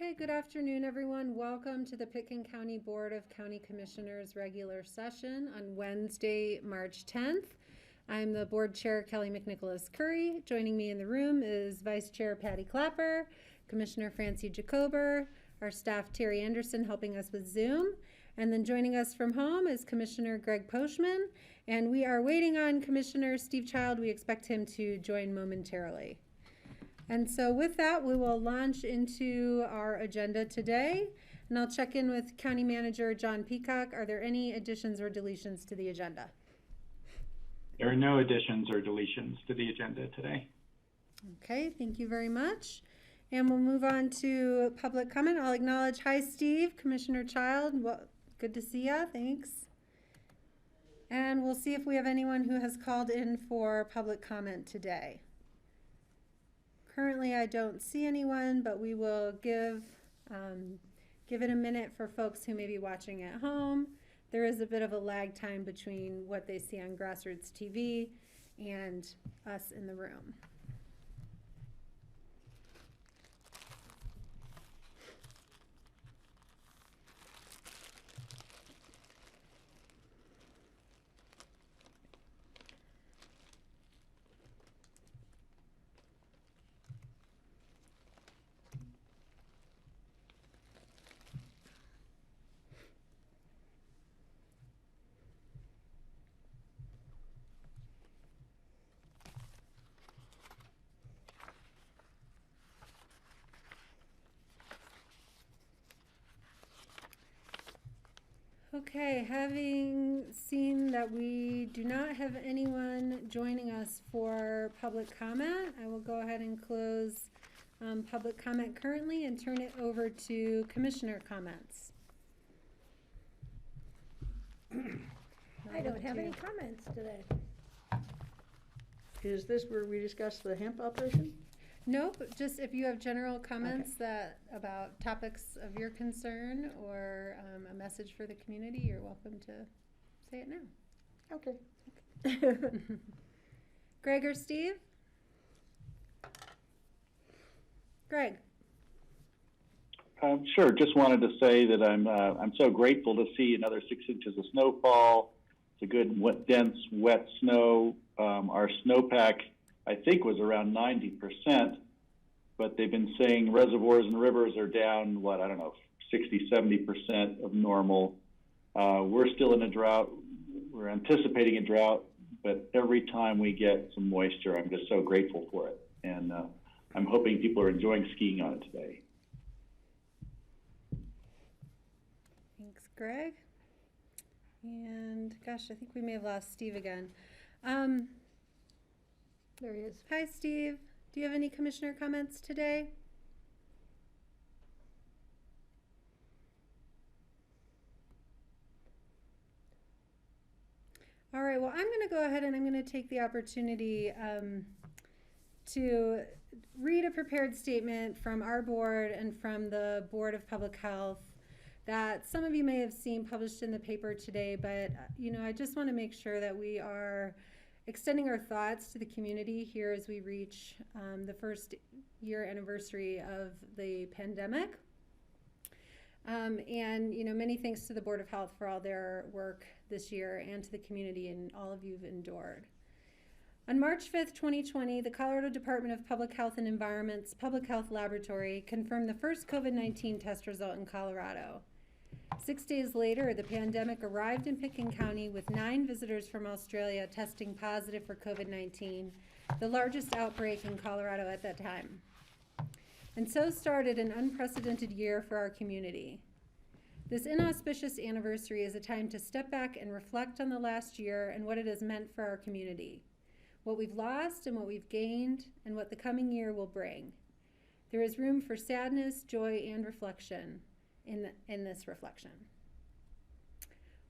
Okay, good afternoon, everyone. Welcome to the Pitkin County Board of County Commissioners regular session on Wednesday, March 10th. I'm the board chair, Kelly McNicholas Curry. Joining me in the room is Vice Chair Patty Clapper, Commissioner Francie Jacober, our staff Terry Anderson helping us with Zoom, and then joining us from home is Commissioner Greg Poshman, and we are waiting on Commissioner Steve Child. We expect him to join momentarily. And so with that, we will launch into our agenda today, and I'll check in with County Manager John Peacock. Are there any additions or deletions to the agenda? There are no additions or deletions to the agenda today. Okay, thank you very much. And we'll move on to public comment. I'll acknowledge, hi Steve, Commissioner Child. Well, good to see ya, thanks. And we'll see if we have anyone who has called in for public comment today. Currently, I don't see anyone, but we will give it a minute for folks who may be watching at home. There is a bit of a lag time between what they see on Grassroots TV and us in the room. Okay, having seen that we do not have anyone joining us for public comment, I will go ahead and close public comment currently and turn it over to commissioner comments. I don't have any comments today. Is this where we discuss the hemp operation? Nope, just if you have general comments about topics of your concern or a message for the community, you're welcome to say it now. Okay. Greg or Steve? Greg. Sure. Just wanted to say that I'm so grateful to see another 6 inches of snowfall. It's a good, dense, wet snow. Our snowpack, I think, was around 90%, but they've been saying reservoirs and rivers are down, 60, 70% of normal. We're still in a drought. We're anticipating a drought, but every time we get some moisture, I'm just so grateful for it. And I'm hoping people are enjoying skiing on it today. Thanks, Greg. And gosh, I think we may have lost Steve again. There he is. Hi, Steve. Do you have any commissioner comments today? All right, well, I'm going to go ahead and I'm going to take the opportunity to read a prepared statement from our board and from the Board of Public Health that some of you may have seen published in the paper today, but I just want to make sure that we are extending our thoughts to the community here as we reach the first year anniversary of the pandemic. And many thanks to the Board of Health for all their work this year and to the community and all of you've endured. On March 5th, 2020, the Colorado Department of Public Health and Environment's Public Health Laboratory confirmed the first COVID-19 test result in Colorado. 6 days later, the pandemic arrived in Pitkin County with 9 visitors from Australia testing positive for COVID-19, the largest outbreak in Colorado at that time. And so started an unprecedented year for our community. This inauspicious anniversary is a time to step back and reflect on the last year and what it has meant for our community, what we've lost and what we've gained, and what the coming year will bring. There is room for sadness, joy, and reflection in this reflection.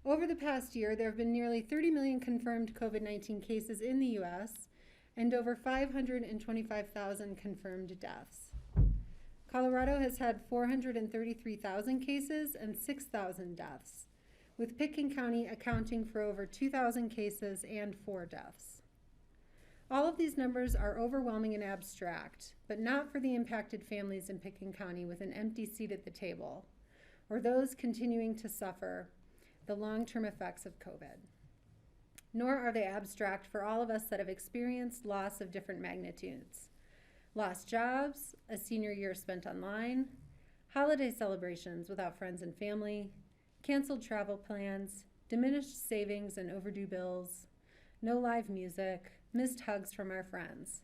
Over the past year, there have been nearly 30 million confirmed COVID-19 cases in the U.S. and over 525,000 confirmed deaths. Colorado has had 433,000 cases and 6,000 deaths, with Pitkin County accounting for over 2,000 cases and 4 deaths. All of these numbers are overwhelming and abstract, but not for the impacted families in Pickens County with an empty seat at the table, or those continuing to suffer the long-term effects of COVID. Nor are they abstract for all of us that have experienced loss of different magnitudes. Lost jobs, a senior year spent online, holiday celebrations without friends and family, canceled travel plans, diminished savings and overdue bills, no live music, missed hugs from our friends.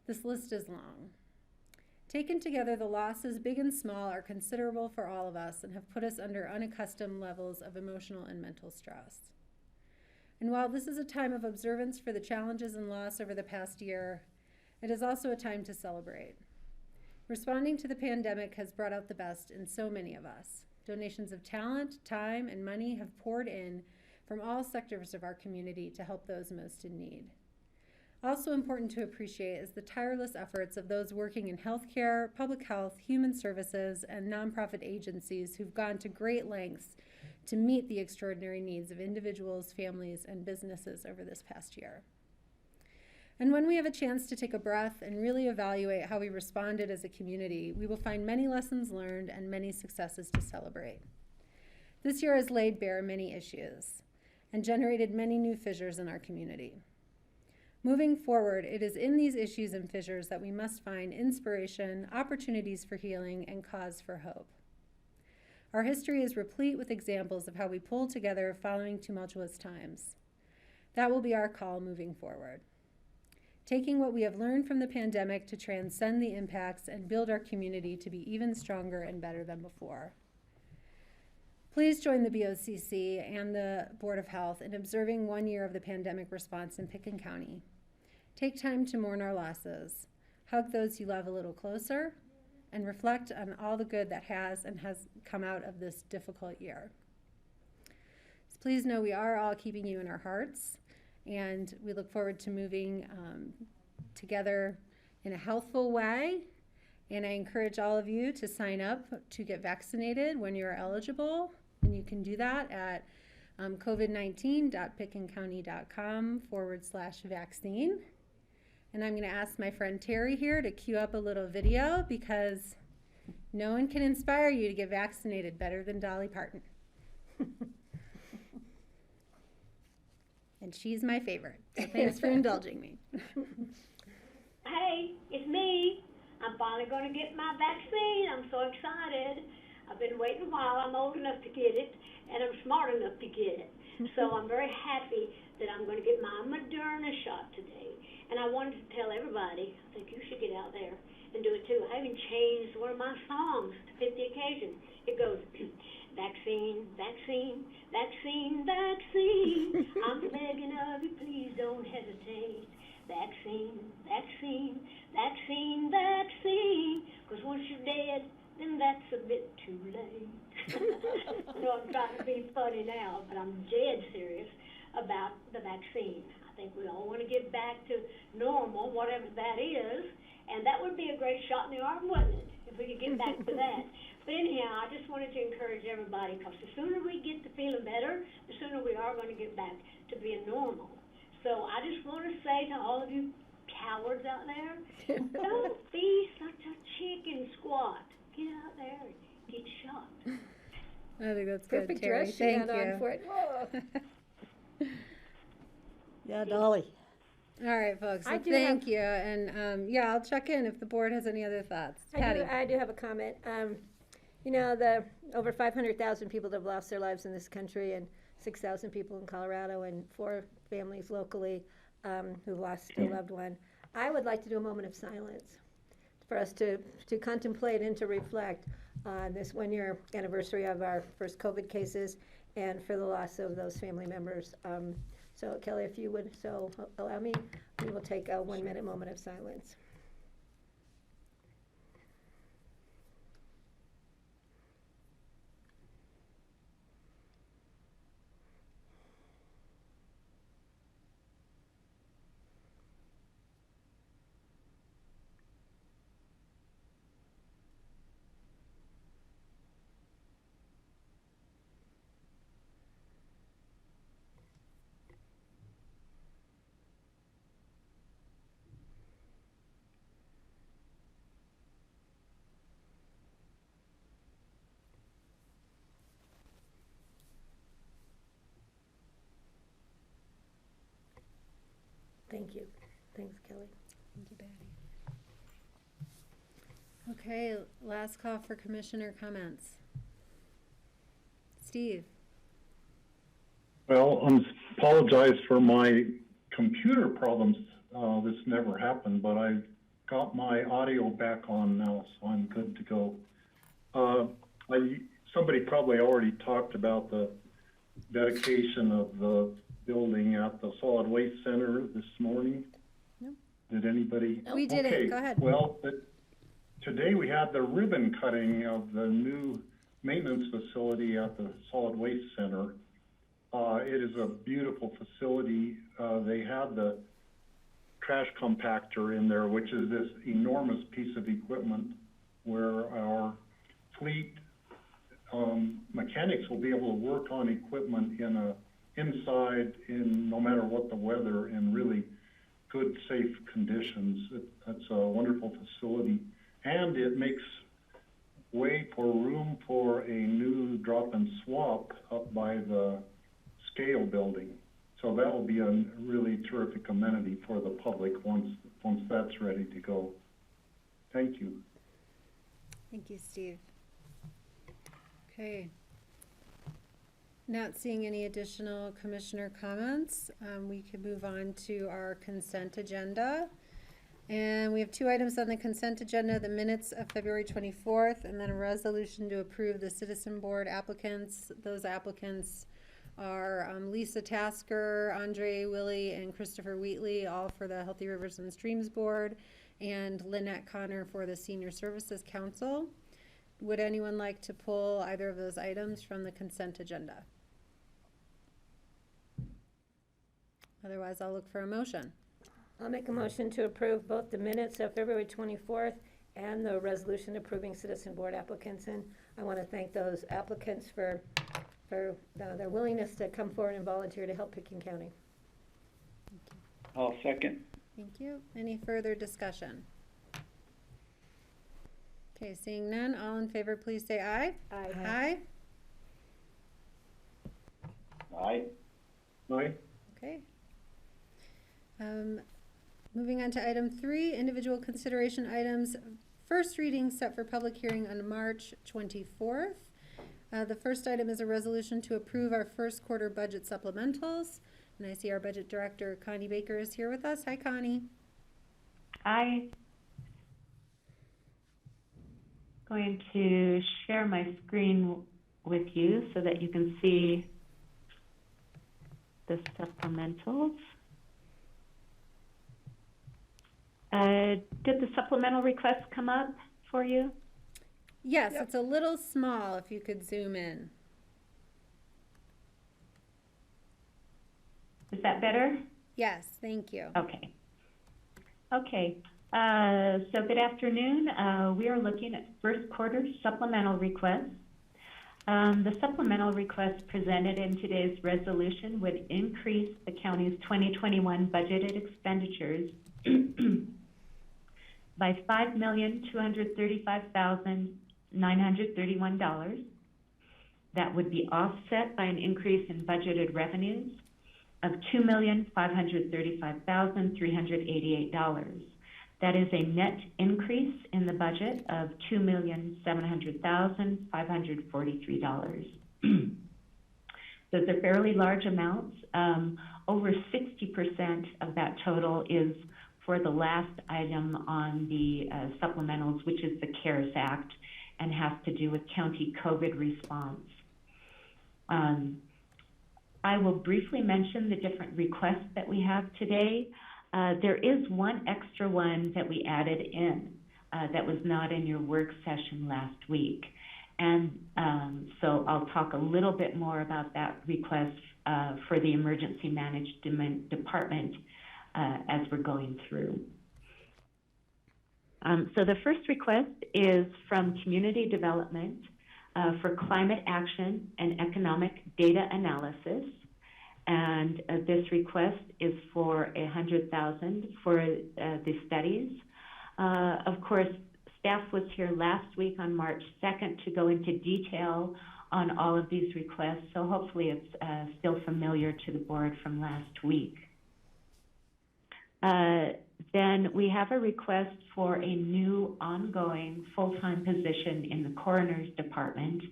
This list is long. Taken together, the losses, big and small, are considerable for all of us and have put us under unaccustomed levels of emotional and mental stress. And while this is a time of observance for the challenges and loss over the past year, it is also a time to celebrate. Responding to the pandemic has brought out the best in so many of us. Donations of talent, time, and money have poured in from all sectors of our community to help those most in need. Also important to appreciate is the tireless efforts of those working in healthcare, public health, human services, and nonprofit agencies who've gone to great lengths to meet the extraordinary needs of individuals, families, and businesses over this past year. And when we have a chance to take a breath and really evaluate how we responded as a community, we will find many lessons learned and many successes to celebrate. This year has laid bare many issues and generated many new fissures in our community. Moving forward, it is in these issues and fissures that we must find inspiration, opportunities for healing, and cause for hope. Our history is replete with examples of how we pulled together following tumultuous times. That will be our call moving forward. Taking what we have learned from the pandemic to transcend the impacts and build our community to be even stronger and better than before. Please join the BOCC and the Board of Health in observing 1 year of the pandemic response in Pickens County. Take time to mourn our losses, hug those you love a little closer, and reflect on all the good that has come out of this difficult year. So please know we are all keeping you in our hearts, and we look forward to moving together in a healthful way. And I encourage all of you to sign up to get vaccinated when you're eligible. And you can do that at covid19.pickencounty.com/vaccine. And I'm going to ask my friend Terry here to cue up a little video because no one can inspire you to get vaccinated better than Dolly Parton. And she's my favorite. So thanks for indulging me. Hey, it's me. I'm finally going to get my vaccine. I'm so excited. I've been waiting a while. I'm old enough to get it, and I'm smart enough to get it. So I'm very happy that I'm going to get my Moderna shot today. And I wanted to tell everybody, I think you should get out there and do it too. I even changed one of my songs to fit the occasion. It goes, vaccine, vaccine, vaccine, vaccine. I'm begging of you, please don't hesitate. Vaccine, vaccine, vaccine, vaccine. Because once you're dead, then that's a bit too late. I know I'm trying to be funny now, but I'm dead serious about the vaccine. I think we all want to get back to normal, whatever that is, and that would be a great shot in the arm, wouldn't it, if we could get back to that. But anyhow, I just wanted to encourage everybody, because the sooner we get to feeling better, the sooner we are going to get back to being normal. So I just want to say to all of you cowards out there, don't be such a chicken squat. Get out there and get shot. I think that's good, Perfect Terry. dress she Thank had you. on for it. Whoa. Yeah, Dolly. All right, folks. So I do thank you. And yeah, I'll check in if the board has any other thoughts. Patty. I do have a comment. You know, the over 500,000 people that have lost their lives in this country, and 6,000 people in Colorado, and 4 families locally who've lost a loved one. I would like to do a moment of silence for us to contemplate and to reflect on this 1-year anniversary of our first COVID cases and for the loss of those family members. So Kelly, if you would so allow me, we will take a 1-minute moment of silence. Thank you. Thanks, Kelly. Thank you, Patty. Okay, last call for commissioner comments. Steve? Well, I apologize for my computer problems. This never happened, but I got my audio back on now, so I'm good to go. Somebody probably already talked about the dedication of the building at the Solid Waste Center this morning. No. Did anybody? We did Okay, it, go ahead. Well, today we had the ribbon cutting of the new maintenance facility at the Solid Waste Center. It is a beautiful facility. They had the trash compactor in there, which is this enormous piece of equipment where our fleet mechanics will be able to work on equipment inside no matter what the weather, in really good, safe conditions. That's a wonderful facility, and it makes way for room for a new drop and swap up by the scale building. So that will be a really terrific amenity for the public once that's ready to go. Thank you. Thank you, Steve. Okay. Not seeing any additional commissioner comments, we can move on to our consent agenda. And we have two items on the consent agenda, the minutes of February 24th, and then a resolution to approve the citizen board applicants. Those applicants are Lisa Tasker, Andre Willie, and Christopher Wheatley, all for the Healthy Rivers and Streams Board, and Lynette Connor for the Senior Services Council. Would anyone like to pull either of those items from the consent agenda? Otherwise, I'll look for a motion. I'll make a motion to approve both the minutes of February 24th and the resolution approving citizen board applicants. And I want to thank those applicants for their willingness to come forward and volunteer to help Pickens County. I'll second. Thank you. Any further discussion? Okay, seeing none, all in favor, please say aye. Aye. Aye. Aye. Aye. Okay. Moving on to item 3, individual consideration items. First reading set for public hearing on March 24th. The first item is a resolution to approve our first quarter budget supplementals. And I see our budget director, Connie Baker, is here with us. Hi, Connie. I'm going to share my screen with you so that you can see the supplementals. Did the supplemental request come up for you? Yes, It's a little small if you could zoom in. Is that better? Yes, thank you. Okay. Okay. So good afternoon. We are looking at first quarter supplemental requests. The supplemental request presented in today's resolution would increase the county's 2021 budgeted expenditures by $5,235,931. That would be offset by an increase in budgeted revenues of $2,535,388. That is a net increase in the budget of $2,700,543. Those are fairly large amounts. Over 60% of that total is for the last item on the supplementals, which is the CARES Act, and has to do with county COVID response. I will briefly mention the different requests that we have today. There is one extra one that we added in that was not in your work session last week. And so I'll talk a little bit more about that request for the Emergency Management Department as we're going through. So the first request is from Community Development for climate action and economic data analysis. And this request is for $100,000 for the studies. Of course, staff was here last week on March 2nd to go into detail on all of these requests, so hopefully it's still familiar to the board from last week. Then we have a request for a new ongoing full-time position in the coroner's department.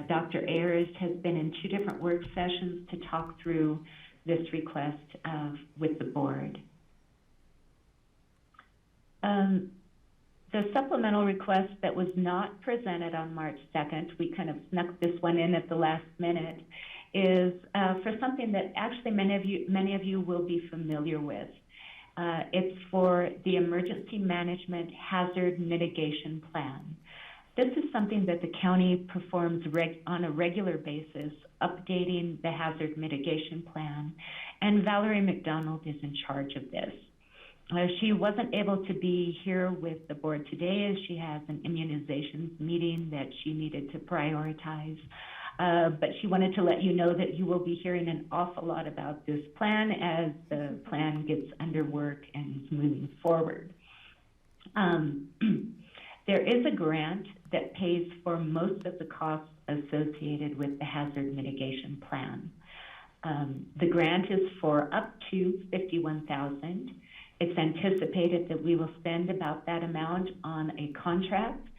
Dr. Ayers has been in 2 different work sessions to talk through this request with the board. The supplemental request that was not presented on March 2nd, we kind of snuck this one in at the last minute, is for something that actually many of you will be familiar with. It's for the Emergency Management Hazard Mitigation Plan. This is something that the county performs on a regular basis, updating the hazard mitigation plan, and Valerie McDonald is in charge of this. She wasn't able to be here with the board today as she has an immunizations meeting that she needed to prioritize. But she wanted to let you know that you will be hearing an awful lot about this plan as the plan gets under work and is moving forward. There is a grant that pays for most of the costs associated with the hazard mitigation plan. The grant is for up to $51,000. It's anticipated that we will spend about that amount on a contract,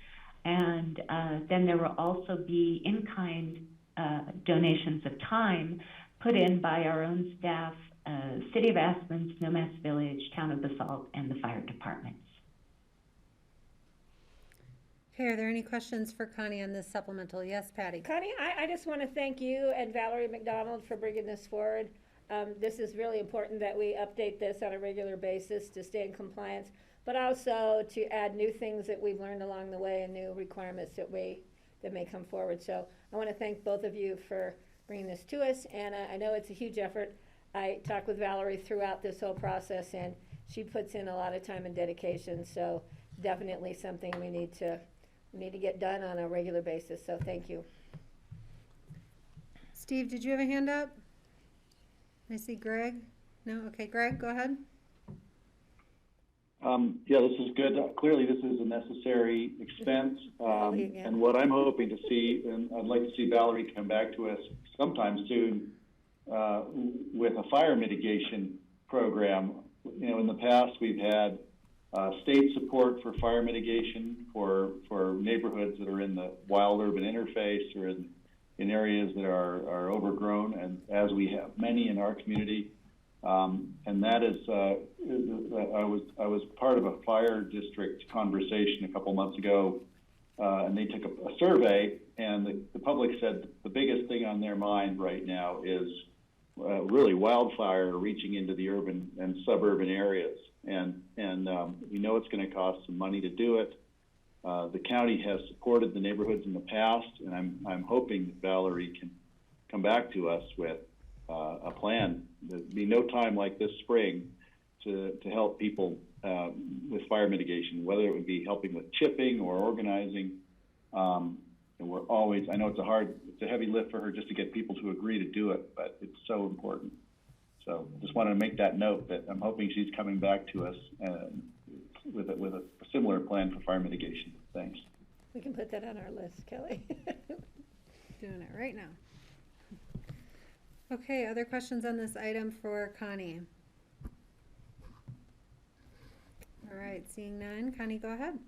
and then there will also be in-kind donations of time put in by our own staff, City of Aspen, Snowmass Village, Town of Basalt, and the fire departments. Okay, are there any questions for Connie on this supplemental? Yes, Patty. Connie, I just want to thank you and Valerie McDonald for bringing this forward. This is really important that we update this on a regular basis to stay in compliance, but also to add new things that we've learned along the way and new requirements that may come forward. So I want to thank both of you for bringing this to us, and I know it's a huge effort. I talked with Valerie throughout this whole process, and she puts in a lot of time and dedication, so definitely something we need to get done on a regular basis, so thank you. Steve, did you have a hand up? I see Greg. No? Okay, Greg, go ahead. Yeah, this is good. Clearly, this is a necessary expense. And what I'm hoping to see, and I'd like to see Valerie come back to us sometime soon with a fire mitigation program. You know, in the past, we've had state support for fire mitigation for neighborhoods that are in the wild urban interface or in areas that are overgrown, and as we have many in our community. And that is, I was part of a fire district conversation a couple months ago, and they took a survey, and the public said the biggest thing on their mind right now is really wildfire reaching into the urban and suburban areas. And we know it's going to cost some money to do it. The county has supported the neighborhoods in the past, and I'm hoping that Valerie can come back to us with a plan. There'd be no time like this spring to help people with fire mitigation, whether it would be helping with chipping or organizing. And we're always, I know it's a heavy lift for her just to get people to agree to do it, but it's so important. So just wanted to make that note that I'm hoping she's coming back to us with a similar plan for fire mitigation. Thanks. We can put that on our list, Kelly. Doing it right now. Okay, other questions on this item for Connie? All right, seeing none. Connie, go ahead.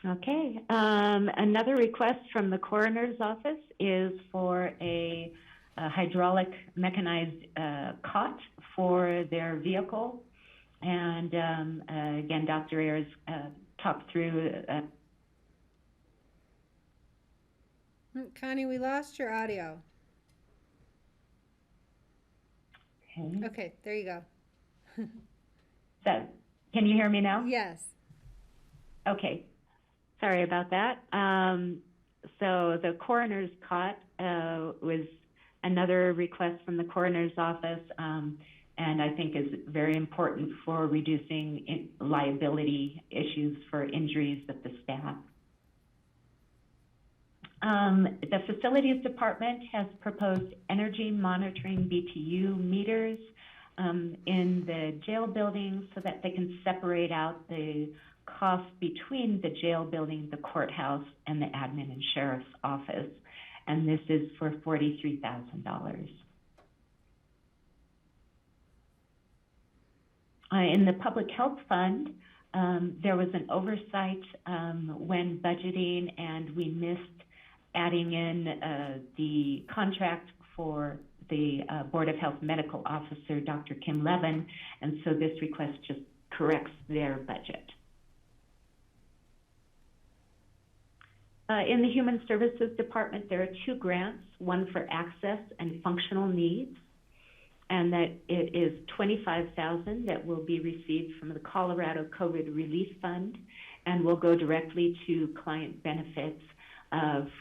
Okay. Another request from the coroner's office is for a hydraulic mechanized cot for their vehicle. And again, Dr. Ayers talked through. Connie, we lost your audio. Okay. Okay, there you go. So, can you hear me now? Yes. Okay. Sorry about that. So the coroner's cot was another request from the coroner's office, and I think is very important for reducing liability issues for injuries of the staff. The facilities department has proposed energy monitoring BTU meters in the jail buildings so that they can separate out the costs between the jail building, the courthouse, and the admin and sheriff's office. And this is for $43,000. In the Public Health Fund, there was an oversight when budgeting, and we missed adding in the contract for the Board of Health Medical Officer, Dr. Kim Levin, and so this request just corrects their budget. In the Human Services Department, there are 2 grants, one for access and functional needs, and that it is $25,000 that will be received from the Colorado COVID Relief Fund and will go directly to client benefits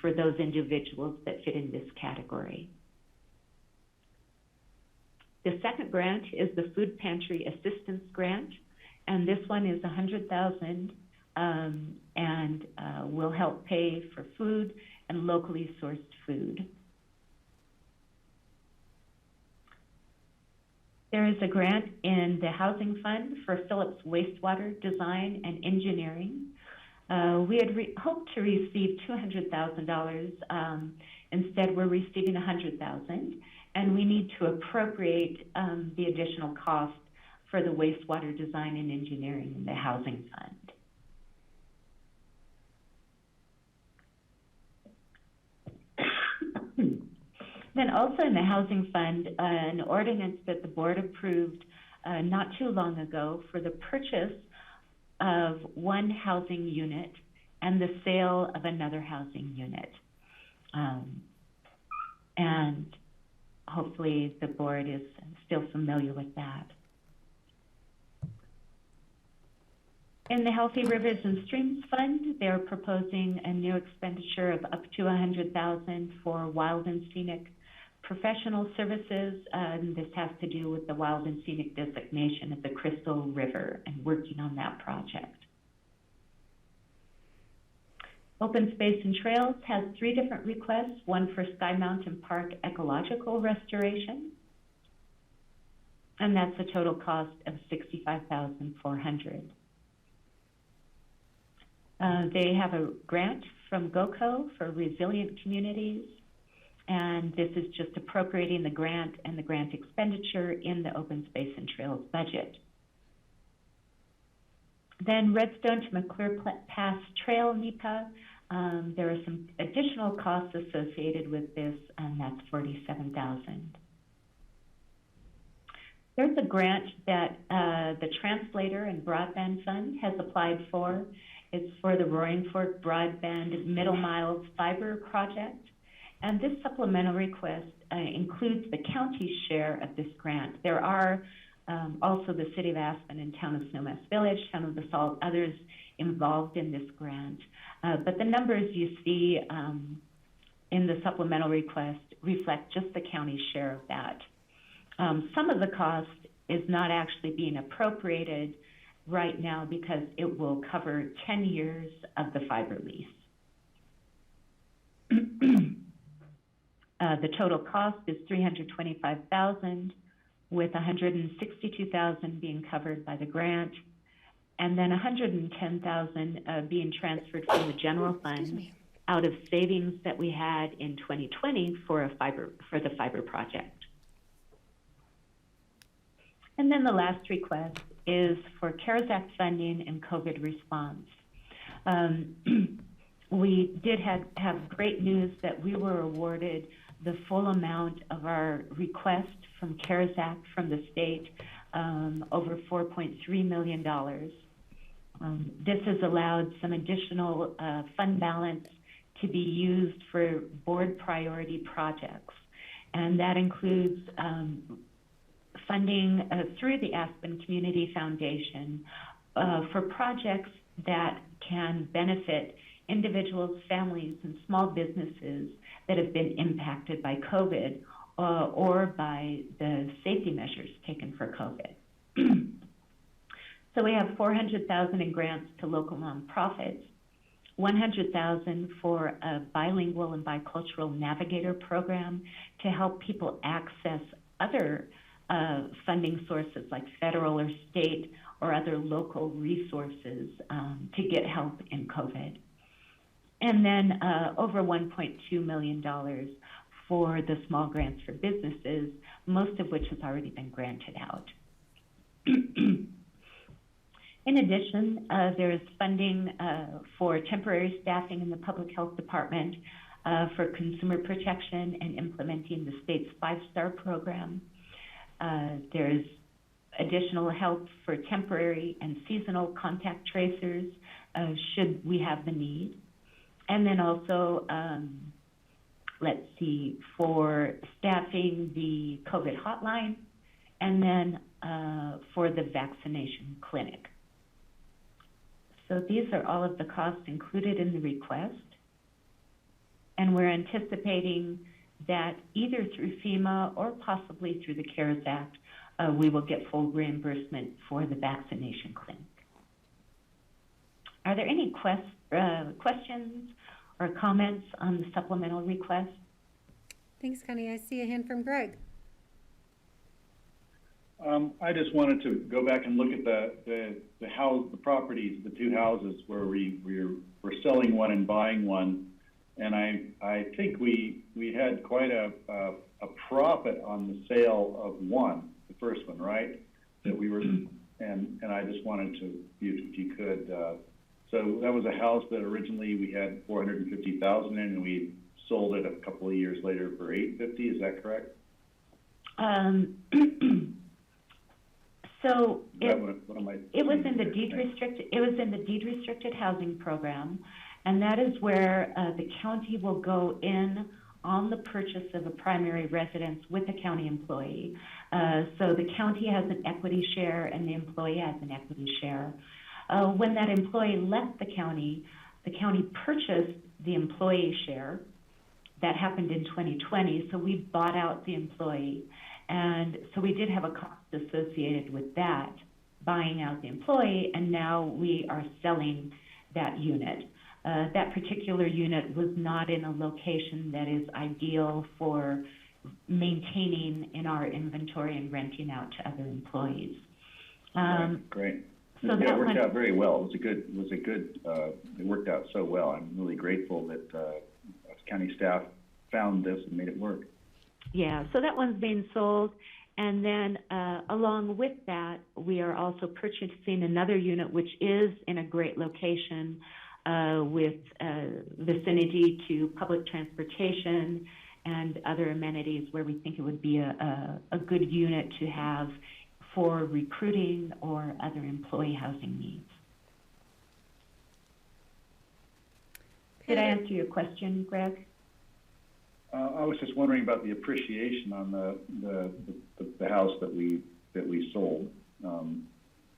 for those individuals that fit in this category. The second grant is the Food Pantry Assistance Grant, and this one is $100,000 and will help pay for food and locally sourced food. There is a grant in the Housing Fund for Phillips Wastewater Design and Engineering. We had hoped to receive $200,000. Instead, we're receiving $100,000, and we need to appropriate the additional cost for the wastewater design and engineering in the Housing Fund. Then also in the Housing Fund, an ordinance that the board approved not too long ago for the purchase of one housing unit and the sale of another housing unit. And hopefully the board is still familiar with that. In the Healthy Rivers and Streams Fund, they're proposing a new expenditure of up to $100,000 for wild and scenic professional services. This has to do with the wild and scenic designation of the Crystal River and working on that project. Open Space and Trails has 3 different requests, one for Sky Mountain Park ecological restoration, and that's a total cost of $65,400. They have a grant from GOCO for resilient communities, and this is just appropriating the grant and the grant expenditure in the Open Space and Trails budget. Then Redstone to McClure Pass Trail NEPA, there are some additional costs associated with this, and that's $47,000. There's a grant that the Translator and Broadband Fund has applied for. It's for the Roaring Fork Broadband Middle Mile Fiber Project. And this supplemental request includes the county's share of this grant. There are also the City of Aspen and Town of Snowmass Village, Town of Basalt, others involved in this grant. But the numbers you see in the supplemental request reflect just the county's share of that. Some of the cost is not actually being appropriated right now because it will cover 10 years of the fiber lease. The total cost is $325,000, with $162,000 being covered by the grant, and then $110,000 being transferred from the general fund out of savings that we had in 2020 for the fiber project. And then the last request is for CARES Act funding and COVID response. We did have great news that we were awarded the full amount of our request from CARES Act from the state, over $4.3 million. This has allowed some additional fund balance to be used for board priority projects, and that includes funding through the Aspen Community Foundation for projects that can benefit individuals, families, and small businesses that have been impacted by COVID or by the safety measures taken for COVID. So we have $400,000 in grants to local nonprofits, $100,000 for a bilingual and bicultural navigator program to help people access other funding sources like federal or state or other local resources to get help in COVID. And then over $1.2 million for the small grants for businesses, most of which has already been granted out. In addition, there is funding for temporary staffing in the Public Health Department for consumer protection and implementing the state's 5-star program. There's additional help for temporary and seasonal contact tracers should we have the need. And then also, let's see, for staffing the COVID hotline, and then for the vaccination clinic. So these are all of the costs included in the request. And we're anticipating that either through FEMA or possibly through the CARES Act, we will get full reimbursement for the vaccination clinic. Are there any questions or comments on the supplemental request? Thanks, Connie. I see a hand from Greg. I just wanted to go back and look at the house, the properties, the 2 houses where we're selling one and buying one, and I think we had quite a profit on the sale of one, the first one, right? That we were, and I just wanted to, if you could, so that was a house that originally we had 450,000 in, and we sold it a couple of years later for 850. Is that correct? So it was in the deed restricted housing program, and that is where the county will go in on the purchase of a primary residence with a county employee. So the county has an equity share and the employee has an equity share. When that employee left the county purchased the employee share. That happened in 2020, so we bought out the employee. And so we did have a cost associated with that, buying out the employee, and now we are selling that unit. That particular unit was not in a location that is ideal for maintaining in our inventory and renting out to other employees. Great. So yeah, that it worked out very well. It worked out so well. I'm really grateful that county staff found this and made it work. Yeah, so that one's being sold. And then along with that, we are also purchasing another unit, which is in a great location with vicinity to public transportation and other amenities where we think it would be a good unit to have for recruiting or other employee housing needs. Did I answer your question, Greg? I was just wondering about the appreciation on the house that we sold,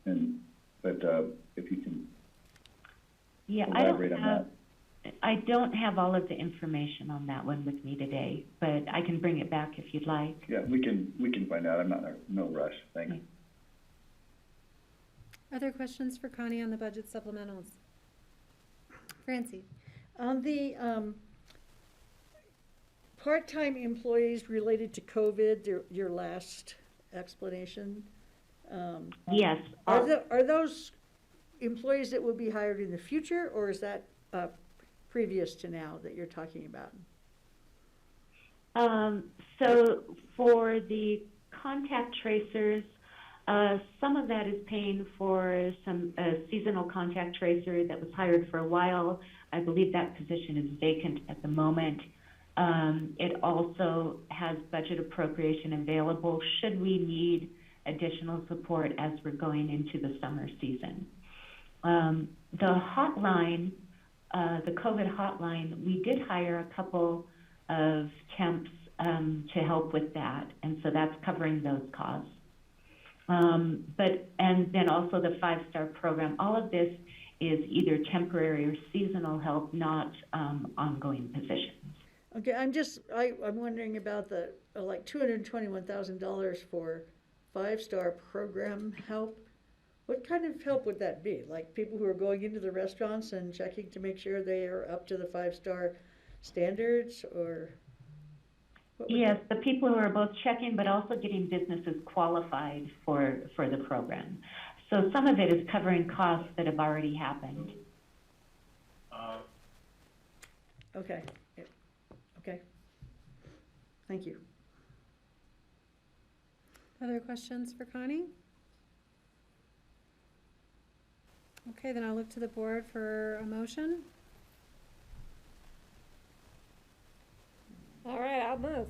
and that if you can elaborate on that. I don't have all of the information on that one with me today, but I can bring it back if you'd like. Yeah, we can find out. I'm not no rush. Thanks. Okay. Other questions for Connie on the budget supplementals? Francie. On the part-time employees related to COVID, your last explanation. Yes. Are those employees that will be hired in the future, or is that previous to now that you're talking about? So for the contact tracers, some of that is paying for some seasonal contact tracer that was hired for a while. I believe that position is vacant at the moment. It also has budget appropriation available should we need additional support as we're going into the summer season. The hotline, the COVID hotline, we did hire a couple of temps to help with that, and so that's covering those costs. And then also the 5-star program, all of this is either temporary or seasonal help, not ongoing positions. Okay, I'm wondering about the like $221,000 for 5-star program help. What kind of help would that be? Like people who are going into the restaurants and checking to make sure they are up to the 5-star standards, or? Yes, the people who are both checking but also getting businesses qualified for the program. So some of it is covering costs that have already happened. Okay. Okay. Thank you. Other questions for Connie? Okay, then I'll look to the board for a motion. All right, I'll move.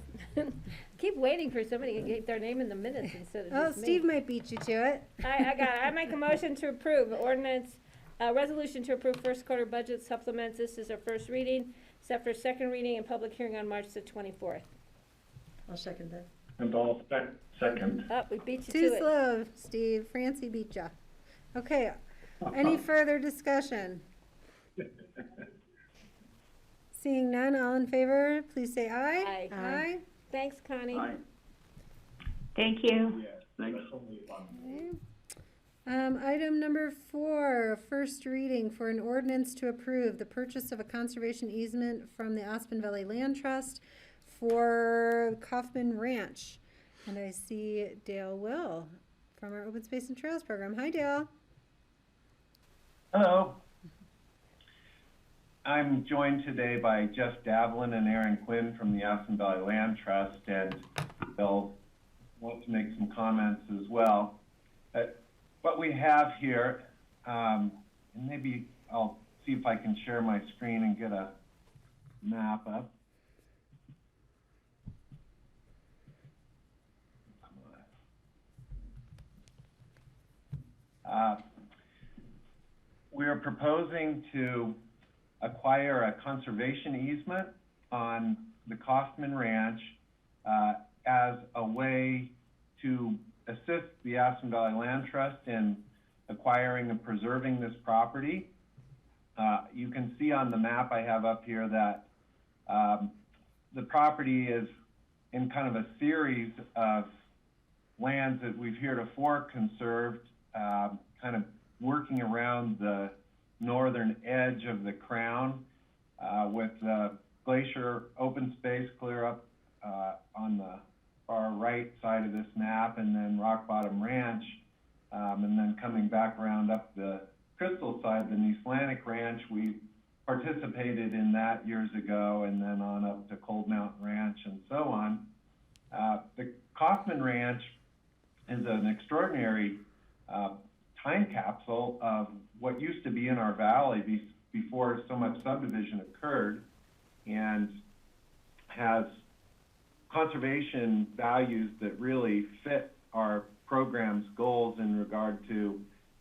Keep waiting for somebody to get their name in the minutes instead of Oh, just me. Steve might beat you to it. I got it. I make a motion to approve ordinance, resolution to approve first quarter budget supplements. This is our first reading, set for second reading and public hearing on March the 24th. I'll second that. And I'll second. Oh, we beat you Too to it. slow, Steve. Francie beat ya. Okay, any further discussion? Seeing none, all in favor, please say aye. Aye. Aye. Thanks, Connie. Thank you. Thanks. Okay. Item number 4, first reading for an ordinance to approve the purchase of a conservation easement from the Aspen Valley Land Trust for Kaufman Ranch. And I see Dale Will from our Open Space and Trails program. Hi, Dale. Hello. I'm joined today by Jeff Davlin and Aaron Quinn from the Aspen Valley Land Trust, and they'll want to make some comments as well. What we have here, and maybe I'll see if I can share my screen and get a map up. We are proposing to acquire a conservation easement on the Kaufman Ranch as a way to assist the Aspen Valley Land Trust in acquiring and preserving this property. You can see on the map I have up here that the property is in kind of a series of lands that we've heretofore conserved, kind of working around the northern edge of the crown, with glacier open space clear up on the far right side of this map, and then Rock Bottom Ranch, and then coming back around up the Crystal side, the Eastlantic Ranch. We participated in that years ago, and then on up to Cold Mountain Ranch and so on. The Kaufman Ranch is an extraordinary time capsule of what used to be in our valley before so much subdivision occurred, and has conservation values that really fit our program's goals in regard to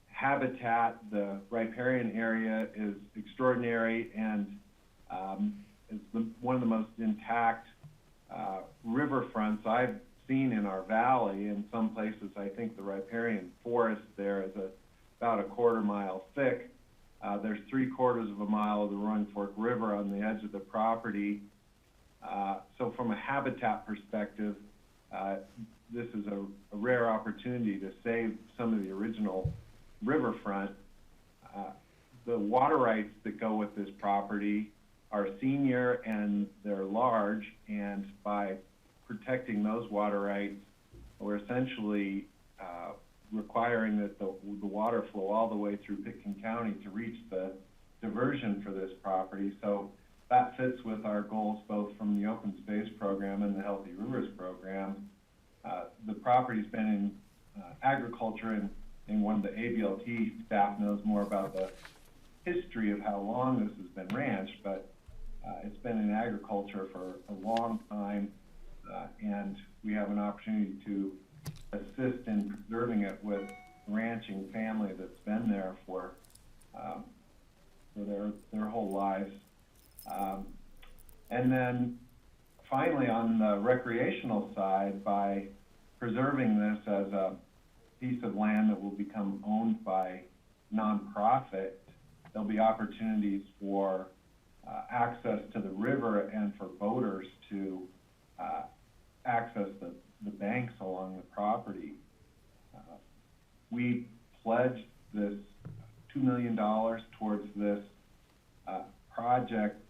habitat. The riparian area is extraordinary and is one of the most intact riverfronts I've seen in our valley. In some places, I think the riparian forest there is about a quarter mile thick. There's 3/4 of a mile of the Roaring Fork River on the edge of the property. So from a habitat perspective, this is a rare opportunity to save some of the original riverfront. The water rights that go with this property are senior and they're large, and by protecting those water rights, we're essentially requiring that the water flow all the way through Pitkin County to reach the diversion for this property. So that fits with our goals both from the Open Space Program and the Healthy Rivers Program. The property's been in agriculture, and one of the ABLT staff knows more about the history of how long this has been ranched, but it's been in agriculture for a long time, and we have an opportunity to assist in preserving it with a ranching family that's been there for their whole lives. And then finally, on the recreational side, by preserving this as a piece of land that will become owned by nonprofit, there'll be opportunities for access to the river and for boaters to access the banks along the property. We pledged this $2 million towards this project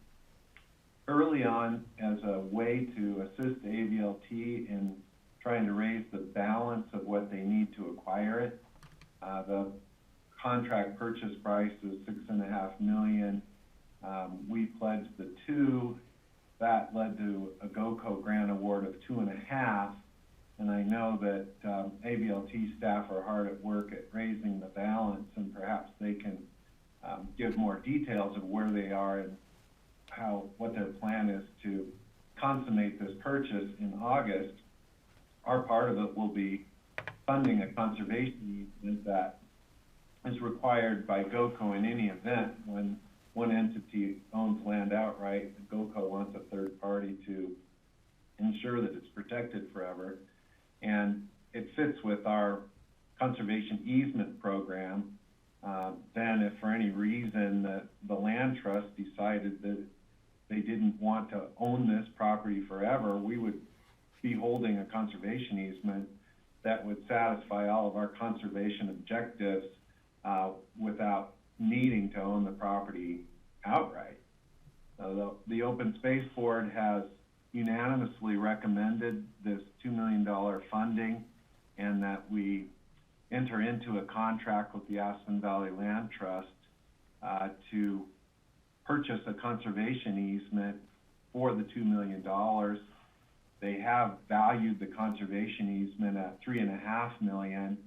early on as a way to assist ABLT in trying to raise the balance of what they need to acquire it. The contract purchase price is $6.5 million. We pledged the $2 million. That led to a GOCO grant award of $2.5 million. And I know that ABLT staff are hard at work at raising the balance, and perhaps they can give more details of where they are and what their plan is to consummate this purchase in August. Our part of it will be funding a conservation easement that is required by GOCO in any event. When one entity owns land outright, GOCO wants a third party to ensure that it's protected forever. And it fits with our conservation easement program. Then if for any reason the land trust decided that they didn't want to own this property forever, we would be holding a conservation easement that would satisfy all of our conservation objectives without needing to own the property outright. The Open Space Board has unanimously recommended this $2 million funding, and that we enter into a contract with the Aspen Valley Land Trust to purchase a conservation easement for the $2 million. They have valued the conservation easement at $3.5 million,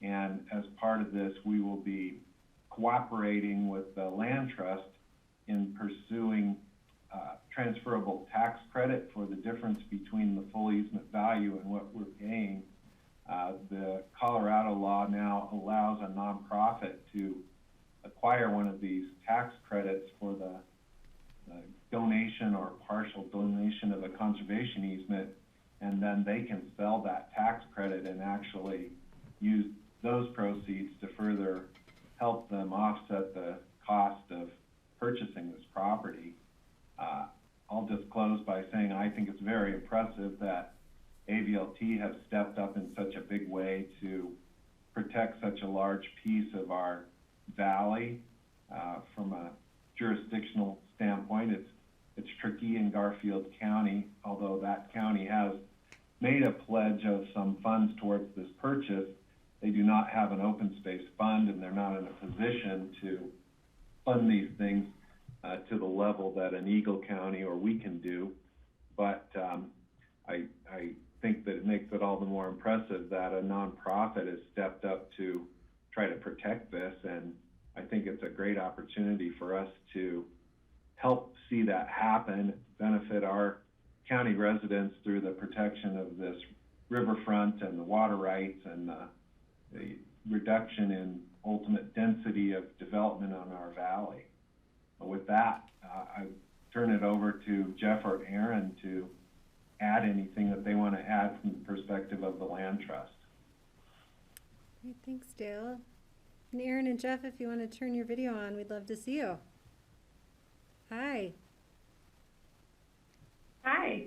and as part of this, we will be cooperating with the land trust in pursuing transferable tax credit for the difference between the full easement value and what we're paying. The Colorado law now allows a nonprofit to acquire one of these tax credits for the donation or partial donation of a conservation easement, and then they can sell that tax credit and actually use those proceeds to further help them offset the cost of purchasing this property. I'll just close by saying I think it's very impressive that AVLT has stepped up in such a big way to protect such a large piece of our valley. From a jurisdictional standpoint, it's tricky in Garfield County, although that county has made a pledge of some funds towards this purchase. They do not have an open space fund, and they're not in a position to fund these things to the level that an Eagle County or we can do. But I think that it makes it all the more impressive that a nonprofit has stepped up to try to protect this, and I think it's a great opportunity for us to help see that happen, benefit our county residents through the protection of this riverfront and the water rights and the reduction in ultimate density of development on our valley. With that, I turn it over to Jeff or Aaron to add anything that they want to add from the perspective of the land trust. Great, thanks, Dale. And Aaron and Jeff, if you want to turn your video on, we'd love to see you. Hi. Hi.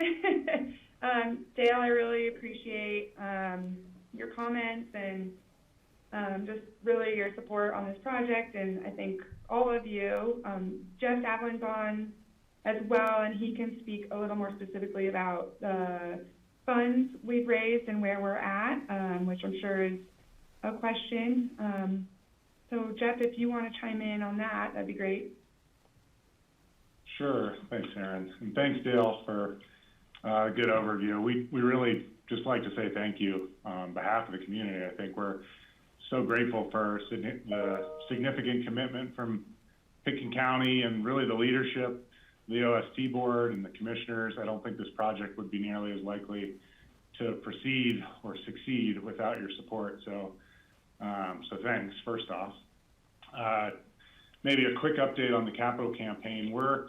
Dale, I really appreciate your comments and just really your support on this project, and I think all of you. Jeff Davlin's on as well, and he can speak a little more specifically about the funds we've raised and where we're at, which I'm sure is a question. So Jeff, if you want to chime in on that, that'd be great. Sure. Thanks, Aaron. And thanks, Dale, for a good overview. We really just like to say thank you on behalf of the community. I think we're so grateful for the significant commitment from Pitkin County and really the leadership, the OST board and the commissioners. I don't think this project would be nearly as likely to proceed or succeed without your support. So thanks, first off. Maybe a quick update on the capital campaign. We're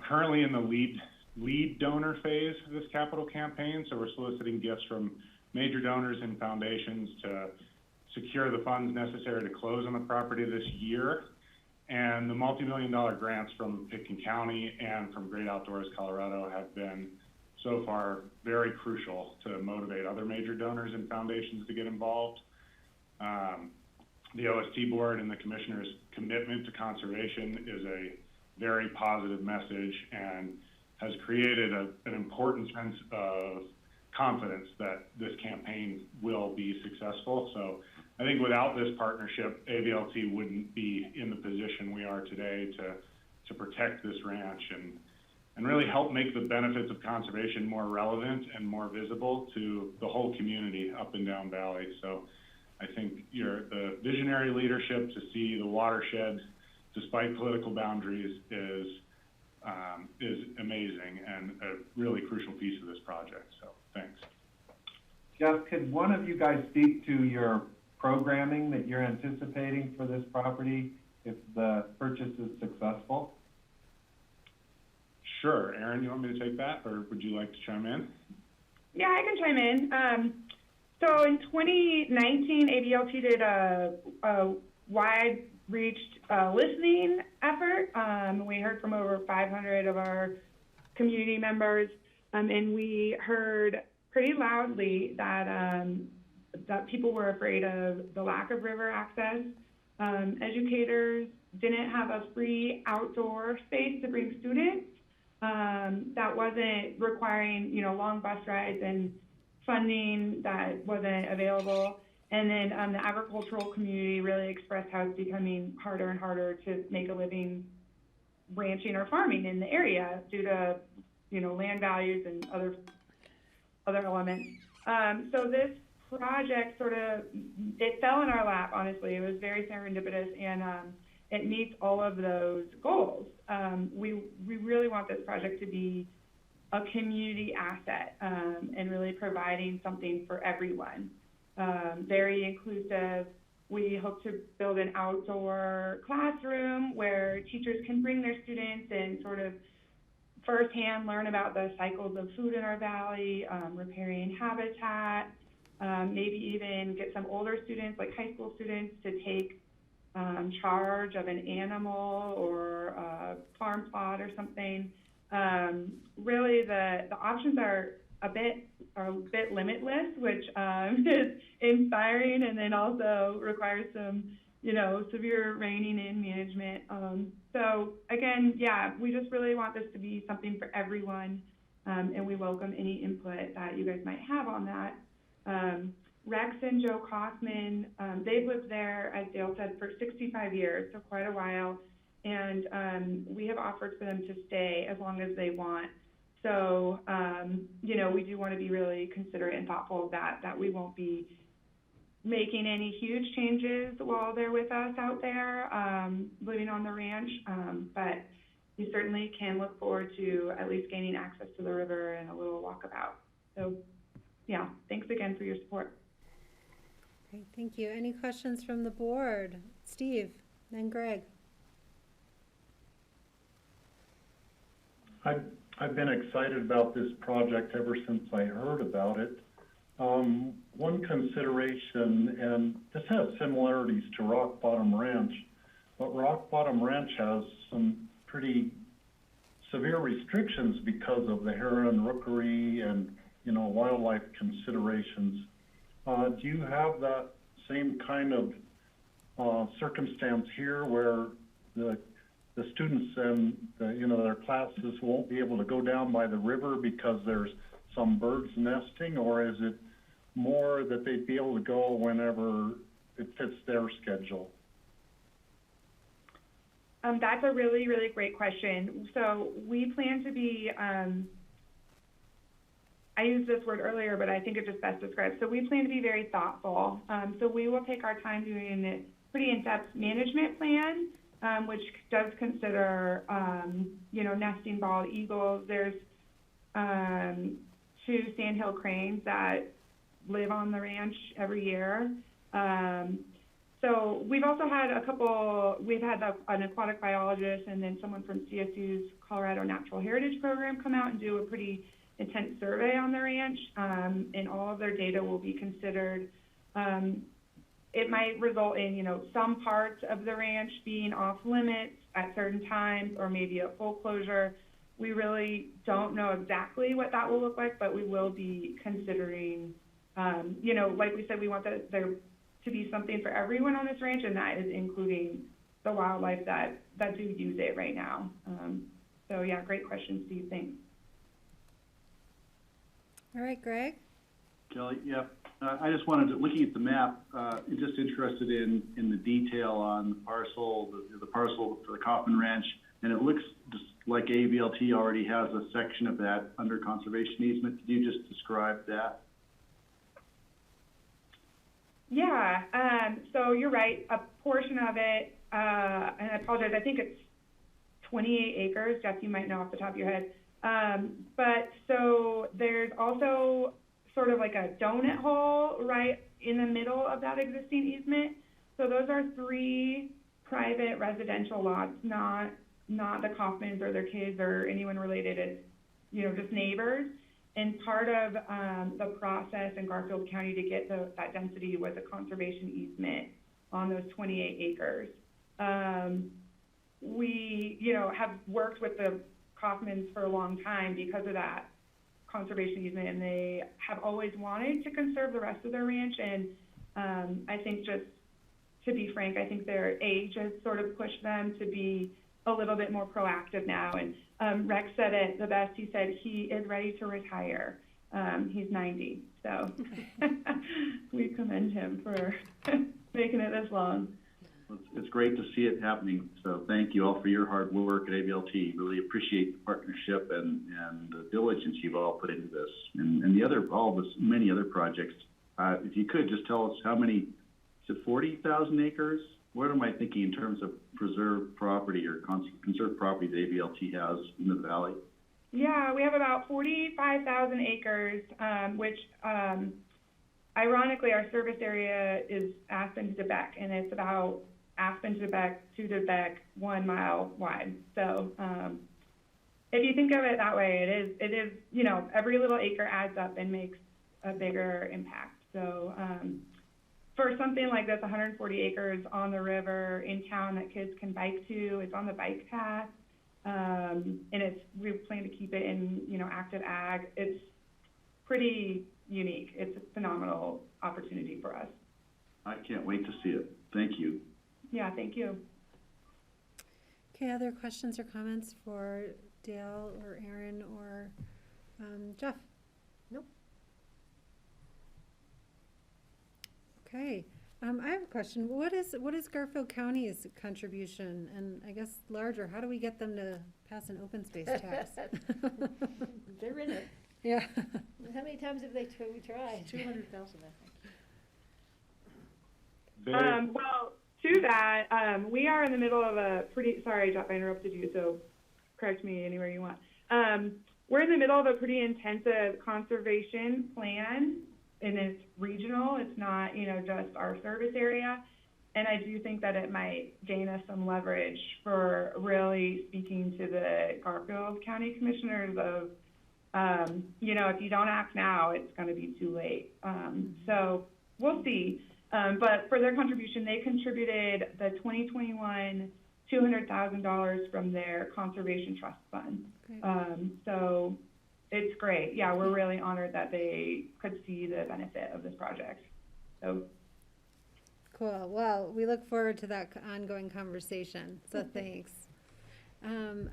currently in the lead donor phase of this capital campaign. So we're soliciting gifts from major donors and foundations to secure the funds necessary to close on the property this year. And the multi-million-dollar grants from Pitkin County and from Great Outdoors Colorado have been so far very crucial to motivate other major donors and foundations to get involved. The OST board and the commissioner's commitment to conservation is a very positive message and has created an important sense of confidence that this campaign will be successful. So I think without this partnership, AVLT wouldn't be in the position we are today to protect this ranch and really help make the benefits of conservation more relevant and more visible to the whole community up and down valley. So I think the visionary leadership to see the watersheds, despite political boundaries, is amazing and a really crucial piece of this project. So thanks. Jeff, could one of you guys speak to your programming that you're anticipating for this property if the purchase is successful? Sure. Aaron, you want me to take that, or would you like to chime in? Yeah, I can chime in. So in 2019, ABLT did a wide reached listening effort. We heard from over 500 of our community members, and we heard pretty loudly that that people were afraid of the lack of river access. Educators didn't have a free outdoor space to bring students. That wasn't requiring, long bus rides and funding that wasn't available. And then the agricultural community really expressed how it's becoming harder and harder to make a living ranching or farming in the area due to, land values and other elements. So this project it fell in our lap, honestly. It was very serendipitous, and it meets all of those goals. We really want this project to be a community asset and really providing something for everyone. Very inclusive. We hope to build an outdoor classroom where teachers can bring their students and sort of firsthand learn about the cycles of food in our valley, riparian habitat, maybe even get some older students, like high school students, to take charge of an animal or a farm plot or something. Really, the options are a bit limitless, which is inspiring, and then also requires some, severe reining in management. So again, yeah, we just really want this to be something for everyone, and we welcome any input that you guys might have on that. Rex and Joe Kaufman, they've lived there, as Dale said, for 65 years, so quite a while, and we have offered for them to stay as long as they want. So, we do want to be really considerate and thoughtful of that we won't be making any huge changes while they're with us out there, living on the ranch, but you certainly can look forward to at least gaining access to the river and a little walkabout. So, yeah, thanks again for your support. Great, thank you. Any questions from the board? Steve, then Greg. I've been excited about this project ever since I heard about it. One consideration, and this has similarities to Rock Bottom Ranch, but Rock Bottom Ranch has some pretty severe restrictions because of the heron rookery and, wildlife considerations. Do you have that same kind of circumstance here where the students and their classes won't be able to go down by the river because there's some birds nesting, or is it more that they'd be able to go whenever it fits their schedule? That's a really, really great question. So we plan to be, I used this word earlier, but I think it just best describes. So we plan to be very thoughtful. So we will take our time doing a pretty in-depth management plan, which does consider, nesting bald eagles. There's 2 sandhill cranes that live on the ranch every year. So we've also had we've had an aquatic biologist and then someone from CSU's Colorado Natural Heritage Program come out and do a pretty intense survey on the ranch, and all of their data will be considered. It might result in, some parts of the ranch being off limits at certain times, or maybe a full closure. We really don't know exactly what that will look like, but we will be considering, like we said, we want there to be something for everyone on this ranch, and that is including the wildlife that do use it right now. So yeah, great question, Steve, thanks. All right, Greg? Kelly, yeah. I just wanted to, looking at the map, just interested in the detail on the parcel for the Kaufman Ranch, and it looks just like ABLT already has a section of that under conservation easement. Could you just describe that? Yeah, so you're right, a portion of it, and I apologize, I think it's 28 acres, Jeff, you might know off the top of your head. But so there's also sort of like a donut hole right in the middle of that existing easement. So those are 3 private residential lots, not the Kaufmans or their kids or anyone related. It's, you know, just neighbors. And part of the process in Garfield County to get that density was a conservation easement on those 28 acres. We, you know, have worked with the Kaufmans for a long time because of that conservation easement, and they have always wanted to conserve the rest of their ranch. And I think, just to be frank, I think their age has sort of pushed them to be a little bit more proactive now. And Rex said it the best. He said he is ready to retire. He's 90, so we commend him for making it this long. It's great to see it happening. So thank you all for your hard work at ABLT. Really appreciate the partnership and the diligence you've all put into this, and the other, all of this, many other projects. If you could just tell us how many, is it 40,000 acres? What am I thinking in terms of preserved property or conserved property that ABLT has in the valley? Yeah, we have about 45,000 acres, which ironically our service area is Aspen to Debec, and it's about Aspen to Debec 1 mile wide. So if you think of it that way, it is, you know, every little acre adds up and makes a bigger impact. So for something like this, 140 acres on the river in town that kids can bike to, it's on the bike path, and we plan to keep it in, you know, active ag. It's pretty unique. It's a phenomenal opportunity for us. I can't wait to see it. Thank you. Yeah, thank you. Okay, other questions or comments for Dale or Aaron or Jeff? Nope. Okay, I have a question. What is Garfield County's contribution, and I guess larger? How do we get them to pass an open space tax? They're in it. Yeah. How many times have we tried? 200,000, I think. Well, to that, we are in the middle of a pretty, sorry, Jeff, I interrupted you, so correct me anywhere you want. We're in the middle of a pretty intensive conservation plan, and it's regional. It's not, you know, just our service area. And I do think that it might gain us some leverage for really speaking to the Garfield County commissioners of, you know, if you don't act now, it's going to be too late. So we'll see. But for their contribution, they contributed the 2021 $200,000 from their conservation trust fund. So it's great. Yeah, we're really honored that they could see the benefit of this project. So Cool. Well, we look forward to that ongoing conversation. So thanks.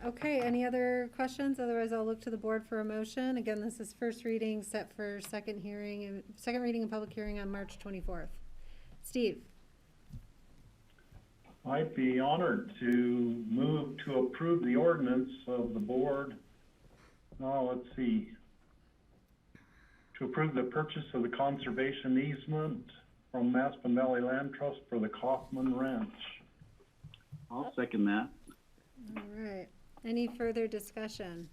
Okay, any other questions? Otherwise, I'll look to the board for a motion. Again, this is first reading, set for second reading and public hearing on March 24th. Steve. I'd be honored to move to approve the ordinance of the board. Let's see. To approve the purchase of the conservation easement from Aspen Valley Land Trust for the Kaufman Ranch. I'll second that. All right. Any further discussion?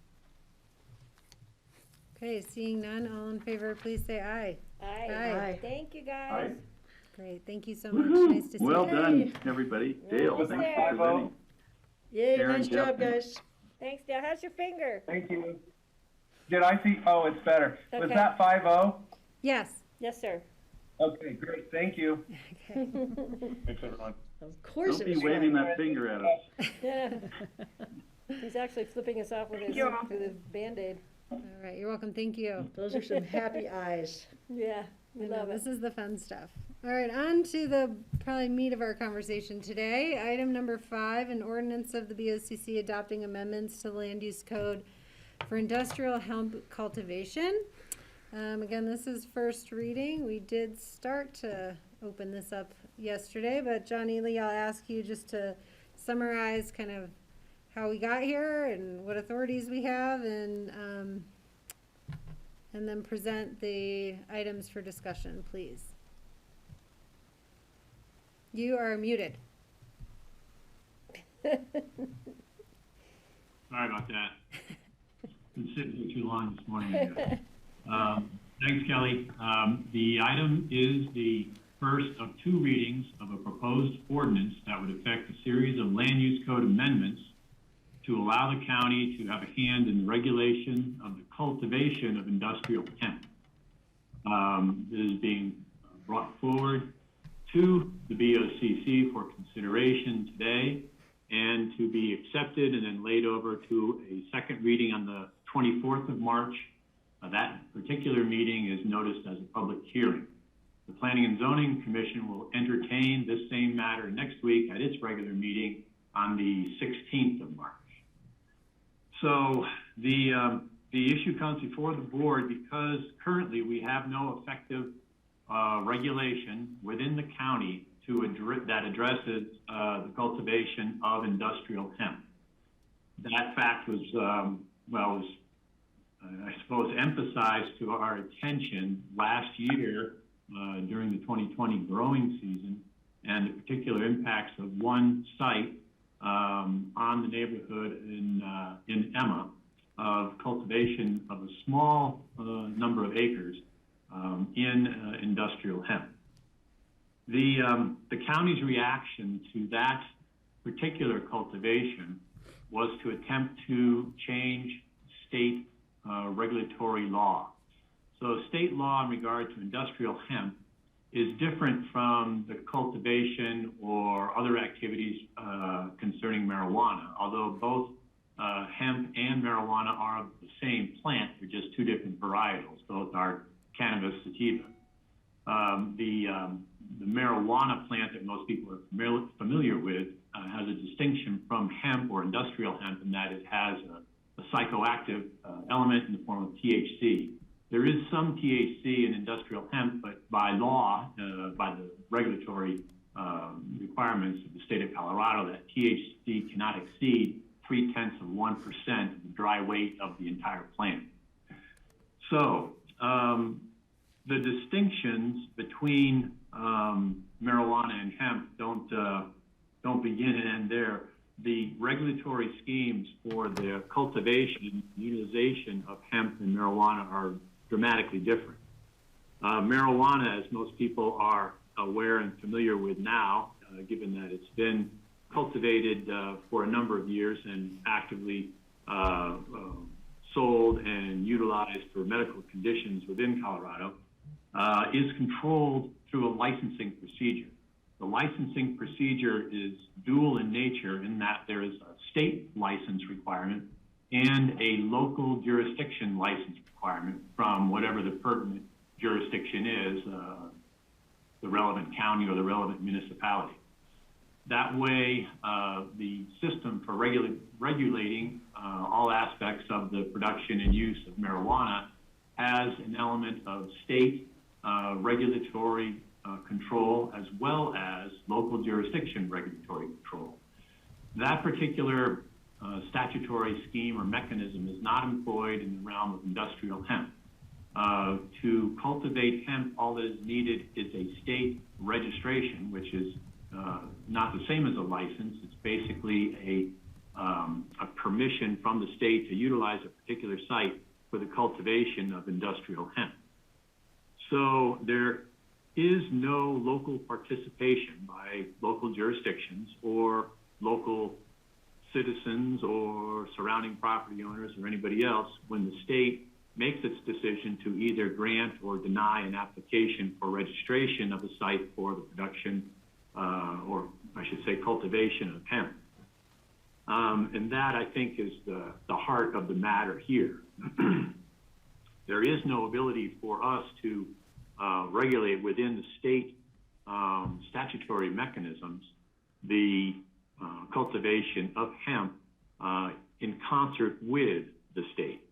Okay, seeing none, all in favor, please say aye. Aye. Aye. Thank you, guys. Aye. Great, thank you so much. Nice to see you. Well done, everybody. Dale, Almost thanks there. for presenting. Yay, Aaron, nice Jeff, job, guys. Thanks, Dale. How's your finger? Thank you. Did I see? Oh, it's better. Was Okay. that 5-0? Yes. Yes, sir. Okay, great. Thank you. Okay. Thanks, everyone. Of course Don't it be was waving fun. that finger at us. Yeah. He's actually flipping us off with his Band-Aid. All right, you're welcome. Thank you. Those are some happy eyes. Yeah, we I know, love it. this is the fun stuff. All right, on to the probably meat of our conversation today. Item number 5, an ordinance of the BOCC adopting amendments to the land use code for industrial hemp cultivation. Again, this is first reading. We did start to open this up yesterday, but John Ely, I'll ask you just to summarize kind of how we got here and what authorities we have, and then present the items for discussion, please. You are muted. Sorry about that. Been sitting here too long this morning. Thanks, Kelly. The item is the first of two readings of a proposed ordinance that would affect a series of land use code amendments to allow the county to have a hand in the regulation of the cultivation of industrial hemp. This is being brought forward to the BOCC for consideration today and to be accepted and then laid over to a second reading on the 24th of March. That particular meeting is noticed as a public hearing. The Planning and Zoning Commission will entertain this same matter next week at its regular meeting on the 16th of March. So the issue comes before the board because currently we have no effective regulation within the county that addresses the cultivation of industrial hemp. That fact was, I suppose, emphasized to our attention last year during the 2020 growing season and the particular impacts of one site on the neighborhood in Emma of cultivation of a small number of acres in industrial hemp. The county's reaction to that particular cultivation was to attempt to change state regulatory law. So state law in regard to industrial hemp is different from the cultivation or other activities concerning marijuana, although both hemp and marijuana are of the same plant. They're just two different varietals. Both are cannabis sativa. The marijuana plant that most people are familiar with has a distinction from hemp or industrial hemp in that it has a psychoactive element in the form of THC. There is some THC in industrial hemp, but by law, by the regulatory requirements of the state of Colorado, that THC cannot exceed 0.3% of the dry weight of the entire plant. So the distinctions between marijuana and hemp don't begin and end there. The regulatory schemes for the cultivation and utilization of hemp and marijuana are dramatically different. Marijuana, as most people are aware and familiar with now, given that it's been cultivated for a number of years and actively sold and utilized for medical conditions within Colorado, is controlled through a licensing procedure. The licensing procedure is dual in nature in that there is a state license requirement and a local jurisdiction license requirement from whatever the pertinent jurisdiction is, the relevant county or the relevant municipality. That way, the system for regulating all aspects of the production and use of marijuana has an element of state regulatory control as well as local jurisdiction regulatory control. That particular statutory scheme or mechanism is not employed in the realm of industrial hemp. To cultivate hemp, all that is needed is a state registration, which is not the same as a license. It's basically a permission from the state to utilize a particular site for the cultivation of industrial hemp. So there is no local participation by local jurisdictions or local citizens or surrounding property owners or anybody else when the state makes its decision to either grant or deny an application for registration of a site for the production or I should say cultivation of hemp. And that I think is the heart of the matter here. There is no ability for us to regulate within the state statutory mechanisms the cultivation of hemp in concert with the state.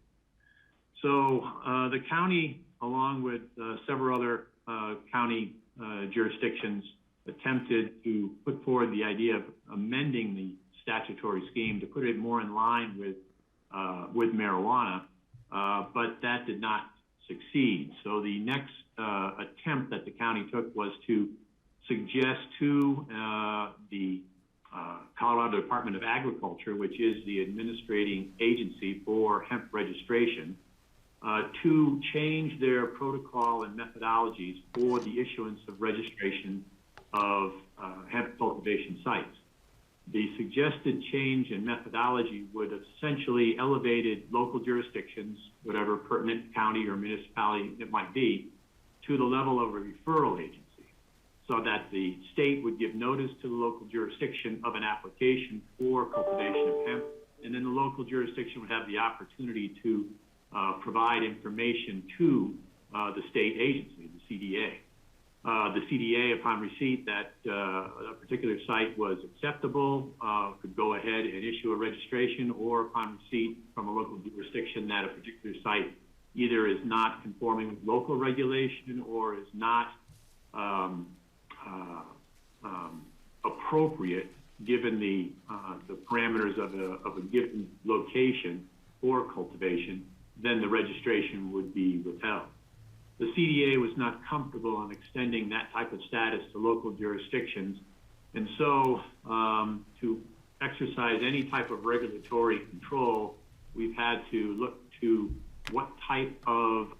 So the county, along with several other county jurisdictions, attempted to put forward the idea of amending the statutory scheme to put it more in line with marijuana, but that did not succeed. So the next attempt that the county took was to suggest to the Colorado Department of Agriculture, which is the administrating agency for hemp registration, to change their protocol and methodologies for the issuance of registration of hemp cultivation sites. The suggested change in methodology would have essentially elevated local jurisdictions, whatever pertinent county or municipality it might be, to the level of a referral agency, so that the state would give notice to the local jurisdiction of an application for cultivation of hemp, and then the local jurisdiction would have the opportunity to provide information to the state agency, the CDA. The CDA, upon receipt that a particular site was acceptable, could go ahead and issue a registration, or upon receipt from a local jurisdiction that a particular site either is not conforming with local regulation or is not appropriate given the parameters of a given location for cultivation, then the registration would be withheld. The CDA was not comfortable in extending that type of status to local jurisdictions, and so to exercise any type of regulatory control, we've had to look to what type of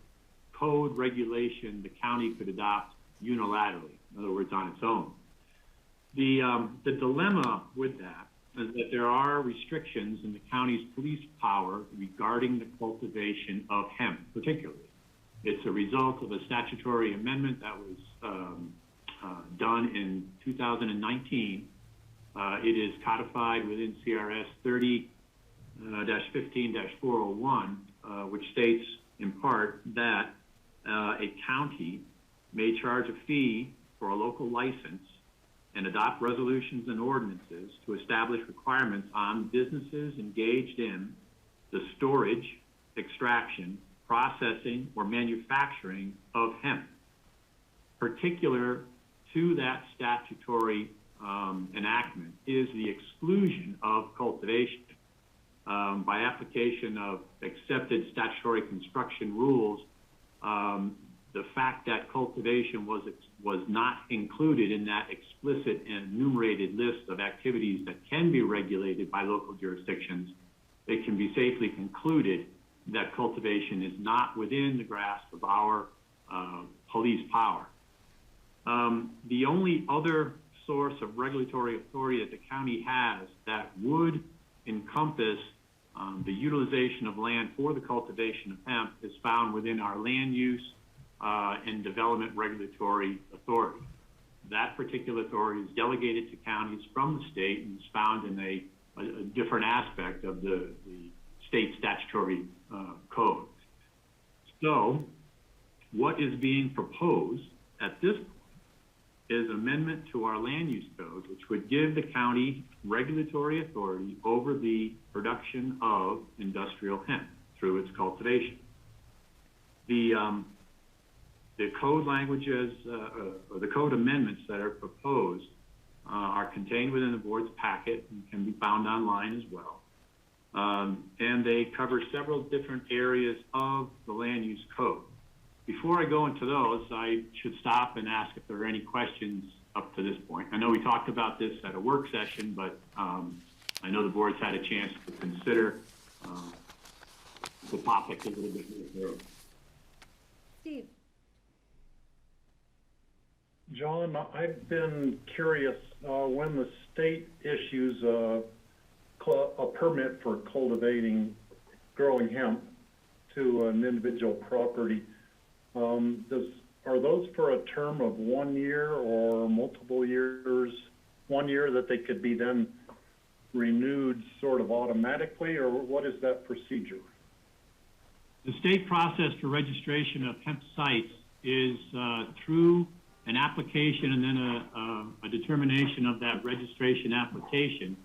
code regulation the county could adopt unilaterally, in other words, on its own. The dilemma with that is that there are restrictions in the county's police power regarding the cultivation of hemp, particularly. It's a result of a statutory amendment that was done in 2019. It is codified within CRS 30-15-401, which states in part that a county may charge a fee for a local license and adopt resolutions and ordinances to establish requirements on businesses engaged in the storage, extraction, processing, or manufacturing of hemp. Particular to that statutory enactment is the exclusion of cultivation. By application of accepted statutory construction rules, the fact that cultivation was not included in that explicit and enumerated list of activities that can be regulated by local jurisdictions, it can be safely concluded that cultivation is not within the grasp of our police power. The only other source of regulatory authority that the county has that would encompass the utilization of land for the cultivation of hemp is found within our land use and development regulatory authority. That particular authority is delegated to counties from the state and is found in a different aspect of the state statutory code. So what is being proposed at this point is amendment to our land use code, which would give the county regulatory authority over the production of industrial hemp through its cultivation. The code languages, or the code amendments that are proposed are contained within the board's packet and can be found online as well. And they cover several different areas of the land use code. Before I go into those, I should stop and ask if there are any questions up to this point. I know we talked about this at a work session, but I know the board's had a chance to consider the topic a little bit more. Steve. John, I've been curious, when the state issues a permit for cultivating, growing hemp to an individual property, are those for a term of 1 year or multiple years? 1 year that they could be then renewed sort of automatically, or what is that procedure? The state process for registration of hemp sites is through an application and then a determination of that registration application.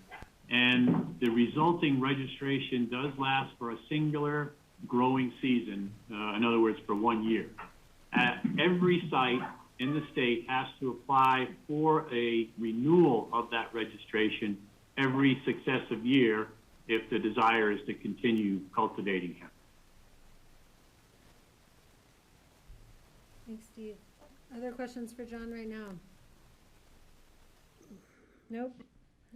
And the resulting registration does last for a singular growing season, in other words, for 1 year. Every site in the state has to apply for a renewal of that registration every successive year if the desire is to continue cultivating hemp. Thanks, Steve. Other questions for John right now? Nope.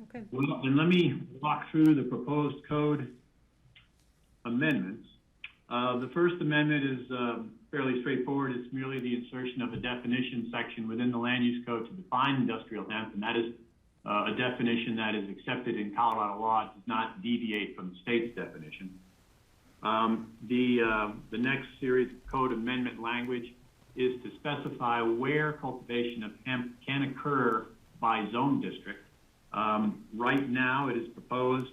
Okay. Well, then let me walk through the proposed code amendments. The first amendment is fairly straightforward. It's merely the insertion of a definition section within the land use code to define industrial hemp, and that is a definition that is accepted in Colorado law. It does not deviate from the state's definition. The next series of code amendment language is to specify where cultivation of hemp can occur by zone district. Right now, it is proposed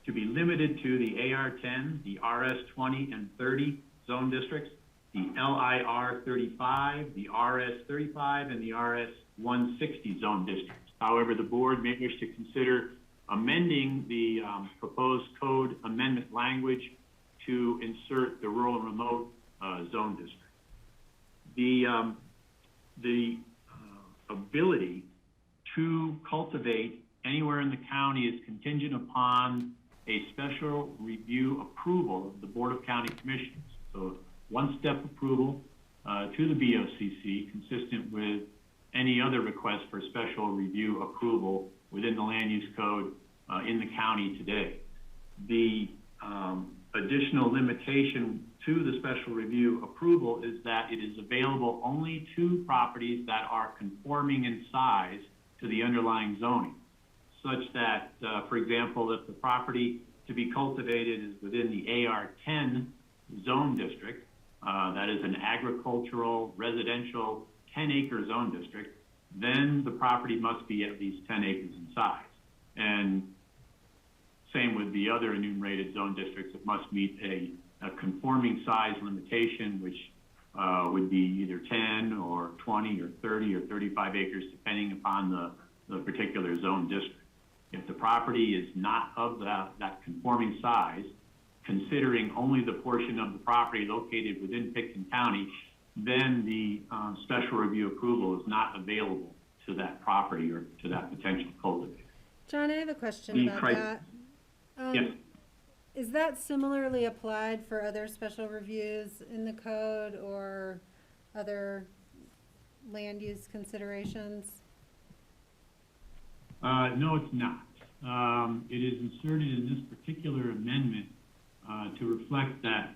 to be limited to the AR10, the RS20 and 30 zone districts, the LIR 35, the RS 35, and the RS 160 zone districts. However, the board may wish to consider amending the proposed code amendment language to insert the rural and remote zone district. The ability to cultivate anywhere in the county is contingent upon a special review approval of the Board of County Commissioners. So one-step approval to the BOCC, consistent with any other request for special review approval within the land use code in the county today. The additional limitation to the special review approval is that it is available only to properties that are conforming in size to the underlying zoning, such that, for example, if the property to be cultivated is within the AR10 zone district, that is an agricultural, residential 10-acre zone district, then the property must be at least 10 acres in size. And same with the other enumerated zone districts. It must meet a conforming size limitation, which would be either 10 or 20 or 30 or 35 acres, depending upon the particular zone district. If the property is not of that conforming size, considering only the portion of the property located within Pitkin County, then the special review approval is not available to that property or to that potential cultivator. John, I have a question about that. Yes. Is that similarly applied for other special reviews in the code or other land use considerations? No, it's not. It is inserted in this particular amendment to reflect that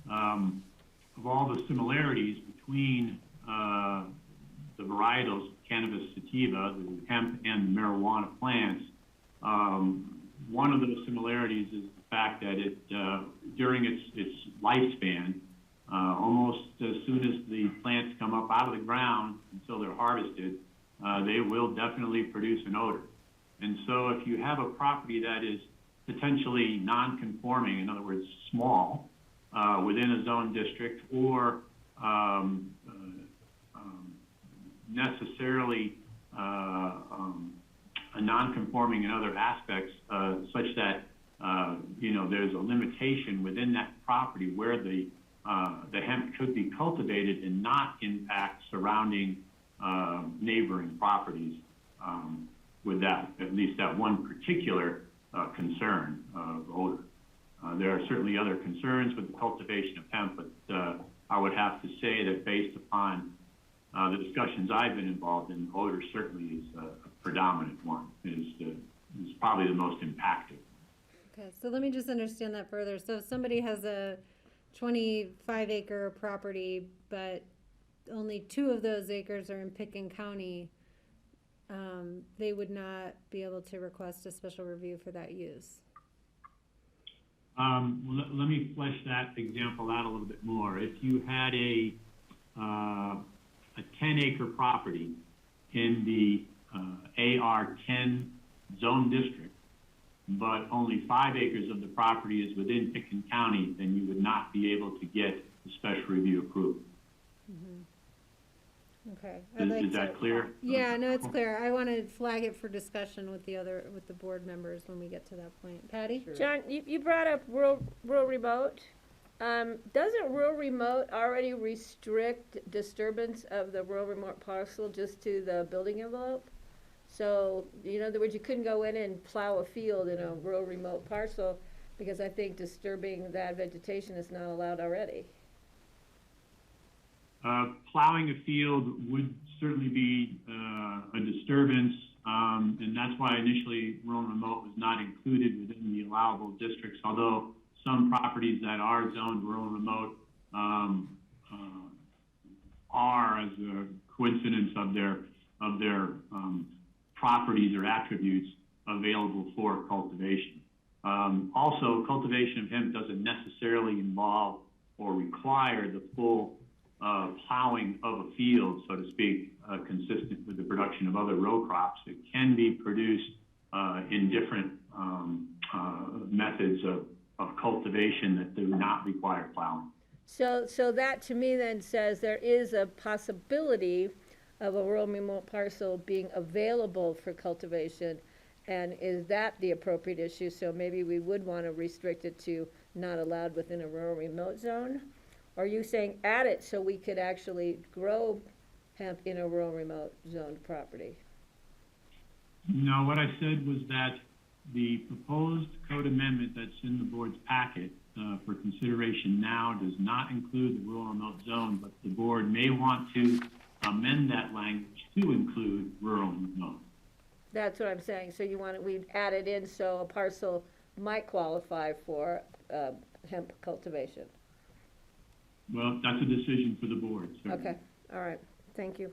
of all the similarities between the varietals of cannabis sativa, the hemp and the marijuana plants, one of those similarities is the fact that it, during its lifespan, almost as soon as the plants come up out of the ground until they're harvested, they will definitely produce an odor. And so if you have a property that is potentially non-conforming, in other words, small, within a zone district, or necessarily a non-conforming in other aspects, such that there's a limitation within that property where the hemp could be cultivated and not impact surrounding neighboring properties with that, at least that one particular concern of odor. There are certainly other concerns with the cultivation of hemp, but I would have to say that based upon the discussions I've been involved in, odor certainly is a predominant one, is probably the most impacted. Okay, so let me just understand that further. So if somebody has a 25-acre property, but only 2 of those acres are in Pitkin County, they would not be able to request a special review for that use. Let me flesh that example out a little bit more. If you had a 10-acre property in the AR10 zone district, but only 5 acres of the property is within Pitkin County, then you would not be able to get the special review approval. Mm-hmm. Okay. Is that clear? Yeah, no, it's clear. I want to flag it for discussion with the board members when we get to that point. Patty? Sure. John, you brought up rural remote. Doesn't rural remote already restrict disturbance of the rural remote parcel just to the building envelope? So, in other words, you couldn't go in and plow a field in a rural remote parcel because I think disturbing that vegetation is not allowed already. Plowing a field would certainly be a disturbance and that's why initially rural and remote was not included within the allowable districts, although some properties that are zoned rural and remote are, as a coincidence of their properties or attributes, available for cultivation. Also, cultivation of hemp doesn't necessarily involve or require the full plowing of a field, so to speak, consistent with the production of other row crops. It can be produced in different methods of cultivation that do not require plowing. So that to me then says there is a possibility of a rural remote parcel being available for cultivation, and is that the appropriate issue? So maybe we would want to restrict it to not allowed within a rural remote zone? Or are you saying add it so we could actually grow hemp in a rural remote zoned property? No, what I said was that the proposed code amendment that's in the board's packet for consideration now does not include the rural remote zone, but the board may want to amend that language to include rural remote. That's what I'm saying. So you want it, we'd add it in so a parcel might qualify for hemp cultivation. Well, that's a decision for the board. Okay, all right, thank you.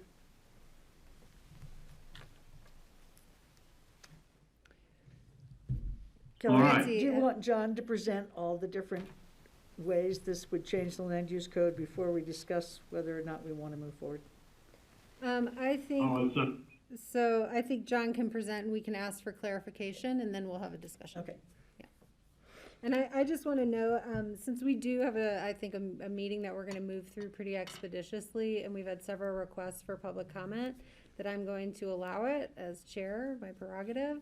All right. Do you want John to present all the different ways this would change the land use code before we discuss whether or not we want to move forward? I think, Oh, it's a, so I think John can present and we can ask for clarification and then we'll have a discussion. Okay. Yeah. And I just want to know, since we do have I think a meeting that we're going to move through pretty expeditiously, and we've had several requests for public comment, that I'm going to allow it as chair, my prerogative.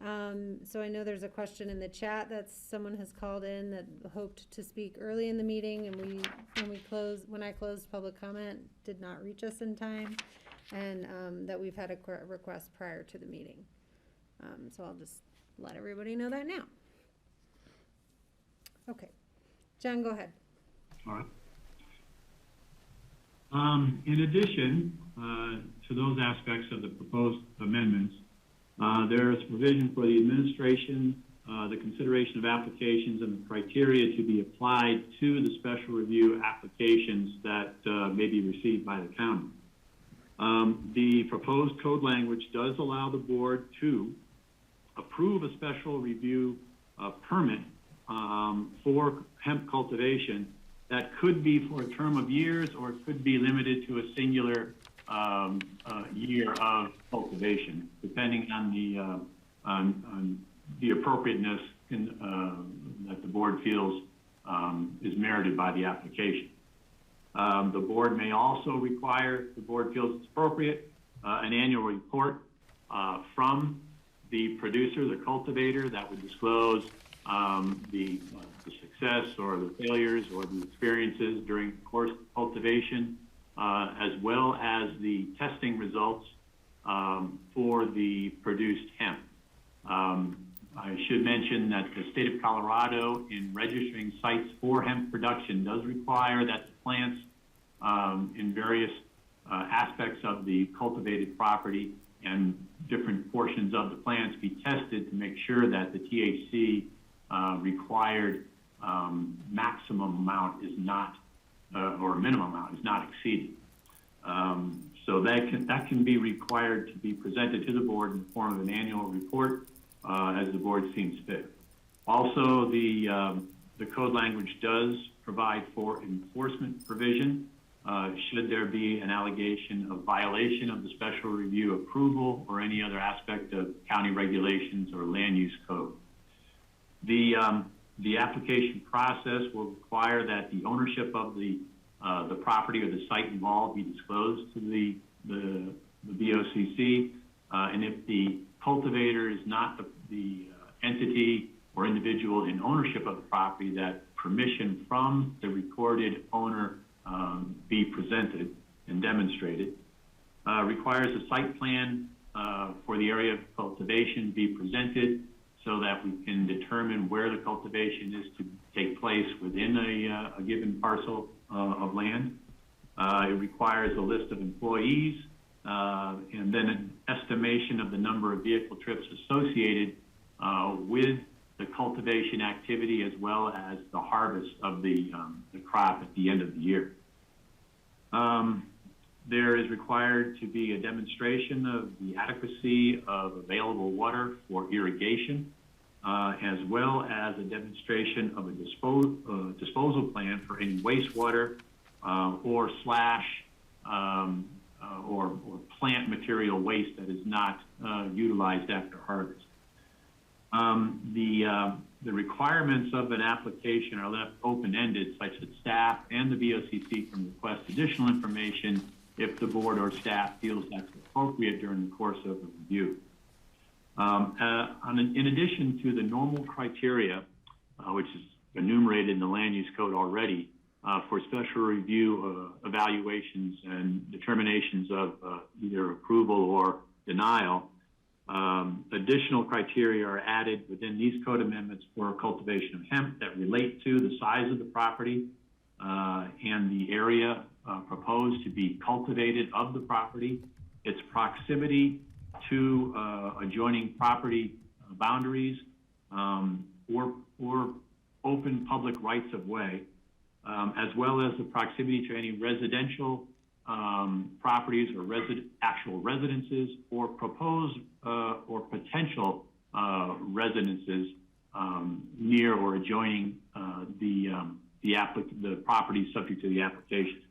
So I know there's a question in the chat that someone has called in that hoped to speak early in the meeting, and when I closed public comment, did not reach us in time, and that we've had a request prior to the meeting. So I'll just let everybody know that now. Okay, John, go ahead. all right. In addition to those aspects of the proposed amendments, there is provision for the administration, the consideration of applications and the criteria to be applied to the special review applications that may be received by the county. The proposed code language does allow the board to approve a special review permit for hemp cultivation that could be for a term of years or it could be limited to a singular year of cultivation, depending on the appropriateness that the board feels is merited by the application. The board may also require, if the board feels it's appropriate, an annual report from the producer, the cultivator, that would disclose the success or the failures or the experiences during the course of cultivation, as well as the testing results for the produced hemp. I should mention that the state of Colorado, in registering sites for hemp production, does require that the plants in various aspects of the cultivated property and different portions of the plants be tested to make sure that the THC required maximum amount is not, or minimum amount is not exceeded. So that can be required to be presented to the board in the form of an annual report as the board seems fit. Also, the code language does provide for enforcement provision should there be an allegation of violation of the special review approval or any other aspect of county regulations or land use code. The application process will require that the ownership of the property or the site involved be disclosed to the BOCC, and if the cultivator is not the entity or individual in ownership of the property, that permission from the recorded owner be presented and demonstrated. Requires a site plan for the area of cultivation be presented so that we can determine where the cultivation is to take place within a given parcel of land. It requires a list of employees and then an estimation of the number of vehicle trips associated with the cultivation activity as well as the harvest of the crop at the end of the year. There is required to be a demonstration of the adequacy of available water for irrigation, as well as a demonstration of a disposal plan for any wastewater or plant material waste that is not utilized after harvest. The requirements of an application are left open-ended, such that staff and the BOCC can request additional information if the board or staff feels that's appropriate during the course of the review. In addition to the normal criteria, which is enumerated in the land use code already, for special review evaluations and determinations of either approval or denial, additional criteria are added within these code amendments for cultivation of hemp that relate to the size of the property and the area proposed to be cultivated of the property, its proximity to adjoining property boundaries or open public rights of way, as well as the proximity to any residential properties or actual residences or proposed or potential residences near or adjoining the property subject to the application.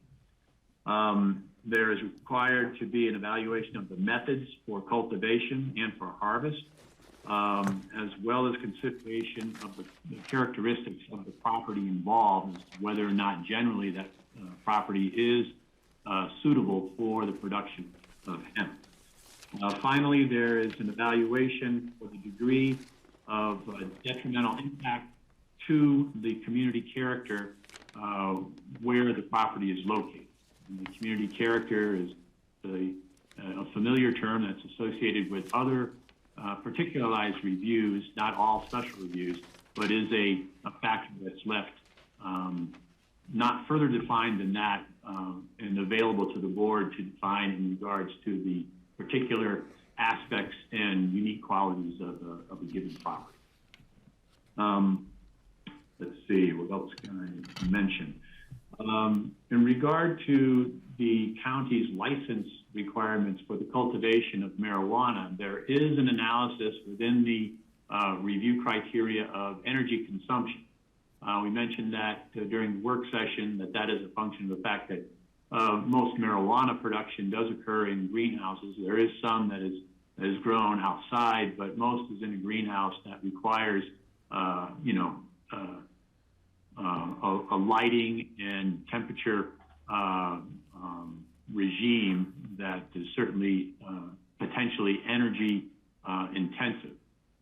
There is required to be an evaluation of the methods for cultivation and for harvest, as well as consideration of the characteristics of the property involved, as to whether or not generally that property is suitable for the production of hemp. Finally, there is an evaluation for the degree of detrimental impact to the community character where the property is located. And the community character is a familiar term that's associated with other particularized reviews, not all special reviews, but is a factor that's left not further defined than that and available to the board to define in regards to the particular aspects and unique qualities of a given property. Let's see, what else can I mention? In regard to the county's license requirements for the cultivation of marijuana, there is an analysis within the review criteria of energy consumption. We mentioned that during the work session that is a function of the fact that most marijuana production does occur in greenhouses. There is some that is grown outside, but most is in a greenhouse that requires, a lighting and temperature regime that is certainly potentially energy intensive.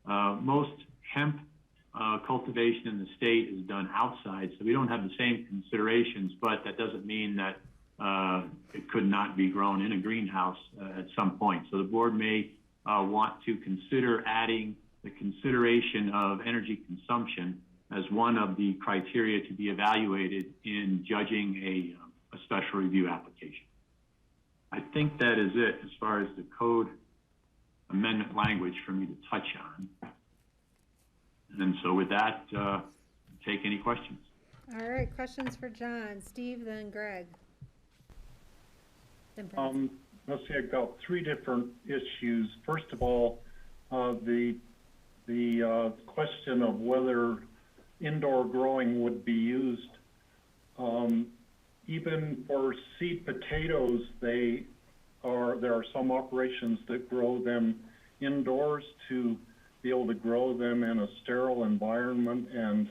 Most hemp cultivation in the state is done outside, so we don't have the same considerations, but that doesn't mean that it could not be grown in a greenhouse at some point. So the board may want to consider adding the consideration of energy consumption as one of the criteria to be evaluated in judging a special review application. I think that is it as far as the code amendment language for me to touch on. And so with that, take any questions. All right, questions for John. Steve, then Greg. Then Let's see, I've got three different issues. First of all, the question of whether indoor growing would be used. Even for seed potatoes, there are some operations that grow them indoors to be able to grow them in a sterile environment and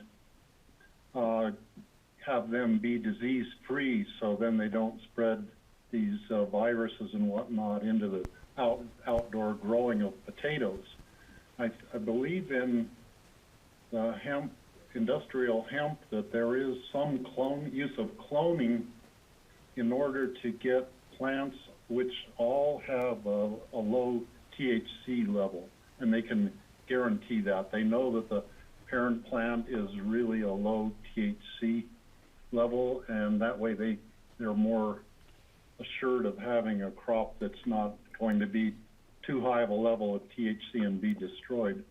have them be disease-free, so then they don't spread these viruses and whatnot into the outdoor growing of potatoes. I believe in the hemp, industrial hemp, that there is some use of cloning in order to get plants which all have a low THC level, and they can guarantee that. They know that the parent plant is really a low THC level, and that way they're more assured of having a crop that's not going to be too high of a level of THC and be destroyed.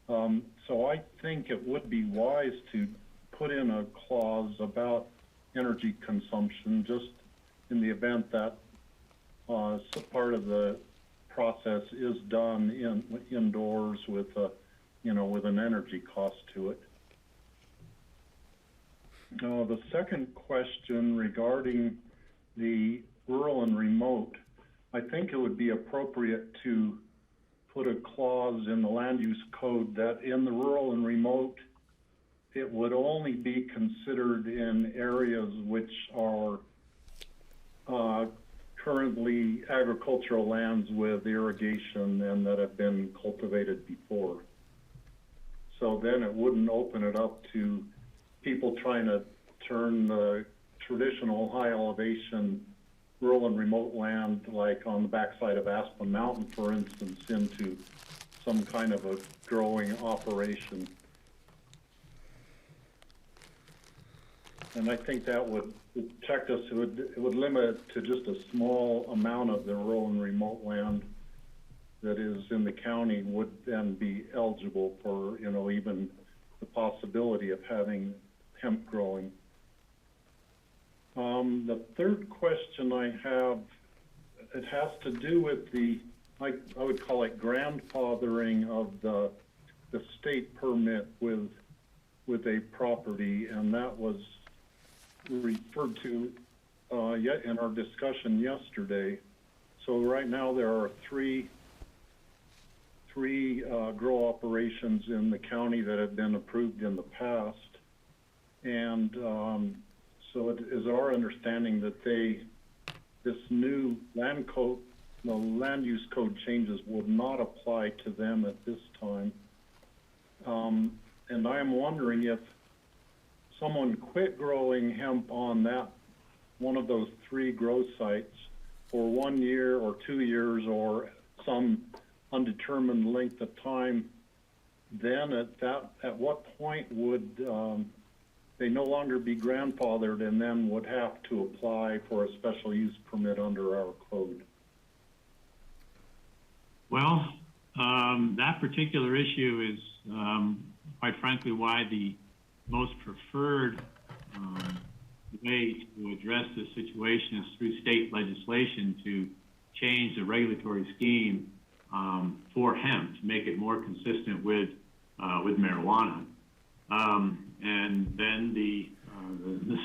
So I think it would be wise to put in a clause about energy consumption, just in the event that part of the process is done indoors with with an energy cost to it. The second question regarding the rural and remote, I think it would be appropriate to put a clause in the land use code that in the rural and remote, it would only be considered in areas which are currently agricultural lands with irrigation and that have been cultivated before. So then it wouldn't open it up to people trying to turn the traditional high elevation rural and remote land, like on the backside of Aspen Mountain, for instance, into some kind of a growing operation. And I think that would protect us. It would limit it to just a small amount of the rural and remote land that is in the county would then be eligible for, even the possibility of having hemp growing. The third question I have, it has to do with I would call it grandfathering of the state permit with a property, and that was referred to yet in our discussion yesterday. So right now there are three grow operations in the county that have been approved in the past, and so it is our understanding that this new land use code changes would not apply to them at this time. And I am wondering if someone quit growing hemp on one of those three grow sites for 1 year or 2 years or some undetermined length of time, then at what point would they no longer be grandfathered and then would have to apply for a special use permit under our code? Well, that particular issue is, quite frankly, why the most preferred way to address this situation is through state legislation to change the regulatory scheme for hemp to make it more consistent with marijuana. And then the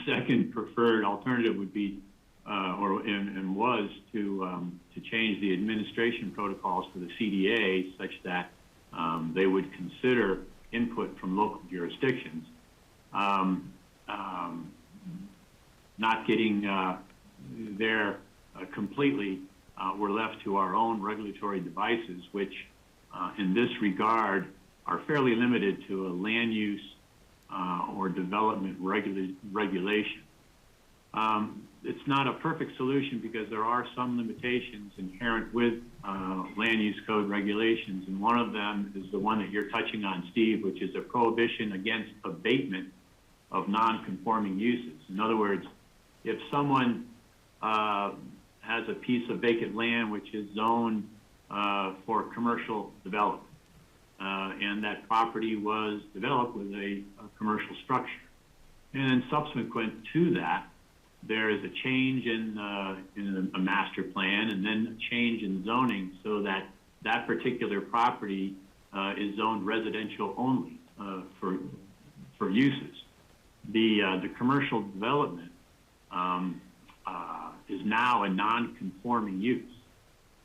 second preferred alternative would be, was to change the administration protocols for the CDA such that they would consider input from local jurisdictions. Not getting there completely, we're left to our own regulatory devices, which in this regard are fairly limited to a land use or development regulation. It's not a perfect solution because there are some limitations inherent with land use code regulations, and one of them is the one that you're touching on, Steve, which is a prohibition against abatement of non-conforming uses. In other words, if someone has a piece of vacant land which is zoned for commercial development, and that property was developed with a commercial structure, and then subsequent to that, there is a change in a master plan and then a change in zoning so that that particular property is zoned residential only for uses. The commercial development is now a non-conforming use.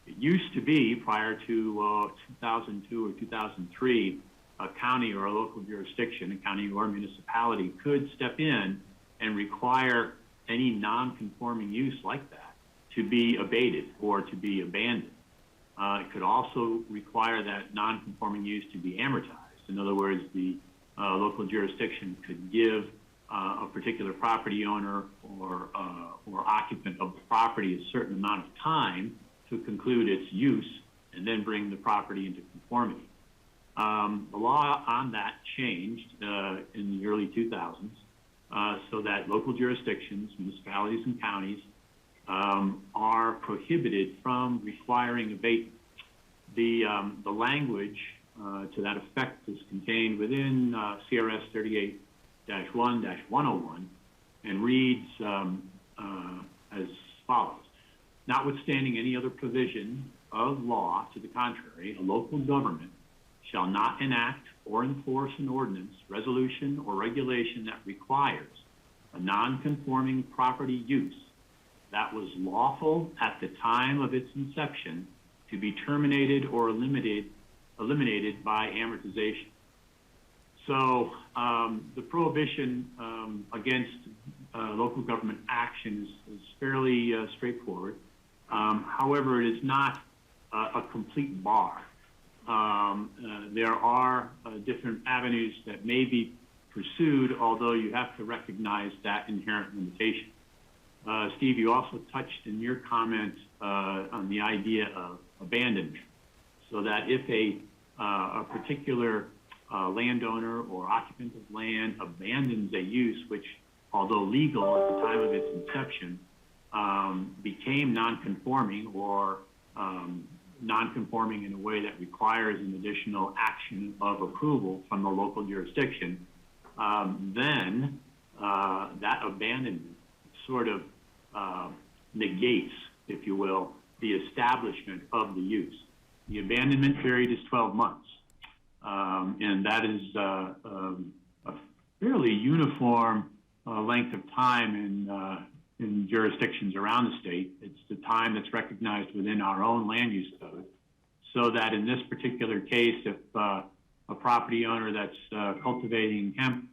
It used to be, prior to 2002 or 2003, a county or a local jurisdiction, a county or municipality, could step in and require any non-conforming use like that to be abated or to be abandoned. It could also require that non-conforming use to be amortized. In other words, the local jurisdiction could give a particular property owner or occupant of the property a certain amount of time to conclude its use and then bring the property into conformity. The law on that changed in the early 2000s so that local jurisdictions, municipalities and counties are prohibited from requiring abatement. The language to that effect is contained within CRS 38-1-101 and reads as follows. Notwithstanding any other provision of law to the contrary, a local government shall not enact or enforce an ordinance, resolution, or regulation that requires a non-conforming property use that was lawful at the time of its inception to be terminated or eliminated by amortization. So the prohibition against local government action is fairly straightforward. However, it is not a complete bar. There are different avenues that may be pursued, although you have to recognize that inherent limitation. Steve, you also touched in your comments on the idea of abandonment, so that if a particular landowner or occupant of land abandons a use which, although legal at the time of its inception, became non-conforming or non-conforming in a way that requires an additional action of approval from the local jurisdiction, then that abandonment sort of negates, if you will, the establishment of the use. The abandonment period is 12 months, and that is a fairly uniform length of time in jurisdictions around the state. It's the time that's recognized within our own land use code, so that in this particular case, if a property owner that's cultivating hemp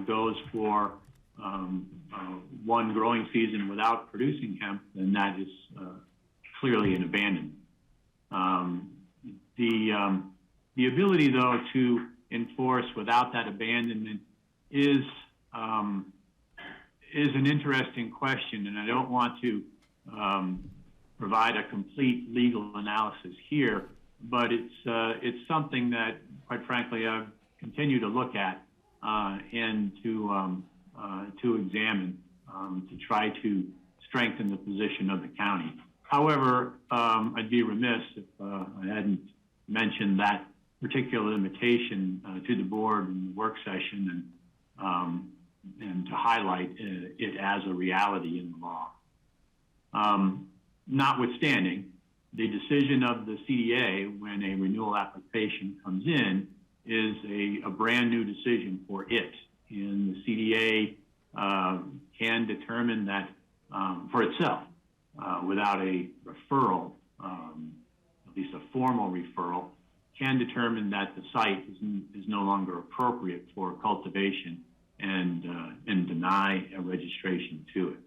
goes for one growing season without producing hemp, then that is clearly an abandonment. The ability, though, to enforce without that abandonment is an interesting question, and I don't want to provide a complete legal analysis here, but it's something that, quite frankly, I've continued to look at and to examine to try to strengthen the position of the county. However, I'd be remiss if I hadn't mentioned that particular limitation to the board in the work session and to highlight it as a reality in the law. Notwithstanding, the decision of the CDA when a renewal application comes in is a brand new decision for it. And the CDA can determine that for itself without a referral, at least a formal referral, can determine that the site is no longer appropriate for cultivation and deny a registration to it.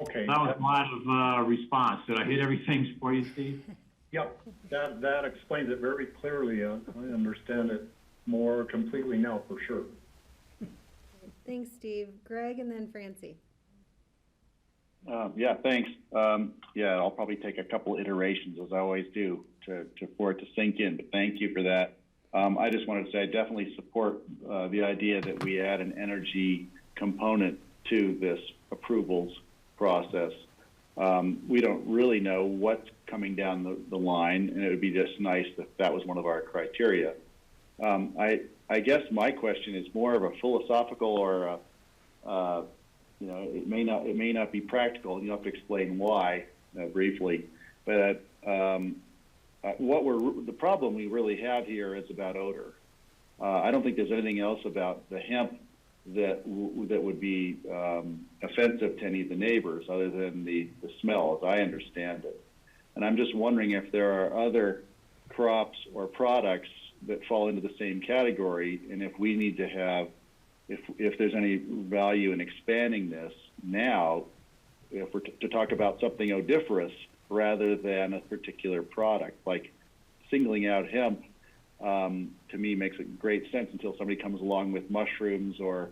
Okay. That was a lot of response. Did I hit everything for you, Steve? Yep, that explains it very clearly. I understand it more completely now, for sure. Thanks, Steve. Greg, and then Francie. Yeah, thanks. Yeah, I'll probably take a couple iterations, as I always do, for it to sink in, but thank you for that. I just wanted to say I definitely support the idea that we add an energy component to this approvals process. We don't really know what's coming down the line, and it would be just nice if that was one of our criteria. I guess my question is more of a philosophical or you know, it may not be practical. You'll have to explain why briefly. But the problem we really have here is about odor. I don't think there's anything else about the hemp that would be offensive to any of the neighbors other than the smell, as I understand it. And I'm just wondering if there are other crops or products that fall into the same category, and if we need to have, if there's any value in expanding this now, if we're to talk about something odoriferous rather than a particular product, like singling out hemp, to me makes great sense until somebody comes along with mushrooms or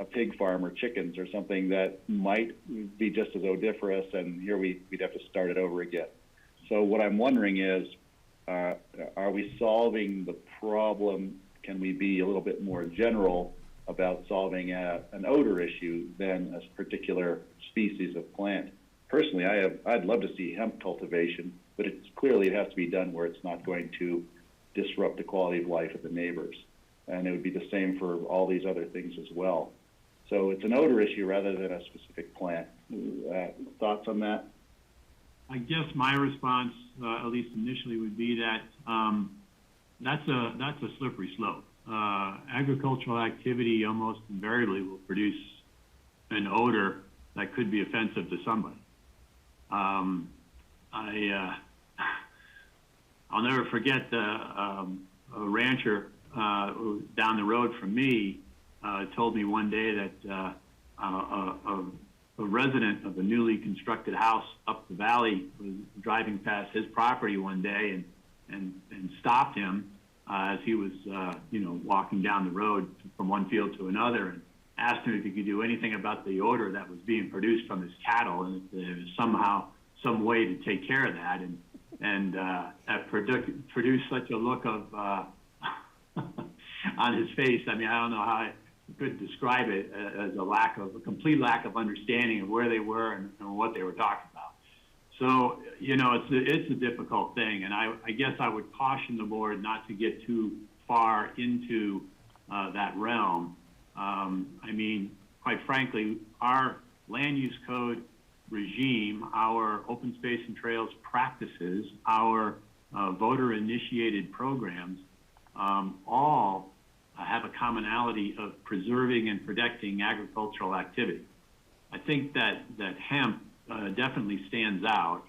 a pig farm or chickens or something that might be just as odoriferous, and here we'd have to start it over again. So what I'm wondering is, are we solving the problem? Can we be a little bit more general about solving an odor issue than a particular species of plant. Personally, I'd love to see hemp cultivation, but it has to be done where it's not going to disrupt the quality of life of the neighbors. And it would be the same for all these other things as well. So it's an odor issue rather than a specific plant. Thoughts on that? I guess my response, at least initially, would be that that's a slippery slope. Agricultural activity almost invariably will produce an odor that could be offensive to somebody. I'll never forget a rancher down the road from me told me one day that a resident of a newly constructed house up the valley was driving past his property one day and stopped him as he was walking down the road from one field to another, and asked him if he could do anything about the odor that was being produced from his cattle, and if there was somehow some way to take care of that, and that produced such a look of on his face. I mean, I don't know how I could describe it as a complete lack of understanding of where they were and what they were talking about. So, it's a difficult thing, and I guess I would caution the board not to get too far into that realm. I mean, quite frankly, our land use code regime, our open space and trails practices, our voter-initiated programs, all have a commonality of preserving and protecting agricultural activity. I think that hemp definitely stands out.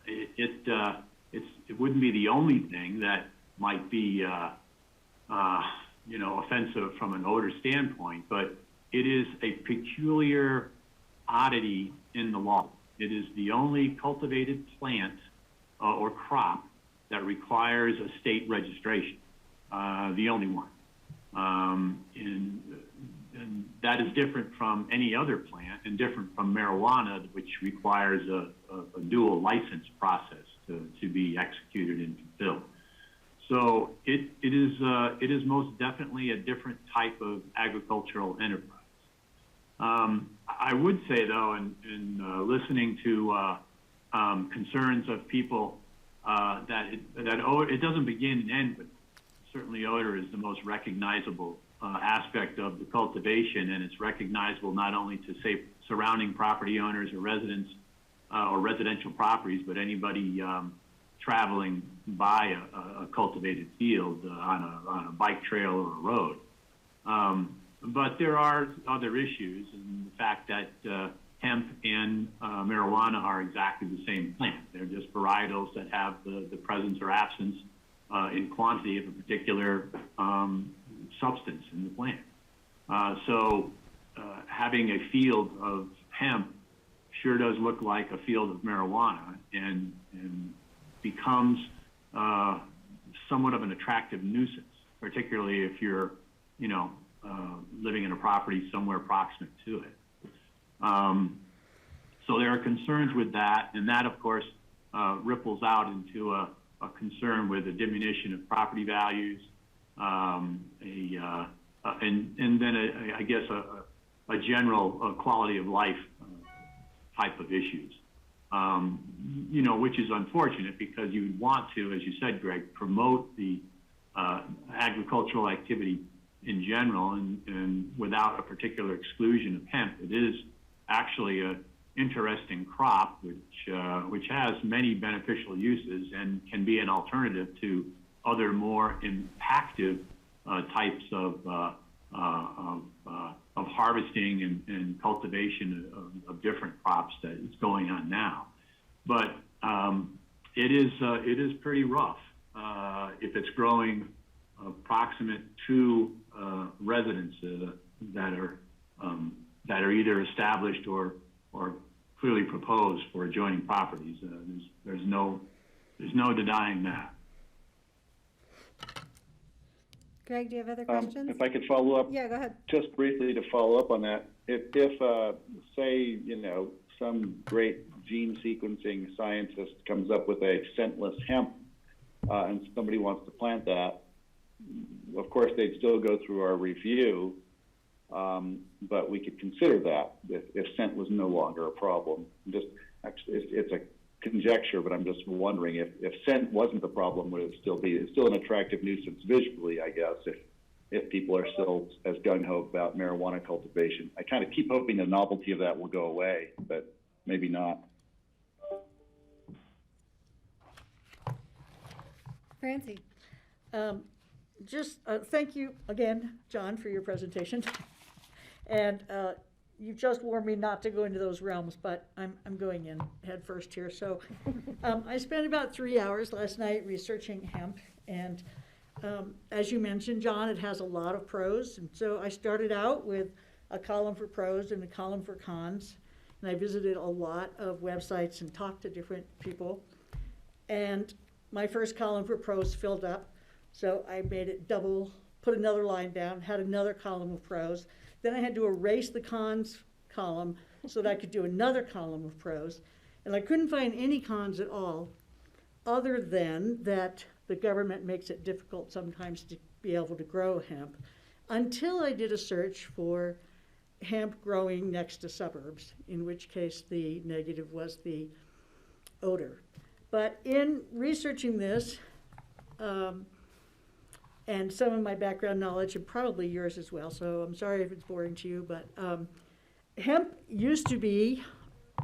It wouldn't be the only thing that might be offensive from an odor standpoint, but it is a peculiar oddity in the law. It is the only cultivated plant or crop that requires a state registration, the only one. And that is different from any other plant and different from marijuana, which requires a dual license process to be executed and fulfilled. So it is most definitely a different type of agricultural enterprise. I would say, though, in listening to concerns of people, that it doesn't begin and end with. Certainly odor is the most recognizable aspect of the cultivation, and it's recognizable not only to, say, surrounding property owners or residents or residential properties, but anybody traveling by a cultivated field on a bike trail or a road. But there are other issues, and the fact that hemp and marijuana are exactly the same plant. They're just varietals that have the presence or absence in quantity of a particular substance in the plant. So having a field of hemp sure does look like a field of marijuana and becomes somewhat of an attractive nuisance, particularly if you're, living in a property somewhere proximate to it. So there are concerns with that, and that, of course, ripples out into a concern with a diminution of property values, and then I guess a general quality of life type of issues, which is unfortunate because you would want to, as you said, Greg, promote the agricultural activity in general, and without a particular exclusion of hemp. It is actually an interesting crop which has many beneficial uses and can be an alternative to other more impactive types of harvesting and cultivation of different crops that is going on now. But it is pretty rough if it's growing proximate to residents that are either established or clearly proposed for adjoining properties. There's no denying that. Greg, do you have other questions? If I could follow up. Yeah, go ahead. Just briefly to follow up on that. If say, some great gene sequencing scientist comes up with a scentless hemp, and somebody wants to plant that, of course, they'd still go through our review, but we could consider that if scent was no longer a problem. It's a conjecture, but I'm just wondering if scent wasn't the problem, would it still be? It's still an attractive nuisance visually, I guess, if people are still as gung-ho about marijuana cultivation. I kind of keep hoping the novelty of that will go away, but maybe not. Francie? Thank you again, John, for your presentation. And you just warned me not to go into those realms, but I'm going in head first here. So I spent about 3 hours last night researching hemp, and as you mentioned, John, it has a lot of pros. And so I started out with a column for pros and a column for cons, and I visited a lot of websites and talked to different people. And my first column for pros filled up, so I made it double, put another line down, had another column of pros. Then I had to erase the cons column so that I could do another column of pros. And I couldn't find any cons at all, other than that the government makes it difficult sometimes to be able to grow hemp, until I did a search for hemp growing next to suburbs, in which case the negative was the odor. But in researching this, and some of my background knowledge, and probably yours as well, so I'm sorry if it's boring to you, but hemp used to be,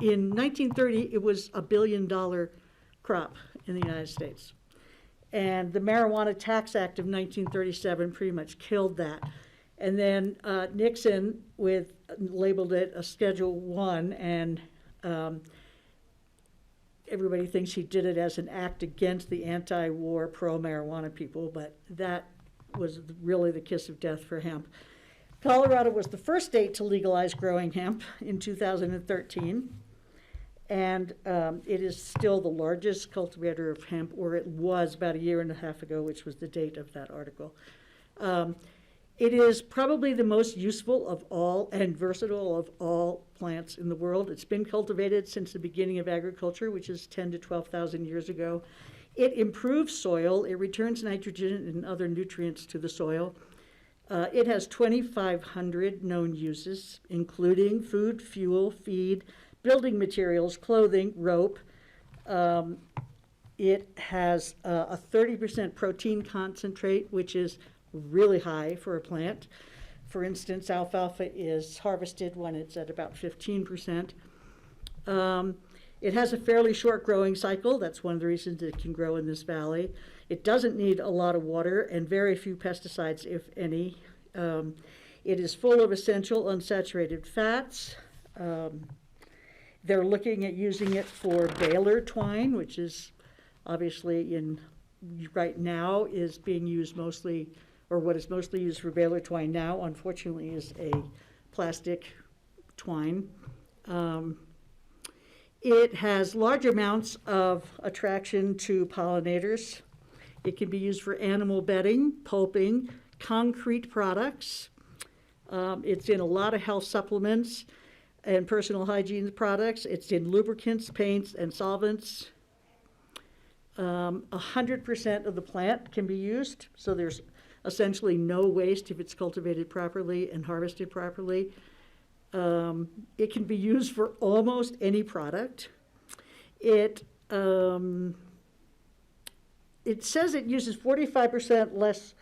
in 1930, it was $1 billion crop in the United States. And the Marijuana Tax Act of 1937 pretty much killed that. And then Nixon labeled it a Schedule I, and everybody thinks he did it as an act against the anti-war pro-marijuana people, but that was really the kiss of death for hemp. Colorado was the first state to legalize growing hemp in 2013, and it is still the largest cultivator of hemp, or it was about a year and a half ago, which was the date of that article. It is probably the most useful of all and versatile of all plants in the world. It's been cultivated since the beginning of agriculture, which is 10 to 12,000 years ago. It improves soil. It returns nitrogen and other nutrients to the soil. It has 2,500 known uses, including food, fuel, feed, building materials, clothing, rope. It has a 30% protein concentrate, which is really high for a plant. For instance, alfalfa is harvested when it's at about 15%. It has a fairly short growing cycle. That's one of the reasons it can grow in this valley. It doesn't need a lot of water and very few pesticides, if any. It is full of essential unsaturated fats. They're looking at using it for baler twine, which is obviously right now is being used mostly, or what is mostly used for baler twine now, unfortunately, is a plastic twine. It has large amounts of attraction to pollinators. It can be used for animal bedding, pulping, concrete products. It's in a lot of health supplements and personal hygiene products. It's in lubricants, paints, and solvents. 100% of the plant can be used, so there's essentially no waste if it's cultivated properly and harvested properly. It can be used for almost any product. It says it uses 45% less,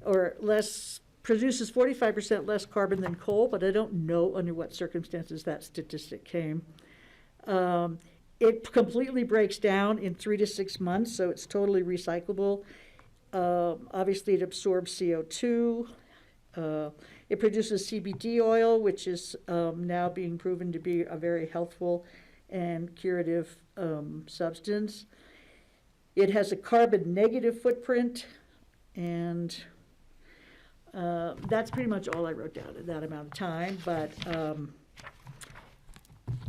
or less, produces 45% less carbon than coal, but I don't know under what circumstances that statistic came. It completely breaks down in 3 to 6 months, so it's totally recyclable. Obviously, it absorbs CO2. It produces CBD oil, which is now being proven to be a very healthful and curative substance. It has a carbon negative footprint, and that's pretty much all I wrote down in that amount of time. But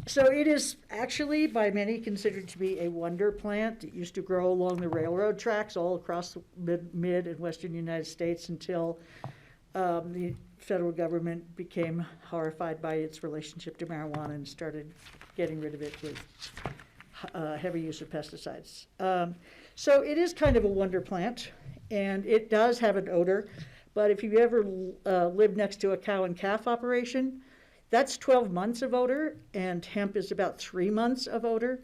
so it is actually by many considered to be a wonder plant. It used to grow along the railroad tracks all across the mid and western United States until the federal government became horrified by its relationship to marijuana and started getting rid of it with heavy use of pesticides. So it is kind of a wonder plant, and it does have an odor. But if you've ever lived next to a cow and calf operation, that's 12 months of odor, and hemp is about 3 months of odor.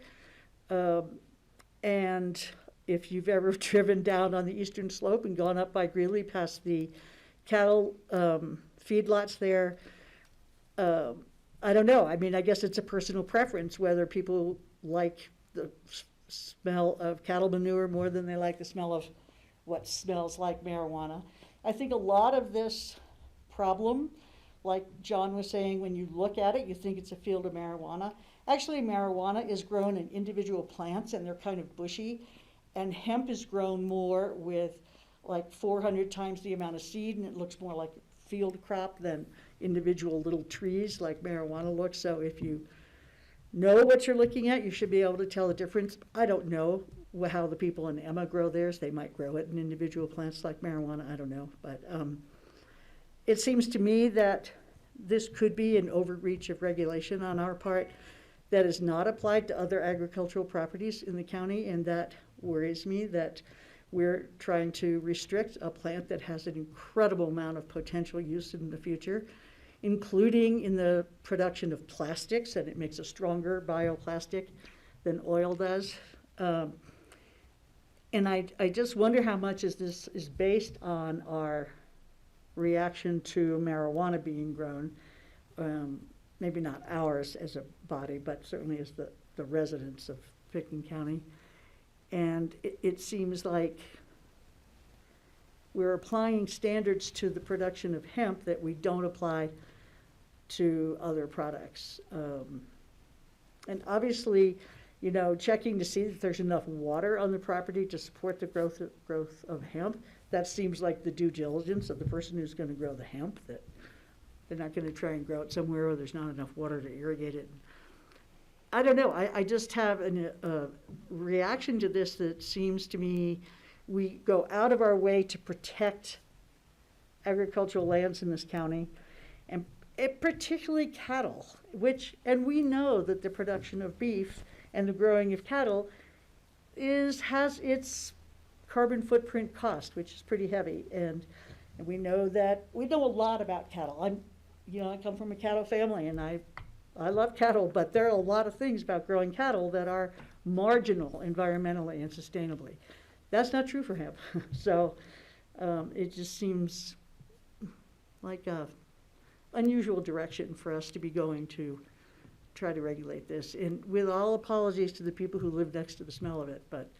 And if you've ever driven down on the eastern slope and gone up by Greeley past the cattle feedlots there, I don't know. I mean, I guess it's a personal preference whether people like the smell of cattle manure more than they like the smell of what smells like marijuana. I think a lot of this problem, like John was saying, when you look at it, you think it's a field of marijuana. Actually, marijuana is grown in individual plants, and they're kind of bushy, and hemp is grown more with like 400 times the amount of seed, and it looks more like a field crop than individual little trees like marijuana looks. So if you know what you're looking at, you should be able to tell the difference. I don't know how the people in Emma grow theirs. They might grow it in individual plants like marijuana. I don't know. But it seems to me that this could be an overreach of regulation on our part that is not applied to other agricultural properties in the county, and that worries me that we're trying to restrict a plant that has an incredible amount of potential use in the future, including in the production of plastics, and it makes a stronger bioplastic than oil does. And I just wonder how much this is based on our reaction to marijuana being grown. Maybe not ours as a body, but certainly as the residents of Pickton County. And it seems like we're applying standards to the production of hemp that we don't apply to other products. And obviously, you know, checking to see that there's enough water on the property to support the growth of hemp, that seems like the due diligence of the person who's going to grow the hemp, that they're not going to try and grow it somewhere where there's not enough water to irrigate it. I don't know. I just have a reaction to this that seems to me we go out of our way to protect agricultural lands in this county, and particularly cattle, and we know that the production of beef and the growing of cattle has its carbon footprint cost, which is pretty heavy. And we know a lot about cattle. I come from a cattle family, and I love cattle, but there are a lot of things about growing cattle that are marginal environmentally and sustainably. That's not true for hemp. So it just seems like a unusual direction for us to be going to try to regulate this. And with all apologies to the people who live next to the smell of it, but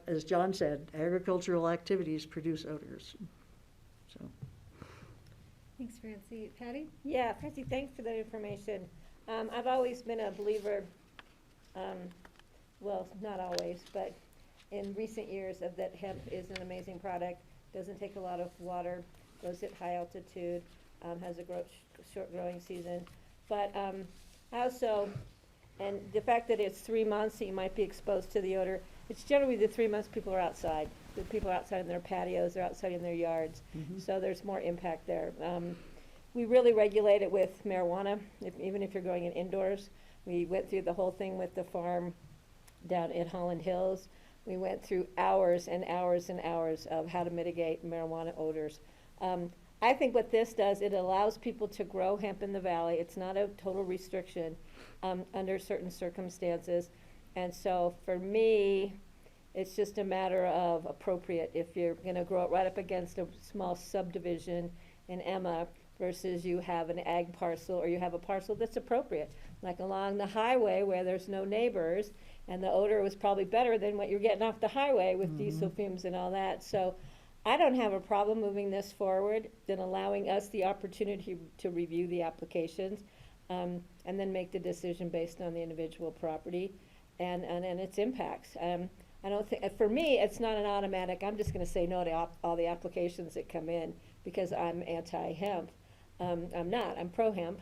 as John said, agricultural activities produce odors. So. Thanks, Francie. Patty? Yeah, Francie, thanks for that information. I've always been a believer, well, not always, but in recent years that hemp is an amazing product, doesn't take a lot of water, grows at high altitude, has a short growing season. But also, and the fact that it's 3 months that you might be exposed to the odor, it's generally the 3 months people are outside. The people are outside in their patios, they're outside in their yards, so there's more impact there. We really regulate it with marijuana, even if you're going in indoors. We went through the whole thing with the farm down in Holland Hills. We went through hours and hours and hours of how to mitigate marijuana odors. I think what this does, it allows people to grow hemp in the valley. It's not a total restriction under certain circumstances. And so for me, it's just a matter of appropriate. If you're going to grow it right up against a small subdivision in Emma versus you have an ag parcel or you have a parcel that's appropriate, like along the highway where there's no neighbors, and the odor was probably better than what you're getting off the highway with diesel fumes and all that. So I don't have a problem moving this forward, then allowing us the opportunity to review the applications and then make the decision based on the individual property and its impacts. I don't think, for me, it's not an automatic, I'm just going to say no to all the applications that come in because I'm anti-hemp. I'm not, I'm pro-hemp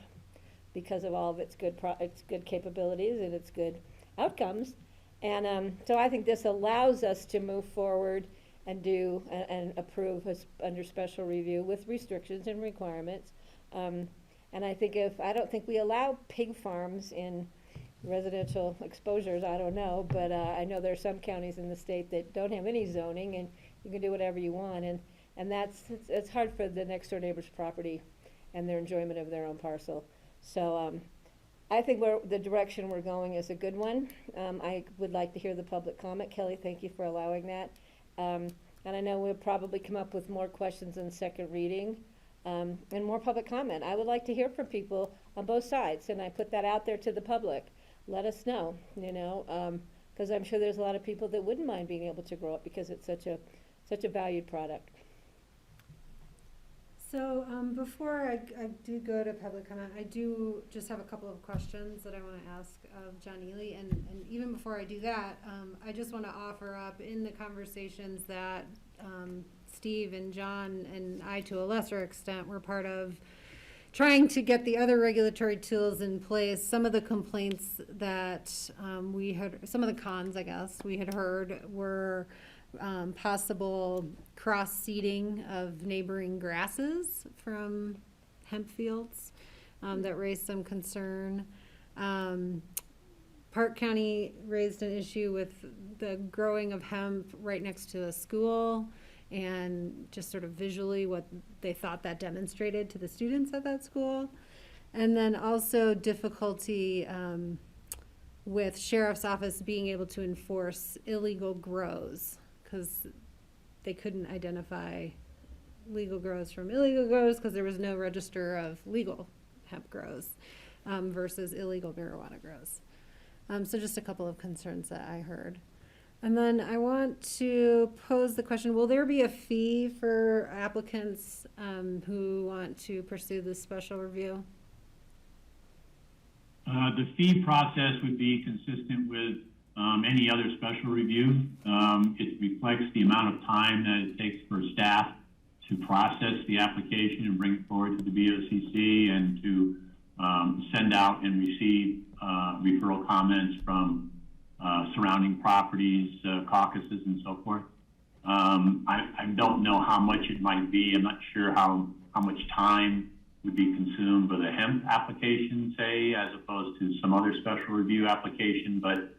because of all of its good capabilities and its good outcomes. And so I think this allows us to move forward and do and approve under special review with restrictions and requirements. And I don't think we allow pig farms in residential exposures, I don't know, but I know there are some counties in the state that don't have any zoning, and you can do whatever you want, and it's hard for the next door neighbor's property and their enjoyment of their own parcel. So, I think the direction we're going is a good one. I would like to hear the public comment. Kelly, thank you for allowing that. And I know we'll probably come up with more questions in second reading, and more public comment. I would like to hear from people on both sides, and I put that out there to the public. Let us know, because I'm sure there's a lot of people that wouldn't mind being able to grow up because it's such a valued product. So before I do go to public comment, I do just have a couple of questions that I want to ask of John Ely. And even before I do that, I just want to offer up in the conversations that Steve and John and I, to a lesser extent, were part of, trying to get the other regulatory tools in place. Some of the complaints that we had, some of the cons, I guess, we had heard were possible cross-seeding of neighboring grasses from hemp fields that raised some concern. Park County raised an issue with the growing of hemp right next to a school, and just sort of visually what they thought that demonstrated to the students at that school. And then also difficulty with sheriff's office being able to enforce illegal grows, because they couldn't identify legal grows from illegal grows because there was no register of legal hemp grows versus illegal marijuana grows. So just a couple of concerns that I heard. And then I want to pose the question, will there be a fee for applicants who want to pursue this special review? The fee process would be consistent with any other special review. It reflects the amount of time that it takes for staff to process the application and bring it forward to the BOCC and to send out and receive referral comments from surrounding properties, caucuses, and so forth. I don't know how much it might be. I'm not sure how much time would be consumed with a hemp application, say, as opposed to some other special review application, but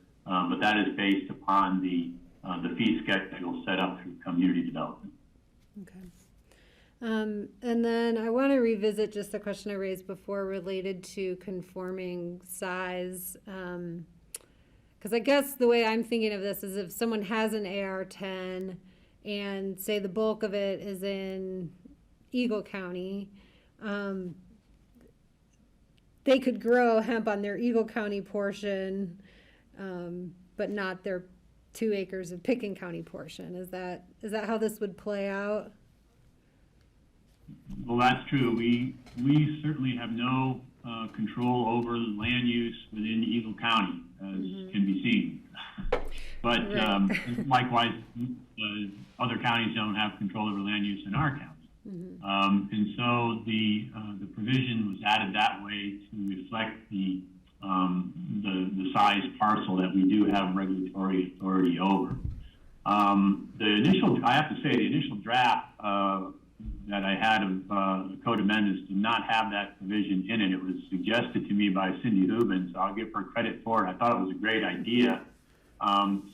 that is based upon the fee schedule set up through community development. Okay. And then I want to revisit just the question I raised before related to conforming size. Because I guess the way I'm thinking of this is if someone has an AR-10 and say the bulk of it is in Eagle County, they could grow hemp on their Eagle County portion, but not their 2 acres of Pickens County portion. Is that how this would play out? Well, that's true. We certainly have no control over the land use within Eagle County, as can be seen. But right. Likewise, other counties don't have control over land use in our county. And so the provision was added that way to reflect the size parcel that we do have regulatory authority over. I have to say, the initial draft that I had of the code amendments did not have that provision in it. It was suggested to me by Cindy Lubin, so I'll give her credit for it. I thought it was a great idea,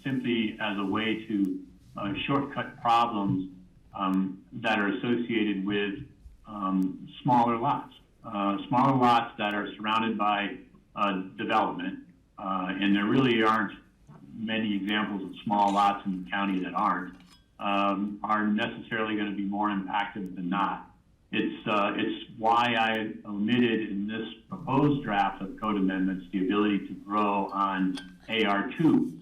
simply as a way to shortcut problems that are associated with smaller lots that are surrounded by development, and there really aren't many examples of small lots in the county that are necessarily going to be more impacted than not. It's why I omitted in this proposed draft of code amendments the ability to grow on AR2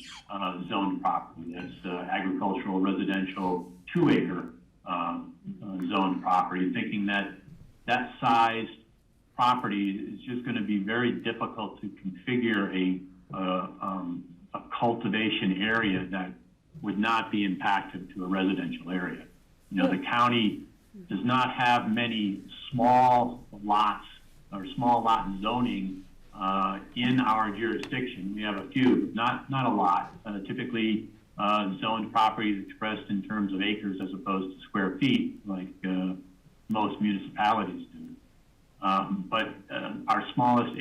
zoned property. That's agricultural, residential, 2-acre zoned property, thinking that size property is just going to be very difficult to configure a cultivation area that would not be impacted to a residential area. You know, the county does not have many small lots or small lot zoning in our jurisdiction. We have a few, not a lot. Typically, zoned properties expressed in terms of acres as opposed to square feet, like most municipalities do. But our smallest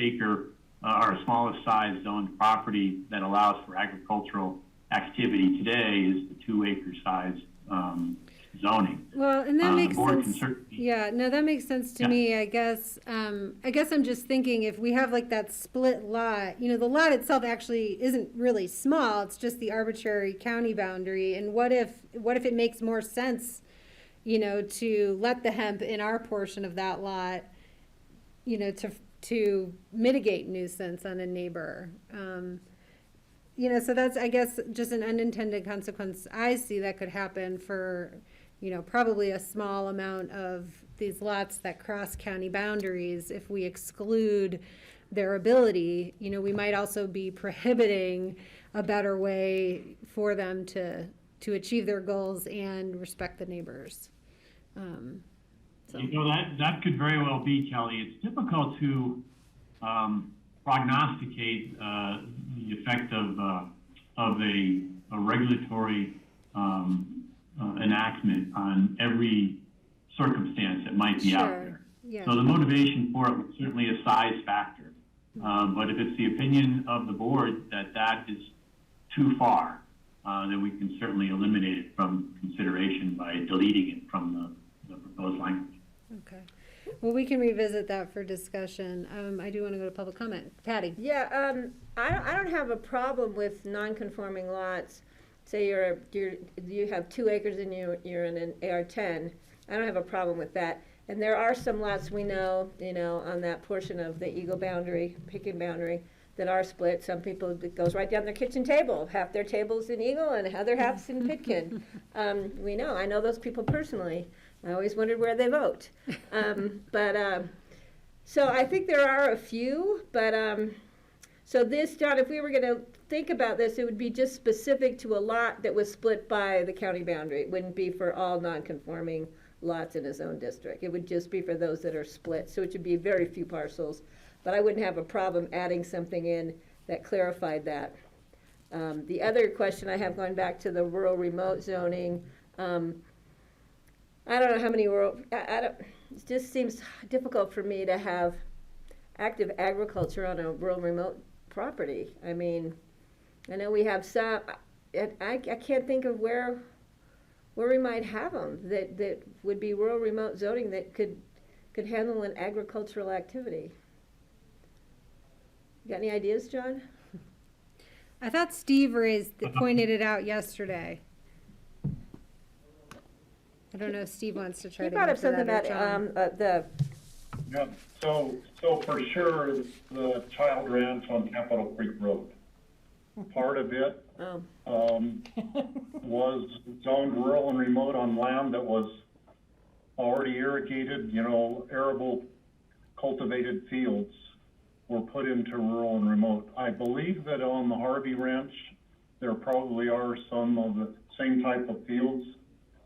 size zoned property that allows for agricultural activity today is the 2-acre size zoning. Well, and that The makes board can sense. certainly- Yeah, no, that makes sense to Yeah. me. I guess I'm just thinking if we have like that split lot, you know, the lot itself actually isn't really small. It's just the arbitrary county boundary. And what if it makes more sense, you know, to let the hemp in our portion of that lot, you know, to mitigate nuisance on a neighbor. You know, so that's, I guess, just an unintended consequence I see that could happen for, you know, probably a small amount of these lots that cross county boundaries. If we exclude their ability, you know, we might also be prohibiting a better way for them to achieve their goals and respect the neighbors. So. You know, that could very well be, Kelly. It's difficult to prognosticate the effect of a regulatory enactment on every circumstance that might be out there. Yeah. So the motivation for it was certainly a size factor. But if it's the opinion of the board that is too far, then we can certainly eliminate it from consideration by deleting it from the proposed language. Okay. Well, we can revisit that for discussion. I do want to go to public comment. Patty? Yeah, I don't have a problem with non-conforming lots. Say you have 2 acres and you're in an AR10. I don't have a problem with that. And there are some lots we know, you know, on that portion of the Eagle boundary, Pitkin boundary, that are split. Some people, it goes right down their kitchen table. Half their table's in Eagle and other half's in Pitkin. We know. I know those people personally. I always wondered where they vote. So I think there are a few, but so this, John, if we were going to think about this, it would be just specific to a lot that was split by the county boundary. It wouldn't be for all non-conforming lots in a zone district. It would just be for those that are split. So it should be very few parcels, but I wouldn't have a problem adding something in that clarified that. The other question I have, going back to the rural remote zoning, I don't know how many rural, it just seems difficult for me to have active agriculture on a rural remote property. I mean, I know we have some, I can't think of where we might have them that would be rural remote zoning that could handle an agricultural activity. You got any ideas, John? I thought Steve pointed it out yesterday. I don't know if Steve wants to try He to brought up answer something that, about or John. Yeah, so for sure, the Child Ranch on Capitol Creek Road, part of it was zoned rural and remote on land that was already irrigated, you know, arable cultivated fields were put into rural and remote. I believe that on the Harvey Ranch, there probably are some of the same type of fields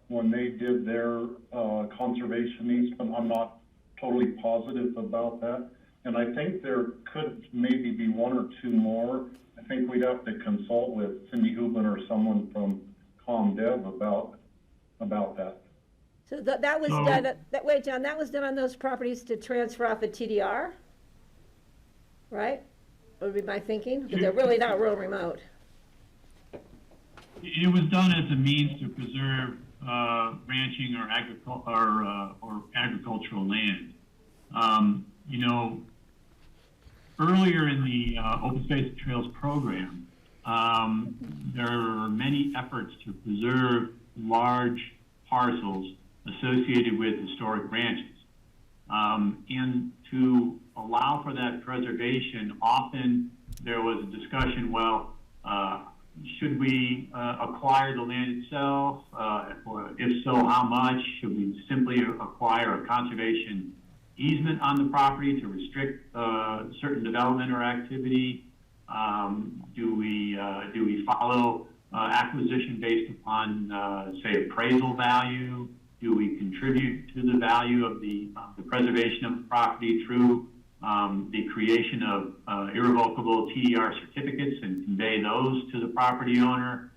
when they did their conservation easement. I'm not totally positive about that. And I think there could maybe be 1 or 2 more. I think we'd have to consult with Cindy Hubin or someone from ComDev about that. So that was done, wait, John, that was done on those properties to transfer off a TDR? Right? Would be my thinking, because they're really not rural remote. It was done as a means to preserve ranching or agricultural land. You know, earlier in the Open Space and Trails program, there are many efforts to preserve large parcels associated with historic ranches. And to allow for that preservation, often there was a discussion, well, should we acquire the land itself? Or if so, how much? Should we simply acquire a conservation easement on the property to restrict certain development or activity? Do we follow acquisition based upon, say, appraisal value? Do we contribute to the value of the preservation of the property through the creation of irrevocable TDR certificates and convey those to the property owner?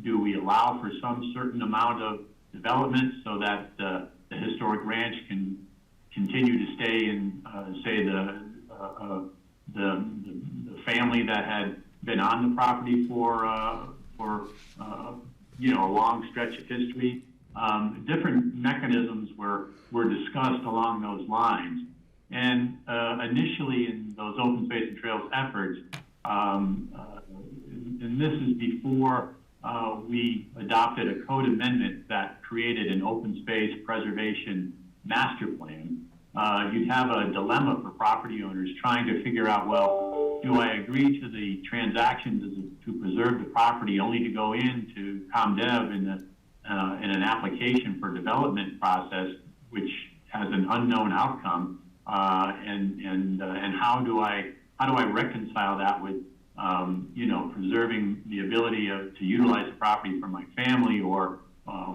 Do we allow for some certain amount of development so that the historic ranch can continue to stay in, say, the family that had been on the property for a long stretch of history. Different mechanisms were discussed along those lines. And initially in those open space and trails efforts, and this is before we adopted a code amendment that created an open space preservation master plan, you'd have a dilemma for property owners trying to figure out, well, do I agree to the transactions to preserve the property only to go into ComDev in an application for development process, which has an unknown outcome, and how do I reconcile that with preserving the ability to utilize the property for my family or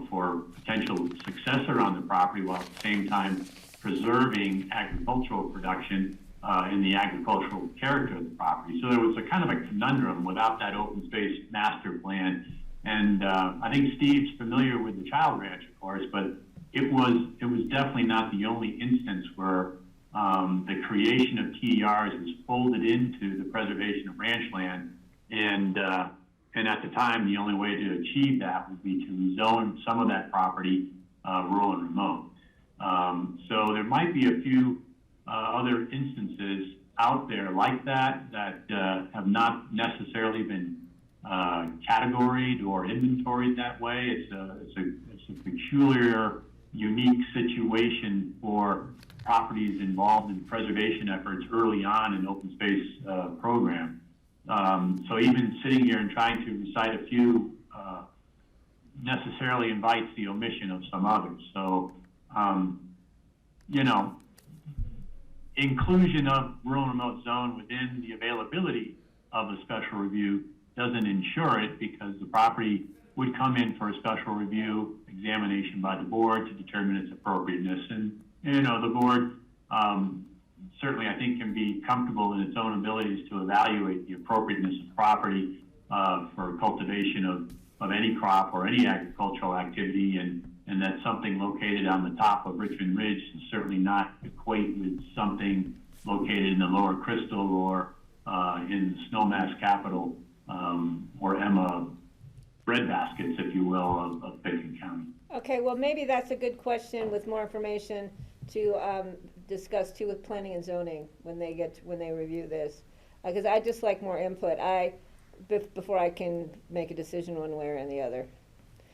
for potential successor on the property, while at the same time preserving agricultural production and the agricultural character of the property. So there was a kind of a conundrum without that open space master plan. And I think Steve's familiar with the Child Ranch, of course, but it was definitely not the only instance where the creation of TDRs was folded into the preservation of ranch land, and at the time, the only way to achieve that would be to rezone some of that property rural and remote. So there might be a few other instances out there like that have not necessarily been categoried or inventoried that way. It's a peculiar, unique situation for properties involved in preservation efforts early on in open space program. So even sitting here and trying to recite a few necessarily invites the omission of some others. So, inclusion of rural and remote zone within the availability of a special review doesn't ensure it, because the property would come in for a special review examination by the board to determine its appropriateness. And, the board certainly, I think, can be comfortable in its own abilities to evaluate the appropriateness of property for cultivation of any crop or any agricultural activity, and that something located on the top of Richmond Ridge does certainly not equate with something located in the Lower Crystal or in the snowmass capital or Emma breadbaskets, if you will, of Bacon County. Okay, well, maybe that's a good question with more information to discuss too with planning and zoning when they review this, because I just like more input before I can make a decision one way or the other.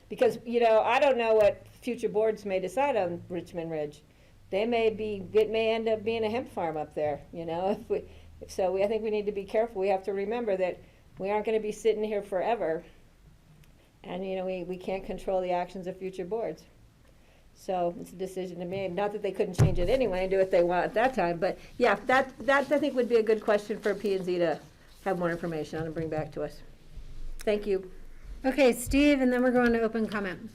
Because I don't know what future boards may decide on Richmond Ridge. It may end up being a hemp farm up there. I think we need to be careful. We have to remember that we aren't going to be sitting here forever, and we can't control the actions of future boards. So it's a decision to be made. Not that they couldn't change it anyway and do what they want at that time, but yeah, that I think would be a good question for P&Z to have more information on and bring back to us. Thank you. Okay, Steve, and then we're going to open comment.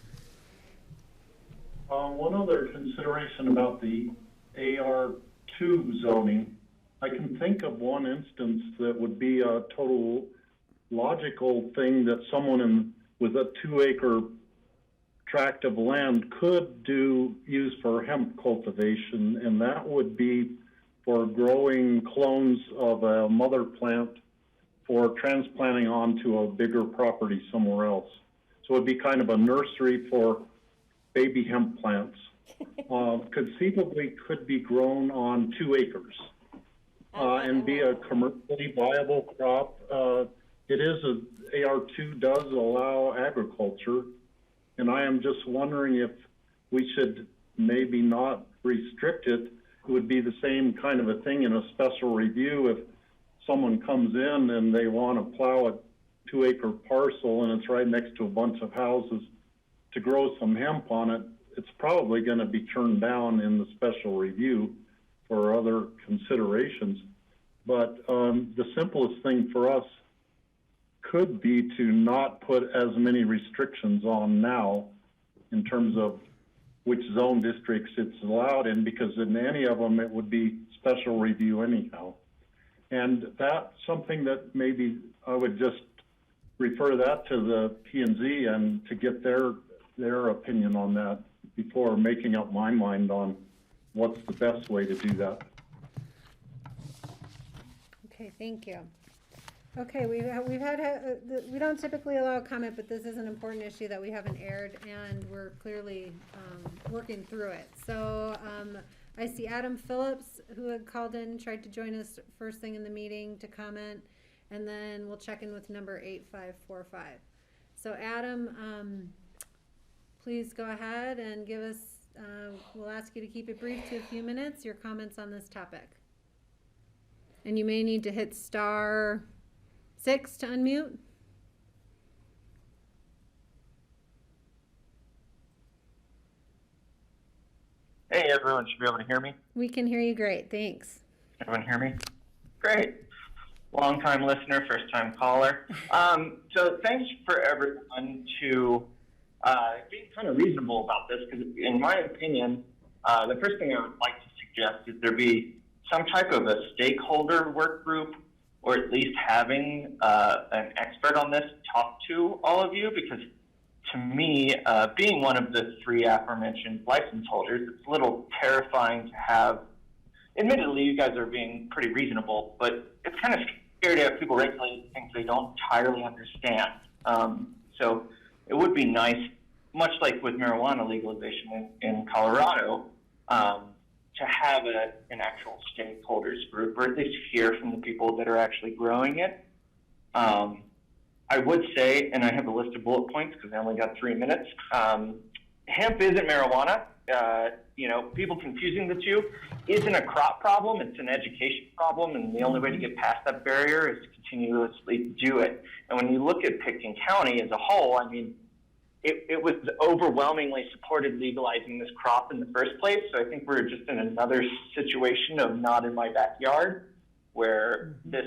One other consideration about the AR2 zoning. I can think of one instance that would be a total logical thing that someone with a 2-acre tract of land could use for hemp cultivation, and that would be for growing clones of a mother plant for transplanting onto a bigger property somewhere else. So it'd be kind of a nursery for baby hemp plants. Conceivably could be grown on 2 acres and be a commercially viable crop. AR2 does allow agriculture, and I am just wondering if we should maybe not restrict it. It would be the same kind of a thing in a special review if someone comes in and they want to plow a 2-acre parcel and it's right next to a bunch of houses to grow some hemp on it. It's probably going to be turned down in the special review for other considerations. But the simplest thing for us could be to not put as many restrictions on now in terms of which zone districts it's allowed in, because in any of them it would be special review anyhow. And that's something that maybe I would just refer that to the P&Z and to get their opinion on that before making up my mind on what's the best way to do that. Okay, thank you. Okay, we don't typically allow comment, but this is an important issue that we haven't aired, and we're clearly working through it. So I see Adam Phillips, who had called in, tried to join us first thing in the meeting to comment, and then we'll check in with number 8545. So Adam, please go ahead and give us, we'll ask you to keep it brief to a few minutes, your comments on this topic. And you may need to hit *6 to unmute. Hey, everyone should be able to hear me. We can hear you great, thanks. Everyone hear me? Great. Long-time listener, first-time caller. So thanks for everyone to being kind of reasonable about this, because in my opinion, the first thing I would like to suggest is there be some type of a stakeholder work group, or at least having an expert on this talk to all of you, because to me, being one of the 3 aforementioned license holders, it's a little terrifying to have. Admittedly, you guys are being pretty reasonable, but it's kind of scary to have people regulate things they don't entirely understand. So it would be nice, much like with marijuana legalization in Colorado, to have an actual stakeholders group, or at least hear from the people that are actually growing it. I would say, and I have a list of bullet points because I only got 3 minutes, hemp isn't marijuana. People confusing the two isn't a crop problem, it's an education problem, and the only way to get past that barrier is to continuously do it. And when you look at Pitkin County as a whole, I mean, it was overwhelmingly supported legalizing this crop in the first place. So I think we're just in another situation of not in my backyard, where this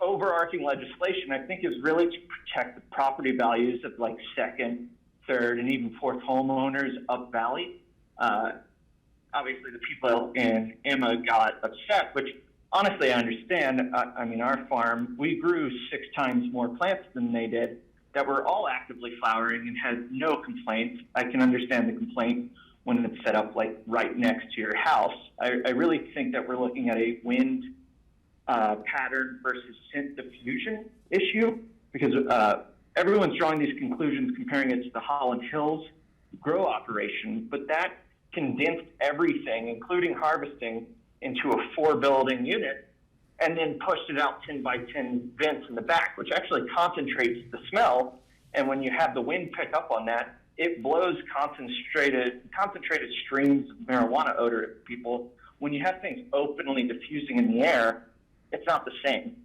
overarching legislation, I think, is really to protect the property values of like 2nd, 3rd, and even 4th homeowners up valley. Obviously, the people in Emma got upset, which honestly I understand. I mean, our farm, we grew 6 times more plants than they did that were all actively flowering and had no complaints. I can understand the complaint when it's set up like right next to your house. I really think that we're looking at a wind pattern versus scent diffusion issue, because everyone's drawing these conclusions comparing it to the Holland Hills grow operation, but that condensed everything, including harvesting, into a 4-building unit, and then pushed it out 10 by 10 vents in the back, which actually concentrates the smell. And when you have the wind pick up on that, it blows concentrated streams of marijuana odor at people. When you have things openly diffusing in the air, it's not the same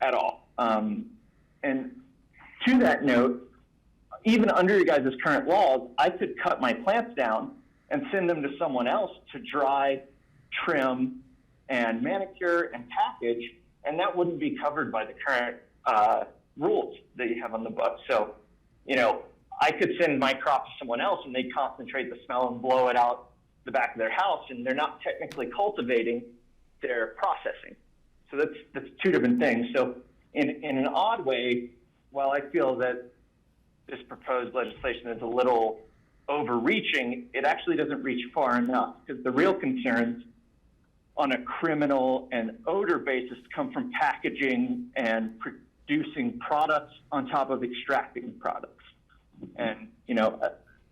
at all. And to that note, even under your guys' current laws, I could cut my plants down and send them to someone else to dry, trim, and manicure and package, and that wouldn't be covered by the current rules that you have on the books. So, I could send my crop to someone else and they concentrate the smell and blow it out the back of their house, and they're not technically cultivating, they're processing. So that's 2 different things. So in an odd way, while I feel that this proposed legislation is a little overreaching, it actually doesn't reach far enough, because the real concerns on a criminal and odor basis come from packaging and producing products on top of extracting products. And,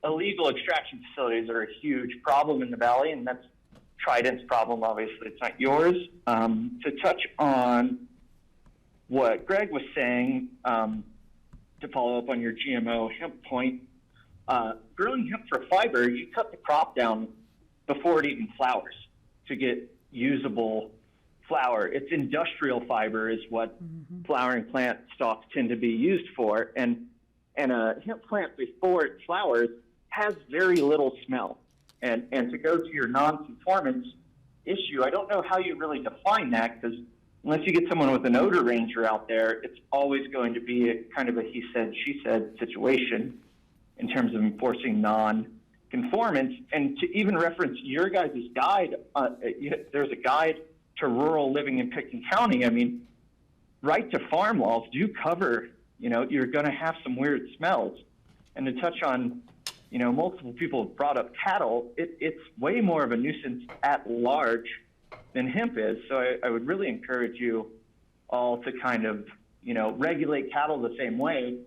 illegal extraction facilities are a huge problem in the valley, and that's Trident's problem, obviously, it's not yours. To touch on what Greg was saying, to follow up on your GMO hemp point, growing hemp for fiber, you cut the crop down before it even flowers to get usable flower. It's industrial fiber is what flowering plant stalks tend to be used for. And a hemp plant before it flowers has very little smell. And to go to your non-conformance issue, I don't know how you really define that, because unless you get someone with an odor ranger out there, it's always going to be a kind of a he said, she said situation in terms of enforcing non-conformance. And to even reference your guys' guide, there's a guide to rural living in Pitkin County. I mean, right to farm laws do cover, you're going to have some weird smells. And to touch on, multiple people have brought up cattle, it's way more of a nuisance at large than hemp is. So I would really encourage you all to kind of regulate cattle the same way.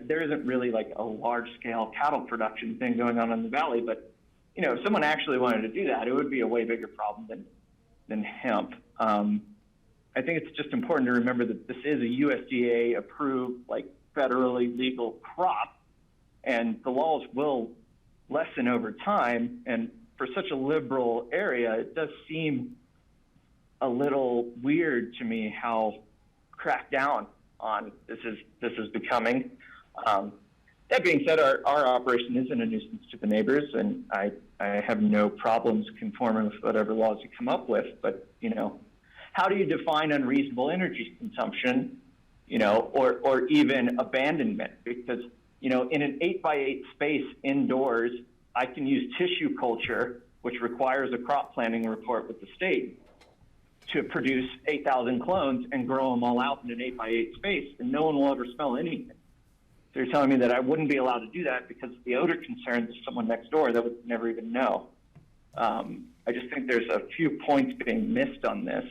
There isn't really like a large-scale cattle production thing going on in the valley, but if someone actually wanted to do that, it would be a way bigger problem than hemp. I think it's just important to remember that this is a USDA-approved, like federally legal crop, and the laws will lessen over time. And for such a liberal area, it does seem a little weird to me how cracked down on this is becoming. That being said, our operation isn't a nuisance to the neighbors, and I have no problems conforming with whatever laws you come up with. But how do you define unreasonable energy consumption, or even abandonment? Because in an 8x8 space indoors, I can use tissue culture, which requires a crop planning report with the state, to produce 8,000 clones and grow them all out in an 8x8 space, and no one will ever smell anything. So you're telling me that I wouldn't be allowed to do that because of the odor concerns of someone next door that would never even know. I just think there's a few points being missed on this,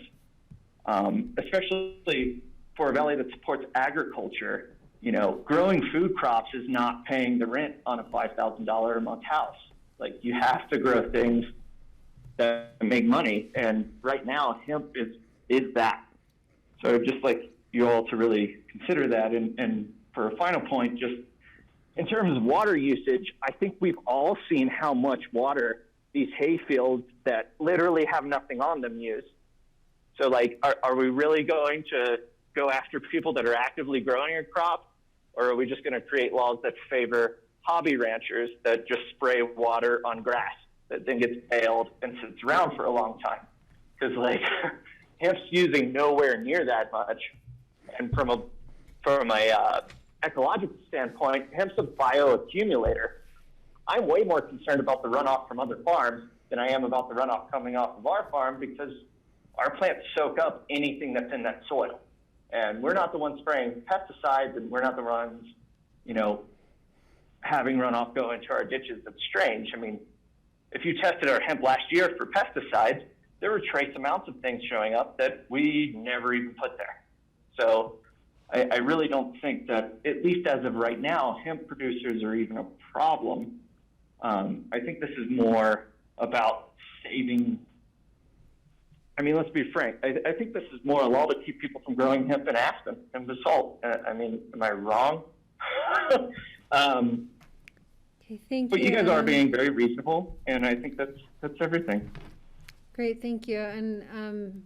especially for a valley that supports agriculture. Growing food crops is not paying the rent on a $5,000 a month house. Like, you have to grow things that make money, and right now hemp is that. So I'd just like you all to really consider that. And for a final point, just in terms of water usage, I think we've all seen how much water these hay fields that literally have nothing on them use. So like, are we really going to go after people that are actively growing a crop, or are we just going to create laws that favor hobby ranchers that just spray water on grass that then gets baled and sits around for a long time? Because like, hemp's using nowhere near that much, and from a ecological standpoint, hemp's a bioaccumulator. I'm way more concerned about the runoff from other farms than I am about the runoff coming off of our farm, because our plants soak up anything that's in that soil. And we're not the ones spraying pesticides, and we're not the ones, having runoff go into our ditches. That's strange. I mean, if you tested our hemp last year for pesticides, there were trace amounts of things showing up that we never even put there. So I really don't think that, at least as of right now, hemp producers are even a problem. I think this is more about saving. I mean, let's be frank. I think this is more a law to keep people from growing hemp in Aspen and basalt. I mean, am I wrong? Okay, thank but you. You guys are being very reasonable, and I think that's everything. Great, thank you. And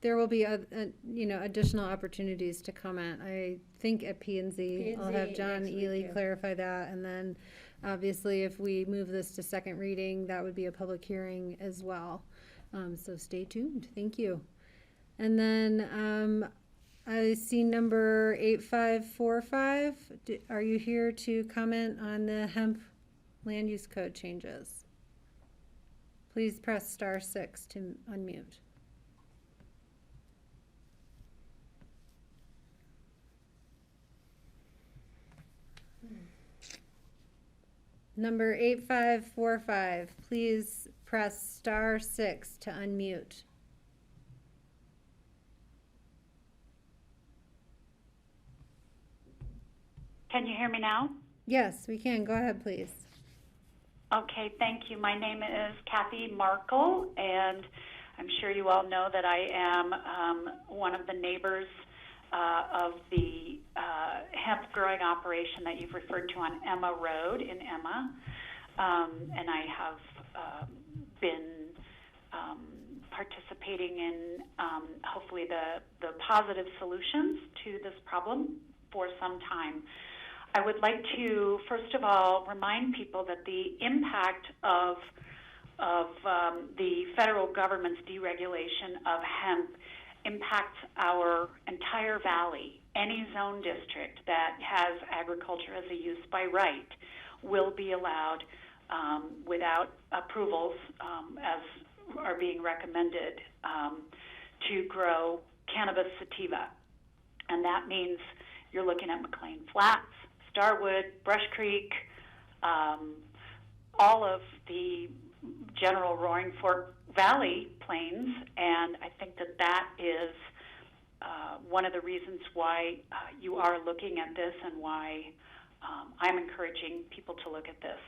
there will be additional opportunities to comment. I think at P&Z, I'll have John Ely clarify that, and then obviously if we move this to second reading, that would be a public hearing as well. So stay tuned. Thank you. And then I see number 8545. Are you here to comment on the hemp land use code changes? Please press *6 to unmute. Number 8545, please press *6 to unmute. Can you hear me now? Yes, we can. Go ahead, please. Okay, thank you. My name is Kathy Markle, and I'm sure you all know that I am one of the neighbors of the hemp growing operation that you've referred to on Emma Road in Emma. And I have been participating in hopefully the positive solutions to this problem for some time. I would like to, first of all, remind people that the impact of the federal government's deregulation of hemp impacts our entire valley. Any zone district that has agriculture as a use by right will be allowed without approvals, as are being recommended, to grow cannabis sativa. And that means you're looking at McLean Flats, Starwood, Brush Creek, all of the general Roaring Fork Valley plains, and I think that that is one of the reasons why you are looking at this and why I'm encouraging people to look at this.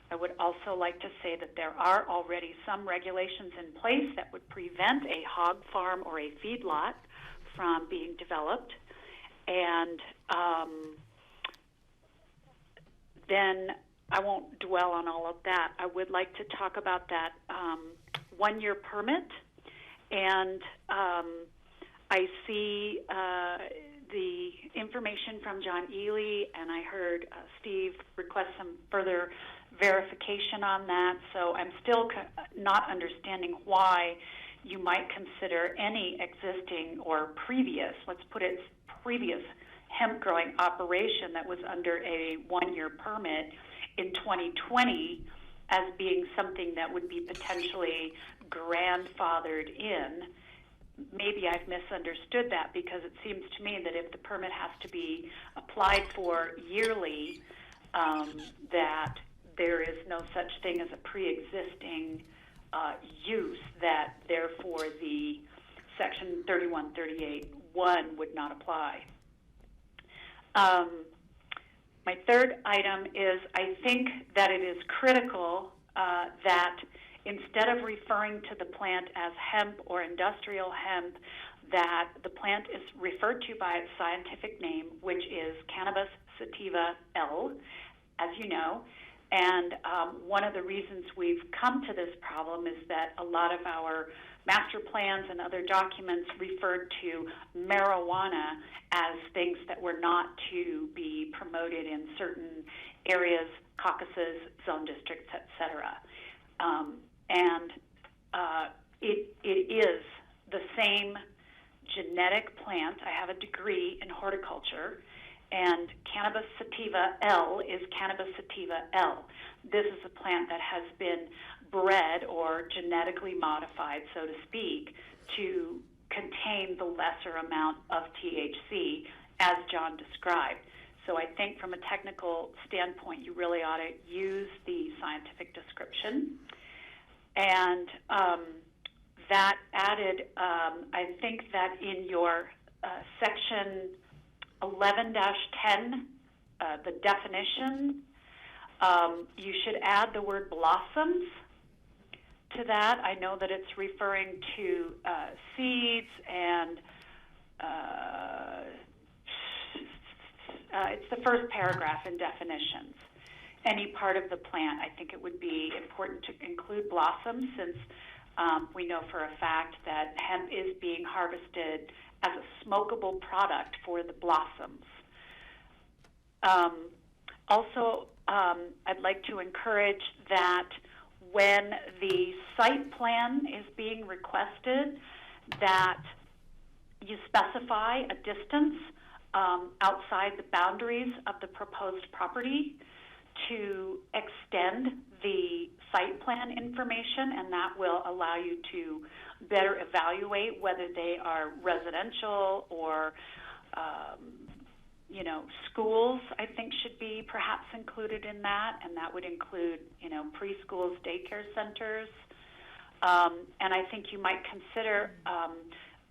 I would also like to say that there are already some regulations in place that would prevent a hog farm or a feedlot from being developed. And then I won't dwell on all of that. I would like to talk about that one-year permit. And I see the information from John Ely, and I heard Steve request some further verification on that. So I'm still not understanding why you might consider any existing or previous, let's put it previous, hemp growing operation that was under a one-year permit in 2020 as being something that would be potentially grandfathered in. Maybe I've misunderstood that, because it seems to me that if the permit has to be applied for yearly, that there is no such thing as a pre-existing use, that therefore the section 3138(1) would not apply. My third item is, I think that it is critical that instead of referring to the plant as hemp or industrial hemp, that the plant is referred to by its scientific name, which is Cannabis sativa L, as you know. And one of the reasons we've come to this problem is that a lot of our master plans and other documents referred to marijuana as things that were not to be promoted in certain areas, caucuses, zone districts, etc. It is the same genetic plant. I have a degree in horticulture, and Cannabis sativa L is Cannabis sativa L. This is a plant that has been bred or genetically modified, so to speak, to contain the lesser amount of THC, as John described. So I think from a technical standpoint, you really ought to use the scientific description. And that added, I think that in your section 11-10, the definition, you should add the word blossoms to that. I know that it's referring to seeds, and it's the first paragraph in definitions. Any part of the plant, I think it would be important to include blossoms, since we know for a fact that hemp is being harvested as a smokable product for the blossoms. Also, I'd like to encourage that when the site plan is being requested, that you specify a distance outside the boundaries of the proposed property to extend the site plan information, and that will allow you to better evaluate whether they are residential or schools, I think, should be perhaps included in that, and that would include, preschools, daycare centers. And I think you might consider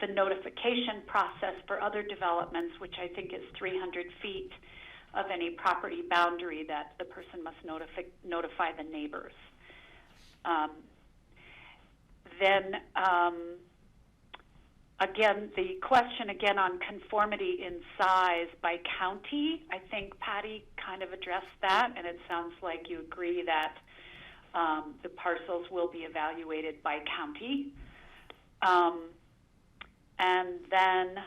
the notification process for other developments, which I think is 300 feet of any property boundary that the person must notify the neighbors. Again, the question again on conformity in size by county, I think Patty kind of addressed that, and it sounds like you agree that the parcels will be evaluated by county. And then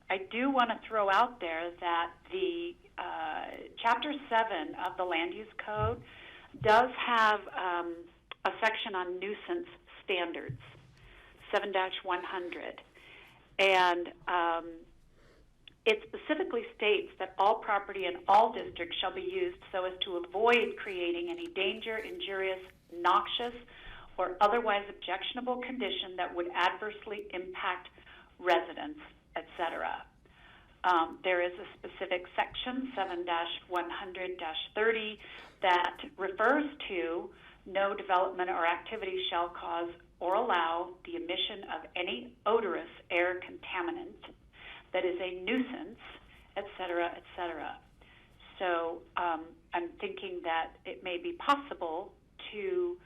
I do want to throw out there that the Chapter 7 of the Land Use Code does have a section on nuisance standards, 7-100. And it specifically states that all property in all districts shall be used so as to avoid creating any danger, injurious, noxious, or otherwise objectionable condition that would adversely impact residents, etc. There is a specific section, 7-100-30, that refers to no development or activity shall cause or allow the emission of any odorous air contaminant that is a nuisance, et cetera, et cetera. So I'm thinking that it may be possible to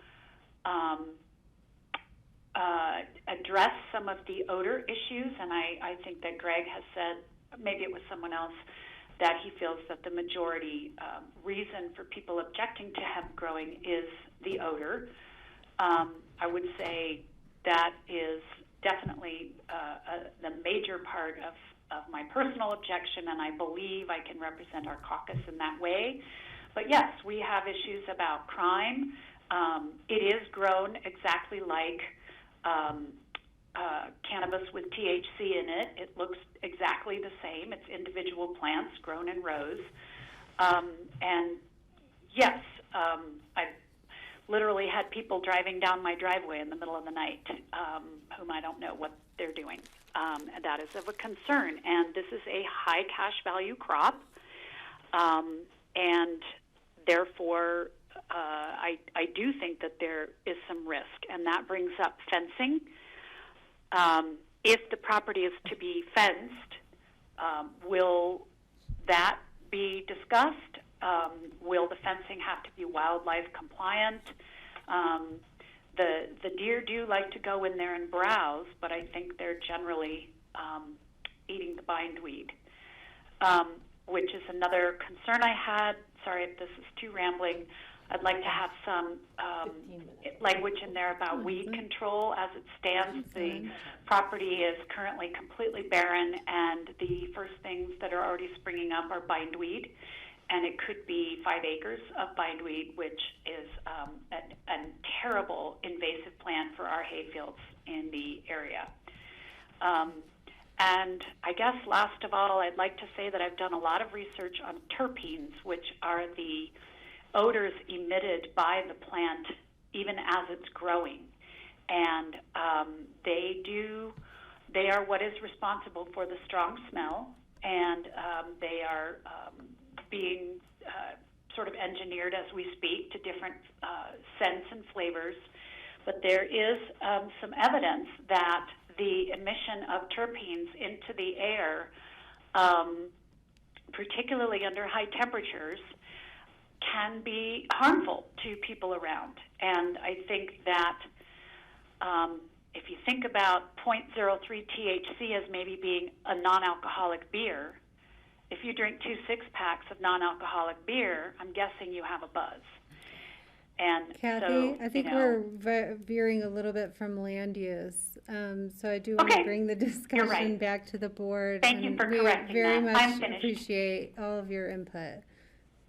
address some of the odor issues, and I think that Greg has said, maybe it was someone else, that he feels that the majority reason for people objecting to hemp growing is the odor. I would say that is definitely the major part of my personal objection, and I believe I can represent our caucus in that way. But yes, we have issues about crime. It is grown exactly like cannabis with THC in it. It looks exactly the same. It's individual plants grown in rows. And yes, I've literally had people driving down my driveway in the middle of the night whom I don't know what they're doing. And that is of a concern. And this is a high cash value crop. And therefore, I do think that there is some risk. And that brings up fencing. If the property is to be fenced, will that be discussed? Will the fencing have to be wildlife compliant? The deer do like to go in there and browse, but I think they're generally eating the bindweed, which is another concern I had. Sorry if this is too rambling. I'd like to have some language in there about weed control. As it stands, the property is currently completely barren, and the first things that are already springing up are bindweed. And it could be 5 acres of bindweed, which is a terrible invasive plant for our hayfields in the area. And I guess last of all, I'd like to say that I've done a lot of research on terpenes, which are the odors emitted by the plant even as it's growing. And they are what is responsible for the strong smell, and they are being sort of engineered as we speak to different scents and flavors. But there is some evidence that the emission of terpenes into the air, particularly under high temperatures, can be harmful to people around. And I think that if you think about 0.03 THC as maybe being a non-alcoholic beer, if you drink 2 6-packs of non-alcoholic beer, I'm guessing you have a buzz. And Kathy, so, I think we're veering a little bit from land use. So I do want to bring the discussion back to the board. Thank you for correcting we very that. much I'm finished. appreciate all of your input.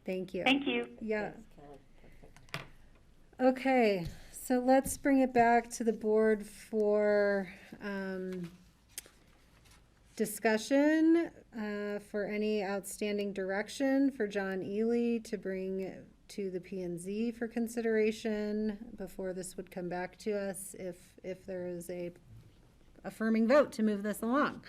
Thank you. Thank you. Yeah. Okay, so let's bring it back to the board for discussion for any outstanding direction for John Ely to bring to the P&Z for consideration before this would come back to us if there is a affirming vote to move this along.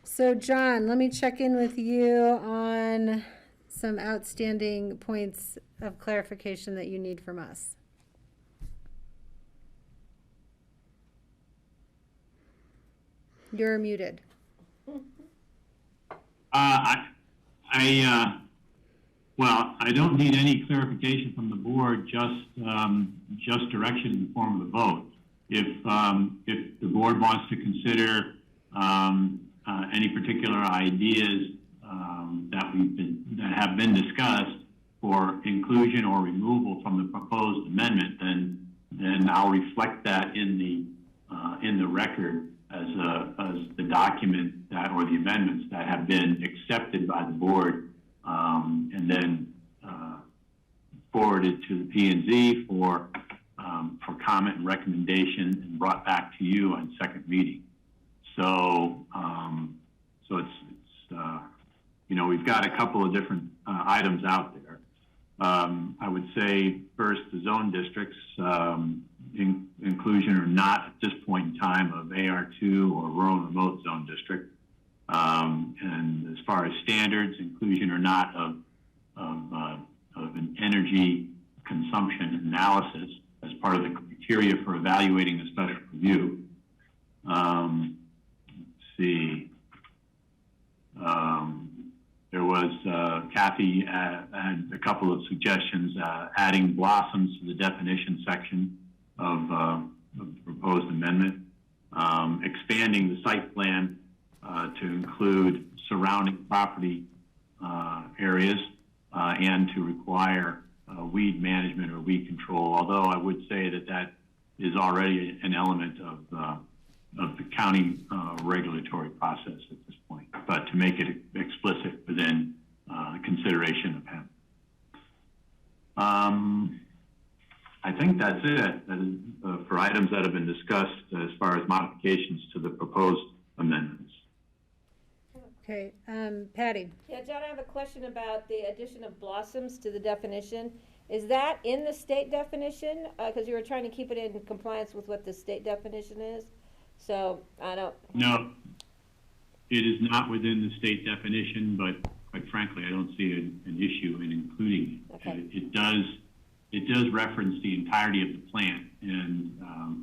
So John, let me check in with you on some outstanding points of clarification that you need from us. You're muted. Well, I don't need any clarification from the board, just direction in the form of a vote. If the board wants to consider any particular ideas that have been discussed for inclusion or removal from the proposed amendment, then I'll reflect that in the record as the document that, or the amendments that have been accepted by the board, and then forwarded to the P&Z for comment and recommendation and brought back to you on second reading. So it's we've got a couple of different items out there. I would say first, the zone districts, inclusion or not at this point in time of AR2 or rural remote zone district. And as far as standards, inclusion or not of an energy consumption analysis as part of the criteria for evaluating the special review. Let's see. There was, Kathy had a couple of suggestions, adding blossoms to the definition section of the proposed amendment, expanding the site plan to include surrounding property areas and to require weed management or weed control, although I would say that that is already an element of the county regulatory process at this point, but to make it explicit within consideration of hemp. I think that's it for items that have been discussed as far as modifications to the proposed amendments. Okay, Patty. Yeah, John, I have a question about the addition of blossoms to the definition. Is that in the state definition? Because you were trying to keep it in compliance with what the state definition is. So I don't. No, it is not within the state definition, but quite frankly, I don't see an issue in including it. Okay. It does reference the entirety of the plant, and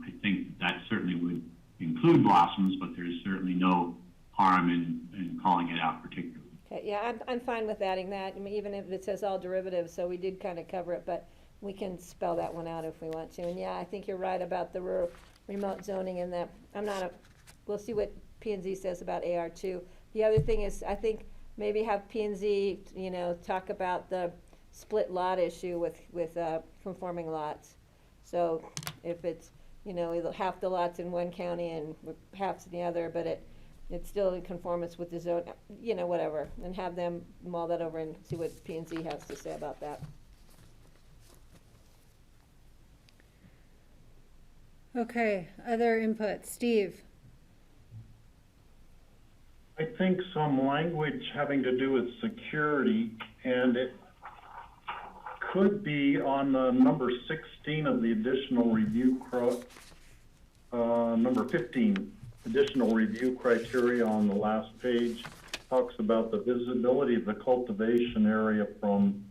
I think that certainly would include blossoms, but there's certainly no harm in calling it out particularly. Okay, yeah, I'm fine with adding that. I mean, even if it says all derivatives, so we did kind of cover it, but we can spell that one out if we want to. And yeah, I think you're right about the rural remote zoning and that. We'll see what P&Z says about AR2. The other thing is, I think maybe have P&Z, talk about the split lot issue with conforming lots. So if it's, either half the lots in one county and half's in the other, but it's still in conformance with the zone, whatever, and have them mull that over and see what P&Z has to say about that. Okay, other input. Steve. I think some language having to do with security, and it could be on number 16 of the additional review, number 15, additional review criteria on the last page, talks about the visibility of the cultivation area from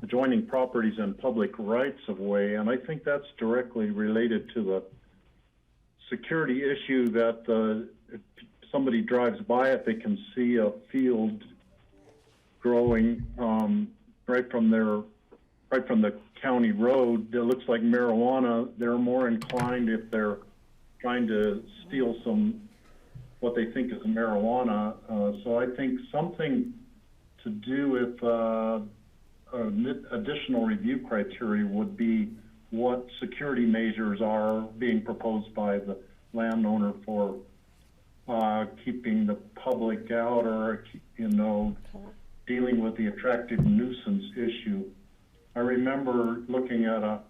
adjoining properties and public rights of way, and I think that's directly related to the security issue that if somebody drives by it, they can see a field growing right from the county road that looks like marijuana. They're more inclined, if they're trying to steal what they think is marijuana. So I think something to do with additional review criteria would be what security measures are being proposed by the landowner for keeping the public out, or dealing with the attractive nuisance issue. I remember looking at a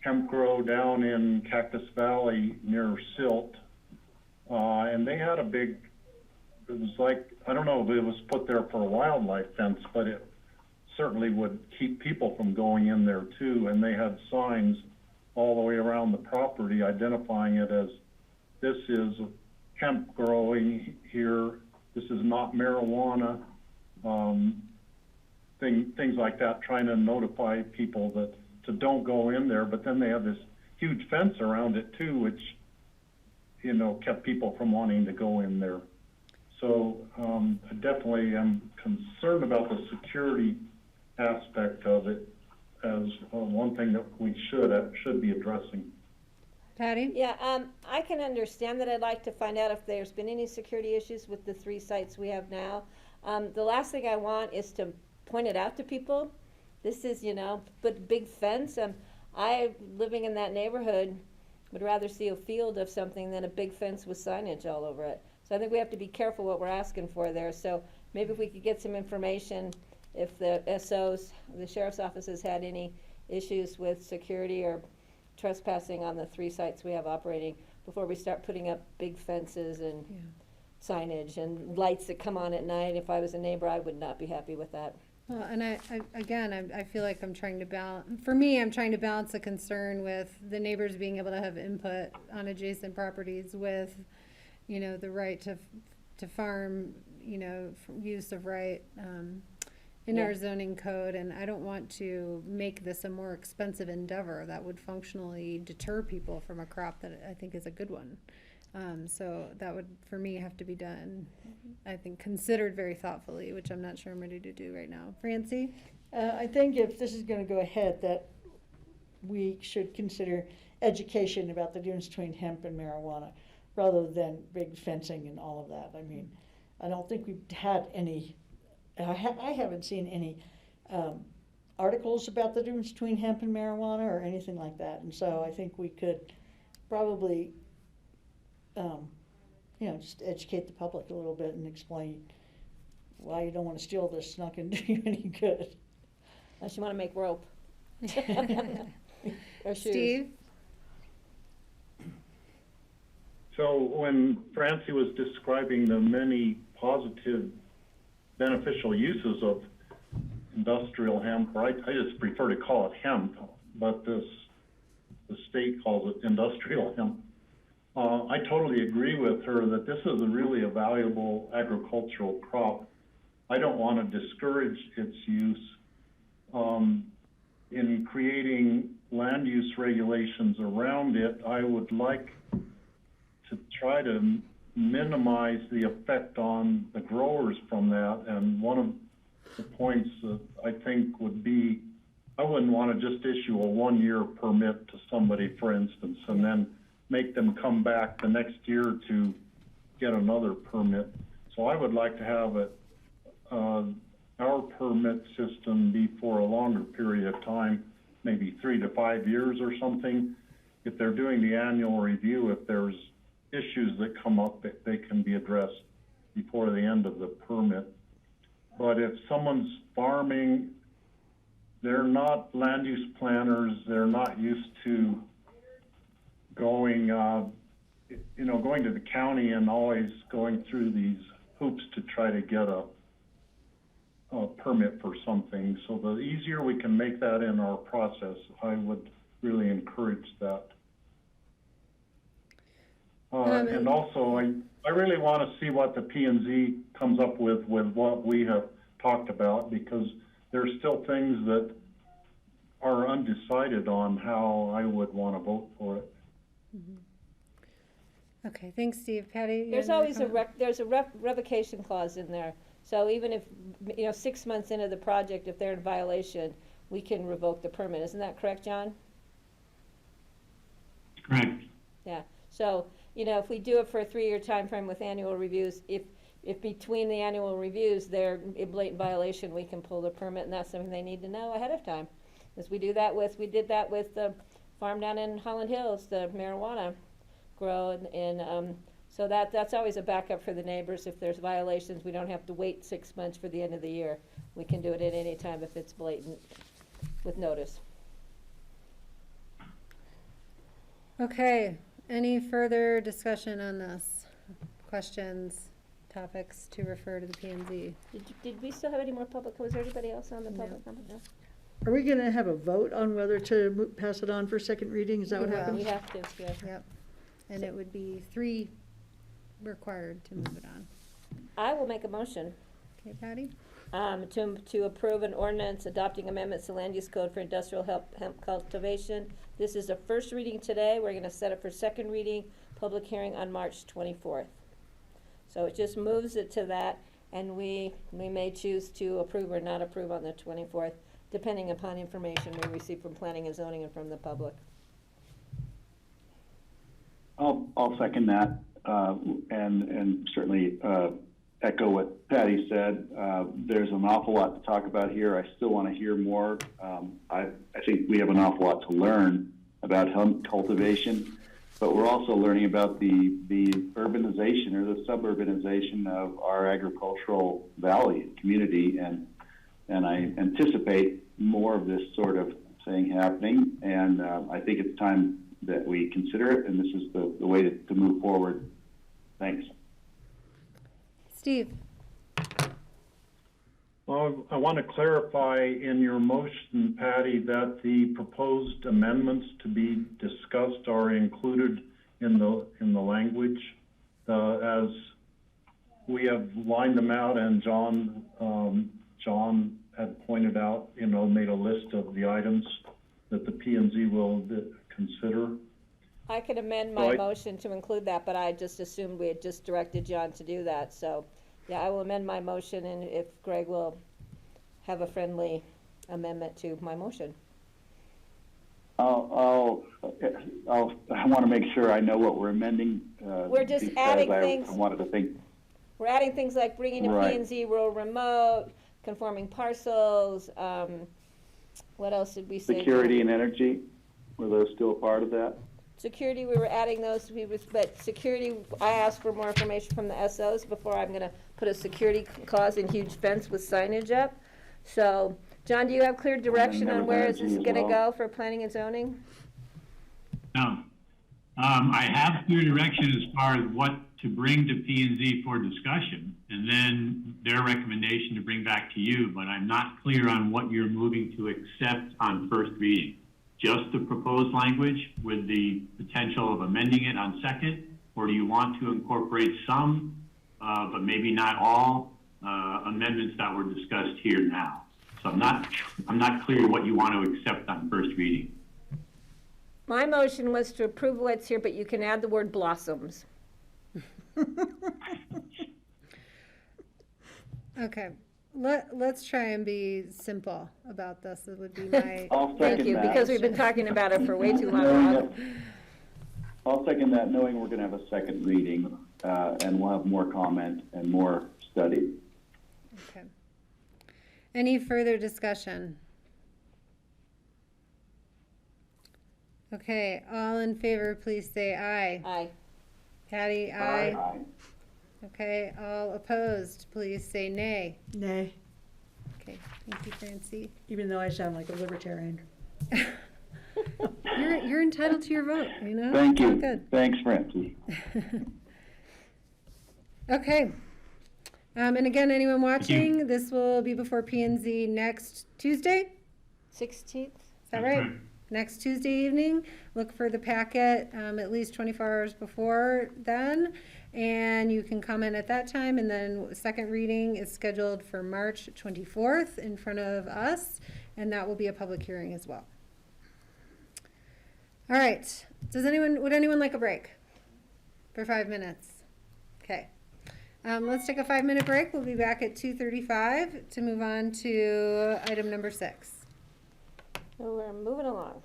hemp grow down in Cactus Valley near Silt, and they had it was like, I don't know if it was put there for a wildlife fence, but it certainly would keep people from going in there too, and they had signs all the way around the property identifying it as, this is hemp growing here, this is not marijuana, things like that, trying to notify people to don't go in there. But then they have this huge fence around it too, which kept people from wanting to go in there. So I definitely am concerned about the security aspect of it as one thing that we should be addressing. Patty? Yeah, I can understand that. I'd like to find out if there's been any security issues with the 3 sites we have now. The last thing I want is to point it out to people. This is, but big fence. I, living in that neighborhood, would rather see a field of something than a big fence with signage all over it. So I think we have to be careful what we're asking for there. So maybe if we could get some information, if the SOs, the sheriff's office has had any issues with security or trespassing on the 3 sites we have operating, before we start putting up big fences and signage and lights that come on at night. If I was a neighbor, I would not be happy with that. Well, and I feel like I'm trying to balance, for me, I'm trying to balance the concern with the neighbors being able to have input on adjacent properties with, the right to farm, use of right, in our zoning code. And I don't want to make this a more expensive endeavor that would functionally deter people from a crop that I think is a good one. So that would, for me, have to be done, I think, considered very thoughtfully, which I'm not sure I'm ready to do right now. Francie? I think if this is gonna go ahead, that we should consider education about the difference between hemp and marijuana, rather than big fencing and all of that. I mean, I don't think we've had any, I haven't seen any articles about the difference between hemp and marijuana or anything like that. And so I think we could probably, just educate the public a little bit and explain why you don't want to steal this. It's not going to do you any good. Unless you want to make rope. Or shoes. Steve? So when Francie was describing the many positive beneficial uses of industrial hemp, or I just prefer to call it hemp, but the state calls it industrial hemp. I totally agree with her that this is really a valuable agricultural crop. I don't want to discourage its use. In creating land use regulations around it, I would like to try to minimize the effect on the growers from that. And one of the points that I think would be, I wouldn't want to just issue a 1-year permit to somebody, for instance, and then make them come back the next year to get another permit. So I would like to have it, our permit system be for a longer period of time, maybe 3 to 5 years or something. If they're doing the annual review, if there's issues that come up, that they can be addressed before the end of the permit. But if someone's farming, they're not land use planners, they're not used to going, going to the county and always going through these hoops to try to get a permit for something. So the easier we can make that in our process, I would really encourage that. And also, I really want to see what the P&Z comes up with what we have talked about, because there's still things that are undecided on how I would want to vote for it. Mm-hmm. Okay, thanks, Steve. Patty? There's always a revocation clause in there. So even if, 6 months into the project, if they're in violation, we can revoke the permit. Isn't that correct, John? Correct. Yeah. So, if we do it for a 3-year time frame with annual reviews, if between the annual reviews they're in blatant violation, we can pull the permit, and that's something they need to know ahead of time. Because we did that with the farm down in Holland Hills, the marijuana grow, and so that's always a backup for the neighbors. If there's violations, we don't have to wait 6 months for the end of the year. We can do it at any time if it's blatant with notice. Okay, any further discussion on this? Questions, topics to refer to the P&Z? Did we still have any more public? Was there anybody else on the public comment? No. Are we going to have a vote on whether to pass it on for second reading? Is that what happens? We have to, yeah. Yep. And it would be 3 required to move it on. I will make a motion. Okay, Patty? To approve an ordinance adopting amendments to land use code for industrial hemp cultivation. This is a first reading today. We're going to set it for second reading, public hearing on March 24th. So it just moves it to that, and we may choose to approve or not approve on the 24th, depending upon information we receive from planning and zoning and from the public. I'll second that, and certainly echo what Patty said. There's an awful lot to talk about here. I still want to hear more. I think we have an awful lot to learn about hemp cultivation, but we're also learning about the urbanization or the suburbanization of our agricultural valley and community, and I anticipate more of this sort of thing happening, and I think it's time that we consider it, and this is the way to move forward. Thanks. Steve? Well, I want to clarify in your motion, Patty, that the proposed amendments to be discussed are included in the language as we have lined them out, and John had pointed out, made a list of the items that the P&Z will consider. I can amend So my I- motion to include that, but I just assumed we had just directed John to do that, so, yeah, I will amend my motion, and if Greg will have a friendly amendment to my motion. I want to make sure I know what we're amending. We're just because adding I things. wanted to think, We're adding things like bringing a Right. P&Z rural remote, conforming parcels, what else did we say? security and energy, were those still a part of that? Security, we were adding those, but security, I asked for more information from the SOs before I'm gonna put a security clause and huge fence with signage up. So, John, do you have clear direction there on was where is energy this as gonna well. go for planning and zoning? No. I have clear direction as far as what to bring to P and Z for discussion, and then their recommendation to bring back to you, but I'm not clear on what you're moving to accept on first reading. Just the proposed language with the potential of amending it on second, or do you want to incorporate some, but maybe not all, amendments that were discussed here now? So I'm not clear what you want to accept on first reading. My motion was to approve what's here, but you can add the word blossoms. Okay, let's try and be simple about this. It would be my. I'll Thank second you, that. because we've been talking about it for way too long. Knowing Rob. that- I'll second that, knowing we're gonna have a second reading, and we'll have more comment and more study. Okay. Any further discussion? Okay, all in favor, please say aye. Aye. Patty, aye. Aye. Okay, all opposed, please say nay. Nay, Okay, thank you, Francie. even though I sound like a libertarian. You're entitled to your vote, you know? Thank It's all you. good. Thanks, Francie. Okay. And again, anyone watching, this will be before P and Z next Tuesday? 16th? Is that right? Next Tuesday evening. Look for the packet at least 24 hours before then. And you can comment at that time. And then second reading is scheduled for March 24th in front of us. And that will be a public hearing as well. All right. Would anyone like a break for 5 minutes? Okay. Let's take a 5-minute break. We'll be back at 2:35 to move on to item number 6. So we're moving along.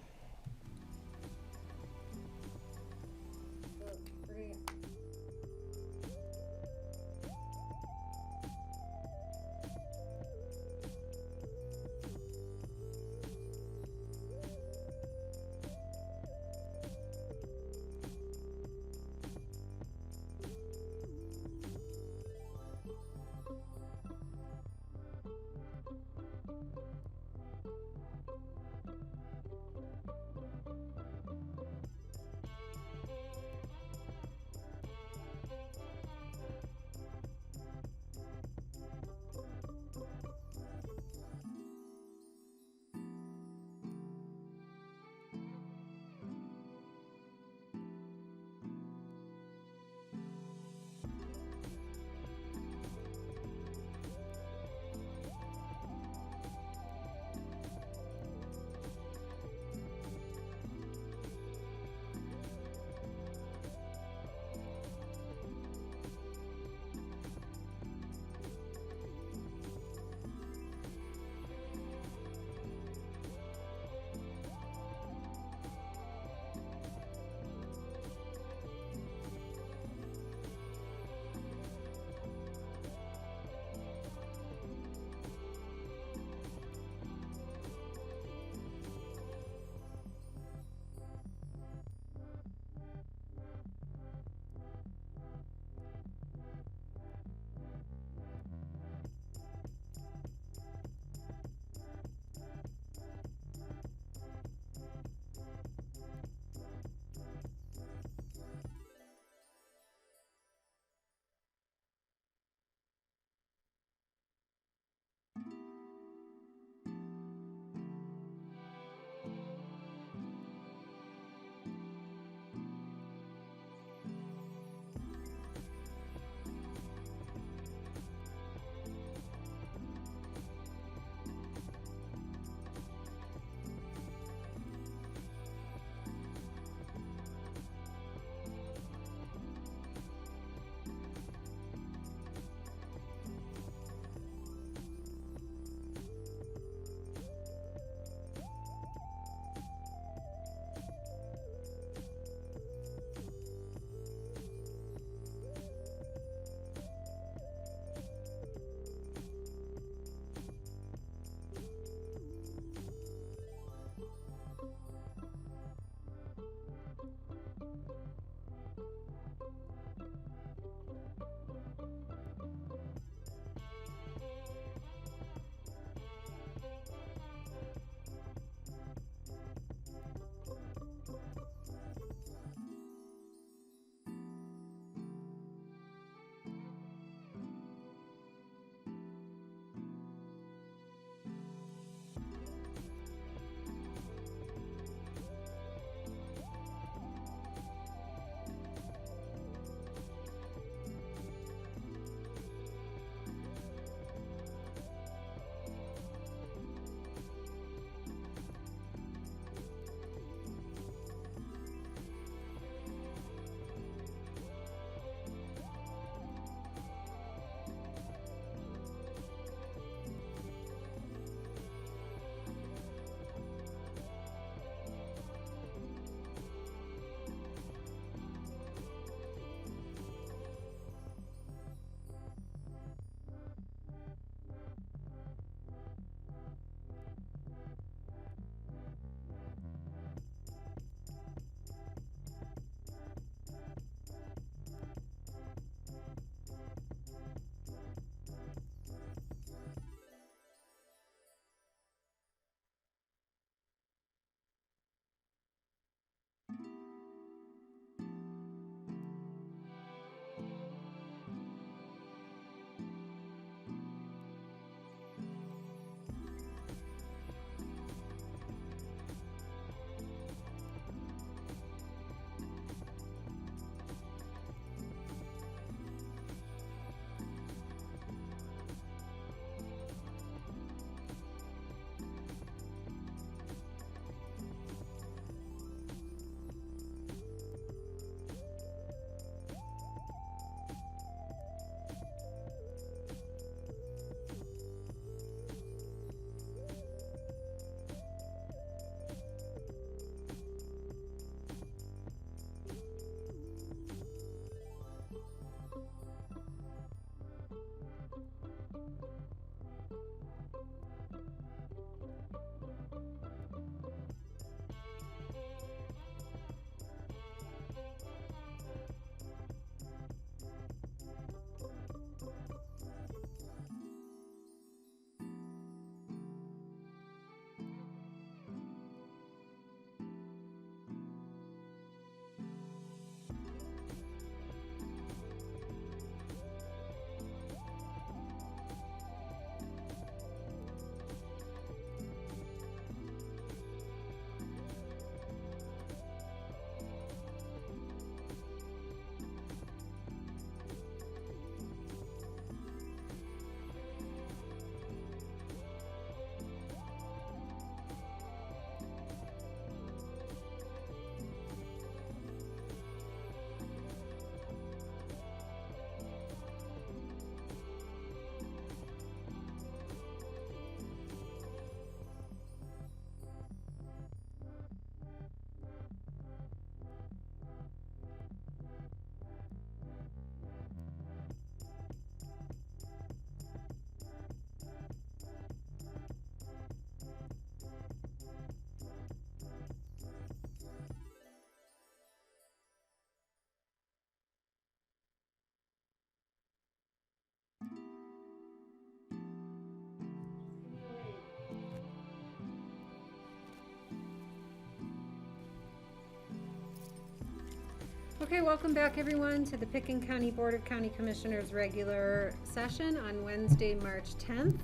Okay, welcome back everyone to the Pickens County Board of County Commissioners regular session on Wednesday, March 10th.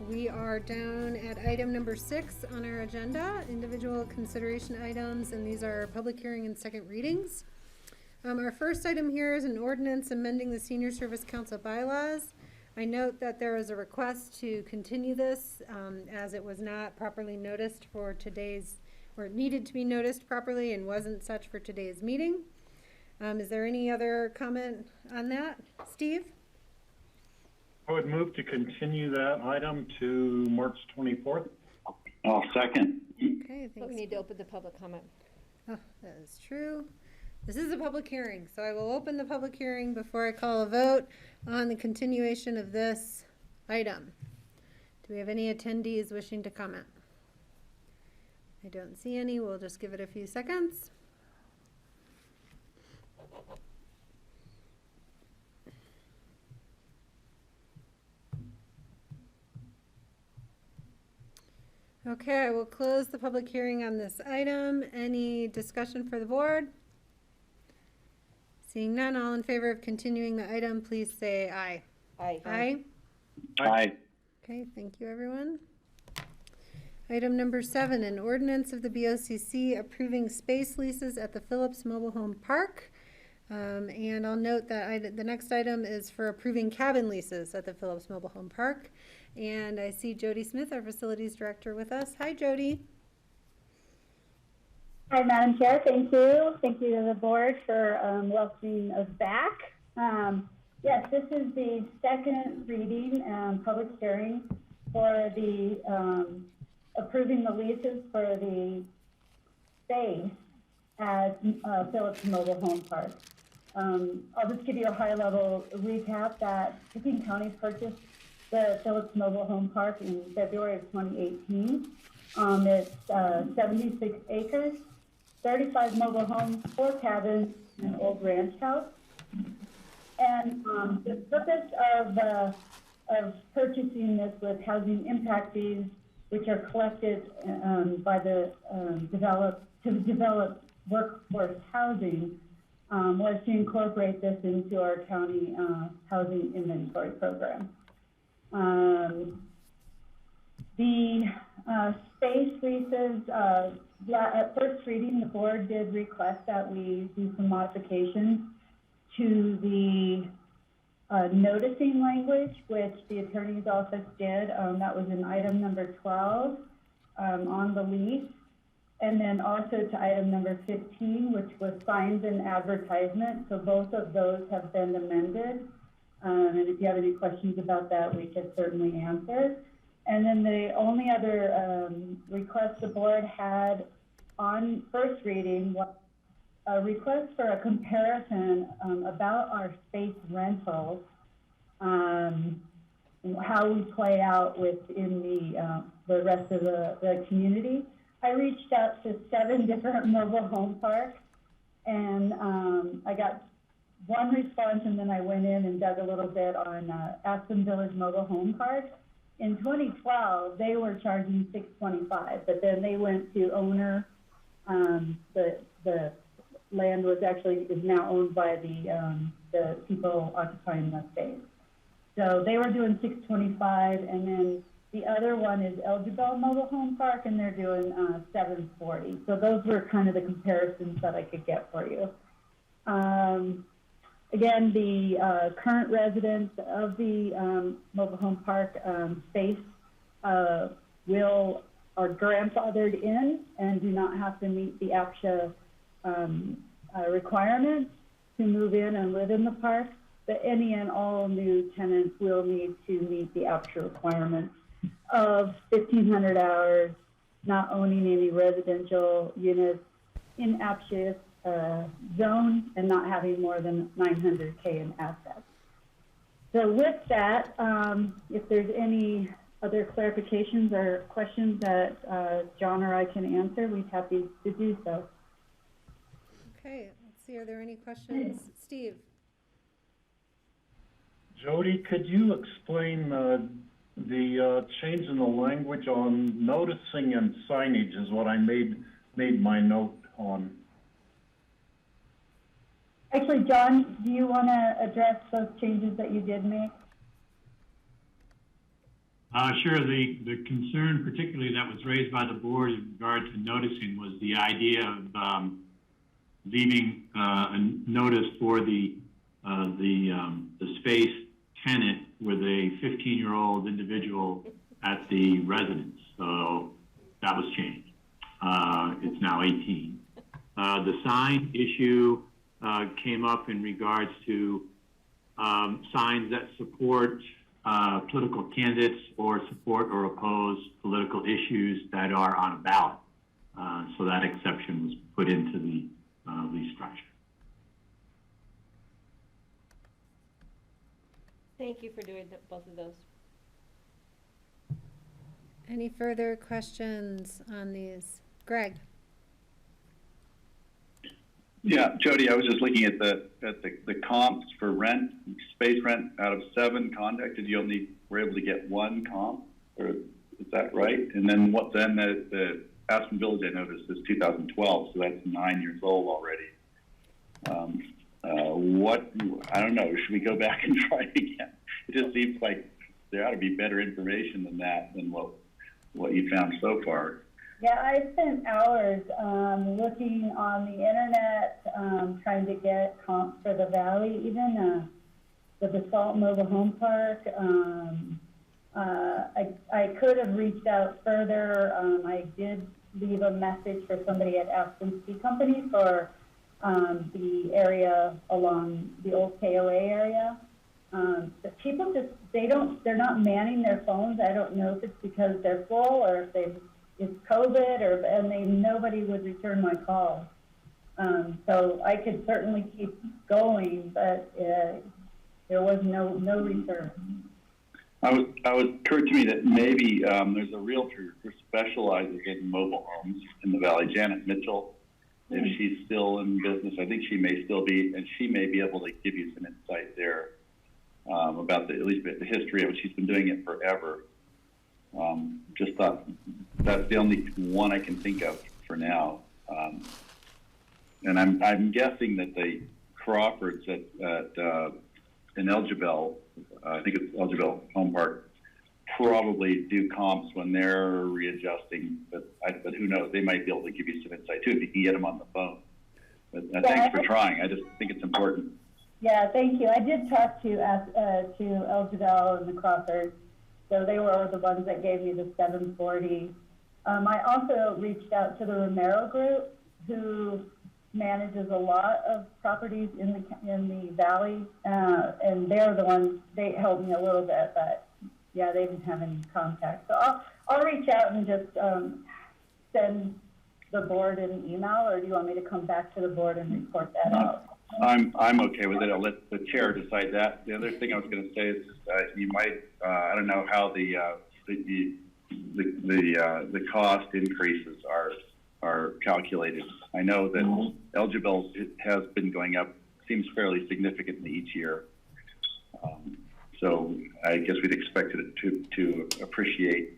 We are down at item number 6 on our agenda, individual consideration items, and these are public hearing and second readings. Our first item here is an ordinance amending the Senior Service Council bylaws. I note that there is a request to continue this as it was not properly noticed for today's, or it needed to be noticed properly and wasn't such for today's meeting. Is there any other comment on that? Steve? I would move to continue that item to March 24th. I'll second. Okay, But we thanks. need to open the public comment. Oh, that is true. This is a public hearing, so I will open the public hearing before I call a vote on the continuation of this item. Do we have any attendees wishing to comment? I don't see any. We'll just give it a few seconds. Okay, I will close the public hearing on this item. Any discussion for the board? Seeing none, all in favor of continuing the item, please say aye. Aye. Aye. Aye. Okay, thank you, everyone. Item number 7, an ordinance of the BOCC approving space leases at the Phillips Mobile Home Park. And I'll note that the next item is for approving cabin leases at the Phillips Mobile Home Park. And I see Jody Smith, our facilities director, with us. Hi, Jody. Hi, Madam Chair. Thank you. Thank you to the board for welcoming us back. Yes, this is the second reading and public hearing for the approving the leases for the space at Phillips Mobile Home Park. I'll just give you a high-level recap that Licking County purchased the Phillips Mobile Home Park in February of 2018. It's 76 acres, 35 mobile homes, 4 cabins, and an old ranch house. And the purpose of purchasing this with housing impact fees, which are collected by the to develop workforce housing, was to incorporate this into our county housing inventory program. The space leases, at first reading, the board did request that we do some modifications to the noticing language, which the attorney's office did. That was in item number 12 on the lease. And then also to item number 15, which was signs and advertisement. So both of those have been amended. And if you have any questions about that, we could certainly answer. And then the only other request the board had on first reading was a request for a comparison about our space rentals, how we play out within the rest of the community. I reached out to 7 different mobile home parks, and I got one response, and then I went in and dug a little bit on Aspen Village Mobile Home Park. In 2012, they were charging $625, but then they went to owner. The land is now owned by the people occupying the space. So they were doing $625, and then the other one is Elgibel Mobile Home Park, and they're doing $740. So those were kind of the comparisons that I could get for you. Again, the current residents of the mobile home park space are grandfathered in and do not have to meet the APSHA requirements to move in and live in the park. But any and all new tenants will need to meet the APSHA requirements of 1,500 hours, not owning any residential units in APSHA zone, and not having more than 900K in assets. So with that, if there's any other clarifications or questions that John or I can answer, we'd be happy to do so. Okay, let's see, are there any questions? Steve? Jody, could you explain the change in the language on noticing and signage is what I made my note on. Actually, John, do you want to address those changes that you did make? Sure. The concern, particularly that was raised by the board in regard to noticing, was the idea of leaving a notice for the space tenant with a 15-year-old individual at the residence. So that was changed. It's now 18. The sign issue came up in regards to signs that support political candidates or support or oppose political issues that are on a ballot. So that exception was put into the lease structure. Thank you for doing both of those. Any further questions on these? Greg? Yeah, Jody, I was just looking at the comps for rent, space rent. Out of 7 contacted, you only were able to get 1 comp, or Is that right? And then the Aspen Village I noticed is 2012, so that's 9 years old already. I don't know, should we go back and try again? It just seems like there ought to be better information than that, than what you found so far. Yeah, I spent hours looking on the internet, trying to get comps for the valley, even the Basalt Mobile Home Park. I could have reached out further. I did leave a message for somebody at Aspen Ski Company for the area along the old KOA area. But people just, they're not manning their phones. I don't know if it's because they're full or if it's COVID, and nobody would return my calls. So I could certainly keep going, but there was no return. It was occurred to me that maybe there's a realtor who specializes in mobile homes in the valley, Janet Mitchell. If she's still in business, I think she may still be, and she may be able to give you some insight there about at least the history of it. She's been doing it forever. Just thought that's the only one I can think of for now. And I'm guessing that the Crawfords in Elgibel, I think it's Elgibel Home Park, probably do comps when they're readjusting, but who knows? They might be able to give you some insight too if you can get them on the phone. But thanks for trying. I just think it's important. Yeah, thank you. I did talk to Elgibel and the Crawfords, so they were the ones that gave me the 740. I also reached out to the Romero Group, who manages a lot of properties in the valley, and they're the ones, they helped me a little bit, but yeah, they didn't have any contact. So I'll reach out and just send the board an email, or do you want me to come back to the board and report that out? I'm okay with it. I'll let the chair decide that. The other thing I was going to say is you might I don't know how the cost increases are calculated. I know that Elgibel has been going up, seems fairly significantly each year. So I guess we'd expect it to appreciate.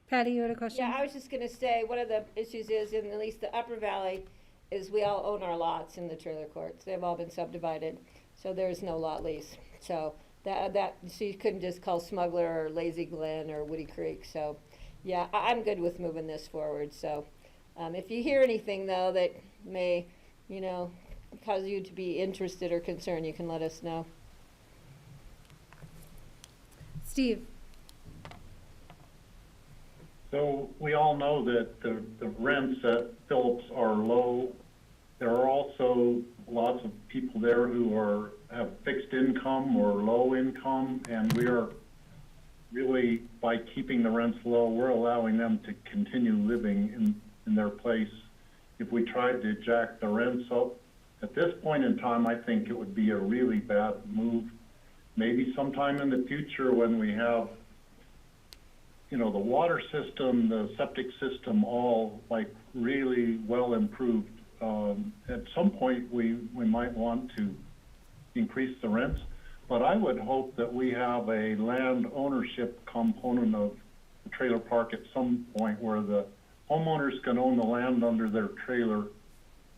Patty, you had a question? Yeah, I was just gonna say, one of the issues is, in at least the Upper Valley, is we all own our lots in the trailer courts. They've all been subdivided, so there's no lot lease. So so you couldn't just call Smuggler or Lazy Glen or Woody Creek. So yeah, I'm good with moving this forward. So if you hear anything though that may, cause you to be interested or concerned, you can let us know. Steve. So we all know that the rents at Phillips are low. There are also lots of people there who have fixed income or low income, and we are really, by keeping the rents low, we're allowing them to continue living in their place. If we tried to jack the rents up, at this point in time, I think it would be a really bad move. Maybe sometime in the future when we have the water system, the septic system, all really well improved. At some point, we might want to increase the rents, but I would hope that we have a land ownership component of the trailer park at some point where the homeowners can own the land under their trailer.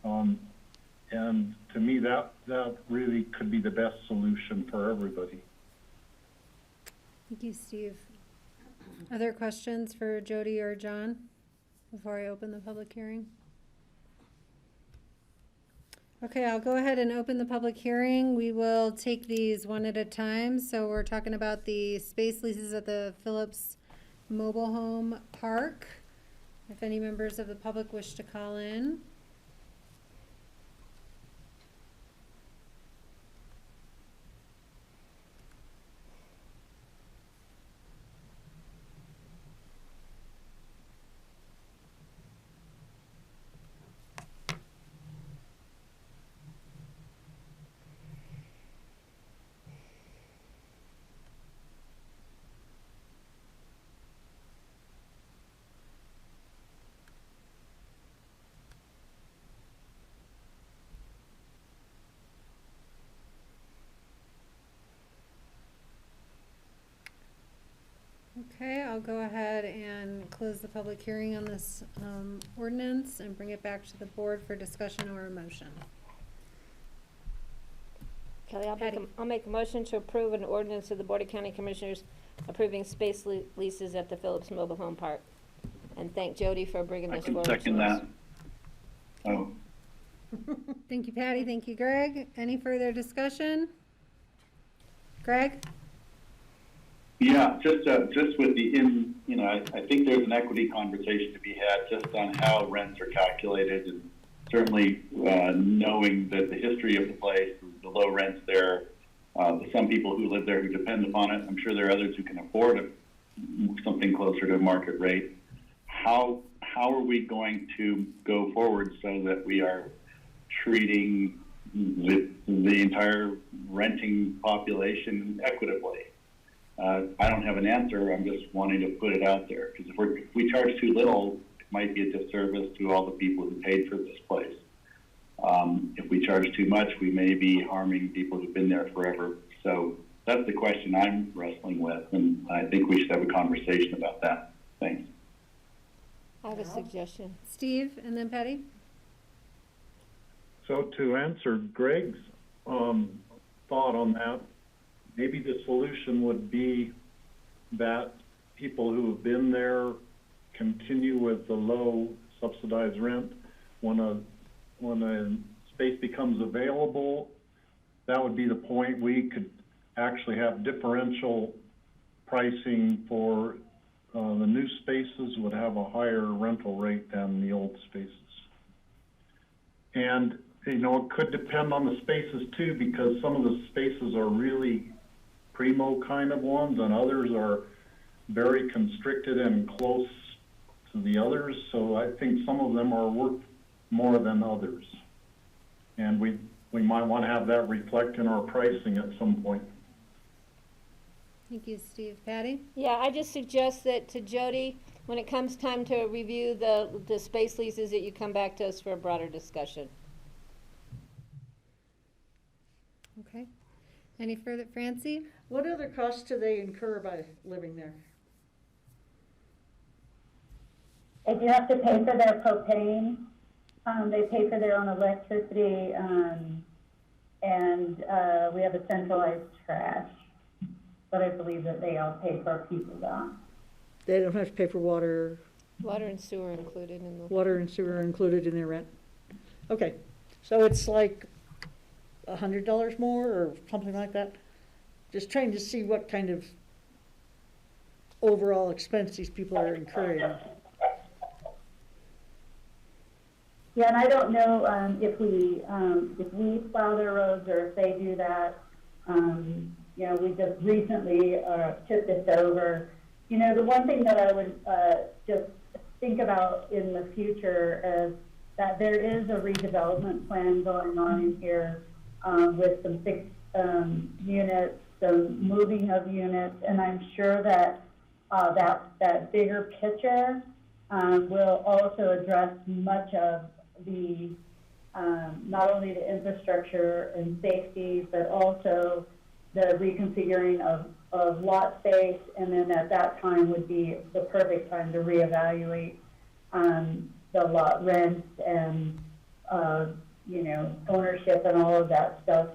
And to me, that really could be the best solution for everybody. Thank you, Steve. Other questions for Jody or John before I open the public hearing? Okay, I'll go ahead and open the public hearing. We will take these one at a time. So we're talking about the space leases at the Phillips Mobile Home Park. If any members of the public wish to call in. I'll go ahead and close the public hearing on this ordinance and bring it back to the board for discussion or a motion. Kelly, Patty. I'll make a motion to approve an ordinance of the Board of County Commissioners approving space leases at the Phillips Mobile Home Park. And thank Jody for bringing I this can forward second to us. that. Oh, Thank you, Patty. Thank you, Greg. Any further discussion? Greg? yeah, just with I think there's an equity conversation to be had just on how rents are calculated, and certainly knowing that the history of the place, the low rents there, some people who live there who depend upon it. I'm sure there are others who can afford something closer to market rate. How are we going to go forward so that we are treating the entire renting population equitably? I don't have an answer. I'm just wanting to put it out there, because if we charge too little, it might be a disservice to all the people who paid for this place. If we charge too much, we may be harming people who've been there forever. So that's the question I'm wrestling with, and I think we should have a conversation about that. Thanks. I have a suggestion. Steve, and then Patty? So to answer Greg's thought on that, maybe the solution would be that people who have been there continue with the low subsidized rent. When a space becomes available, that would be the point we could actually have differential pricing for the new spaces would have a higher rental rate than the old spaces. And, it could depend on the spaces too, because some of the spaces are really primo kind of ones, and others are very constricted and close to the others. So I think some of them are worth more than others. And we might want to have that reflect in our pricing at some point. Thank you, Steve. Patty? Yeah, I just suggest that to Jody, when it comes time to review the space leases, that you come back to us for a broader discussion. Okay. Any further, Francie? What other costs do they incur by living there? They do have to pay for their propane. They pay for their own electricity, and we have a centralized trash. But I believe that they all pay for a piece of that. They don't have to pay for water. Water and sewer included in the. Water and sewer are included in their rent. Okay, so it's like $100 more or something like that? Just trying to see what kind of overall expense these people are incurring. Yeah, and I don't know if we plow their roads or if they do that. We just recently took this over. The one thing that I would just think about in the future is that there is a redevelopment plan going on in here with some fixed units, some moving of units, and I'm sure that that bigger picture will also address much of the not only the infrastructure and safety, but also the reconfiguring of lot space, and then at that time would be the perfect time to reevaluate the lot rents and ownership and all of that stuff.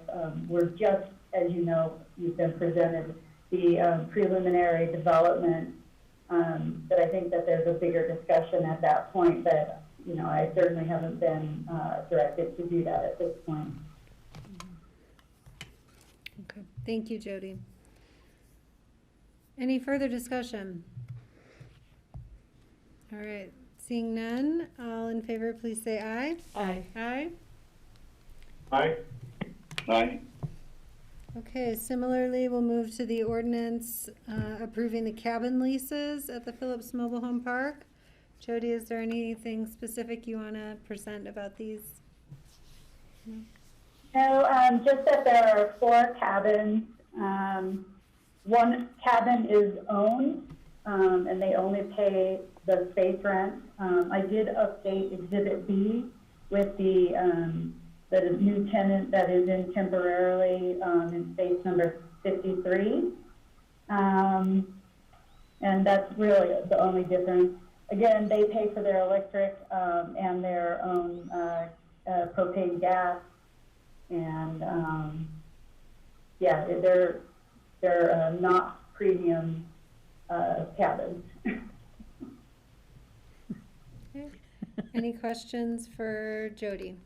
We're just, as you know, you've been presented the preliminary development, but I think that there's a bigger discussion at that point, but I certainly haven't been directed to do that at this point. Okay. Thank you, Jody. Any further discussion? All right. Seeing none, all in favor, please say aye. Aye. Aye. Aye. Aye. Okay, similarly, we'll move to the ordinance approving the cabin leases at the Phillips Mobile Home Park. Jody, is there anything specific you want to present about these? No, just that there are 4 cabins. One cabin is owned, and they only pay the space rent. I did update Exhibit B with the new tenant that is in temporarily in space number 53. And that's really the only difference. Again, they pay for their electric and their own propane gas, and yeah, they're not premium cabins. Okay. Any questions for Jody?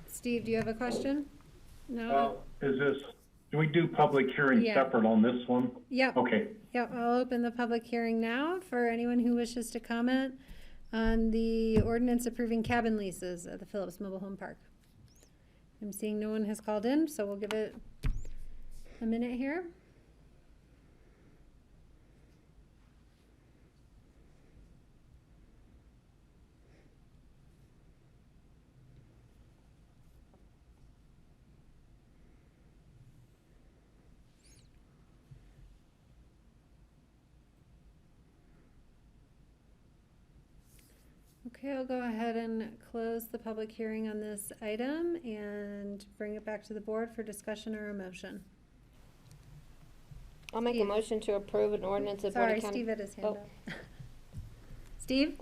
Steve, do you have a question? No? Do we do public hearing Yeah. separate on this one? Yep. Okay. Yep, I'll open the public hearing now for anyone who wishes to comment on the ordinance approving cabin leases at the Phillips Mobile Home Park. I'm seeing no one has called in, so we'll give it a minute here. Okay, I'll go ahead and close the public hearing on this item and bring it back to the board for discussion or a motion. I'll make a motion to approve an ordinance of Board Sorry, of County. Steve had his hand up. Steve?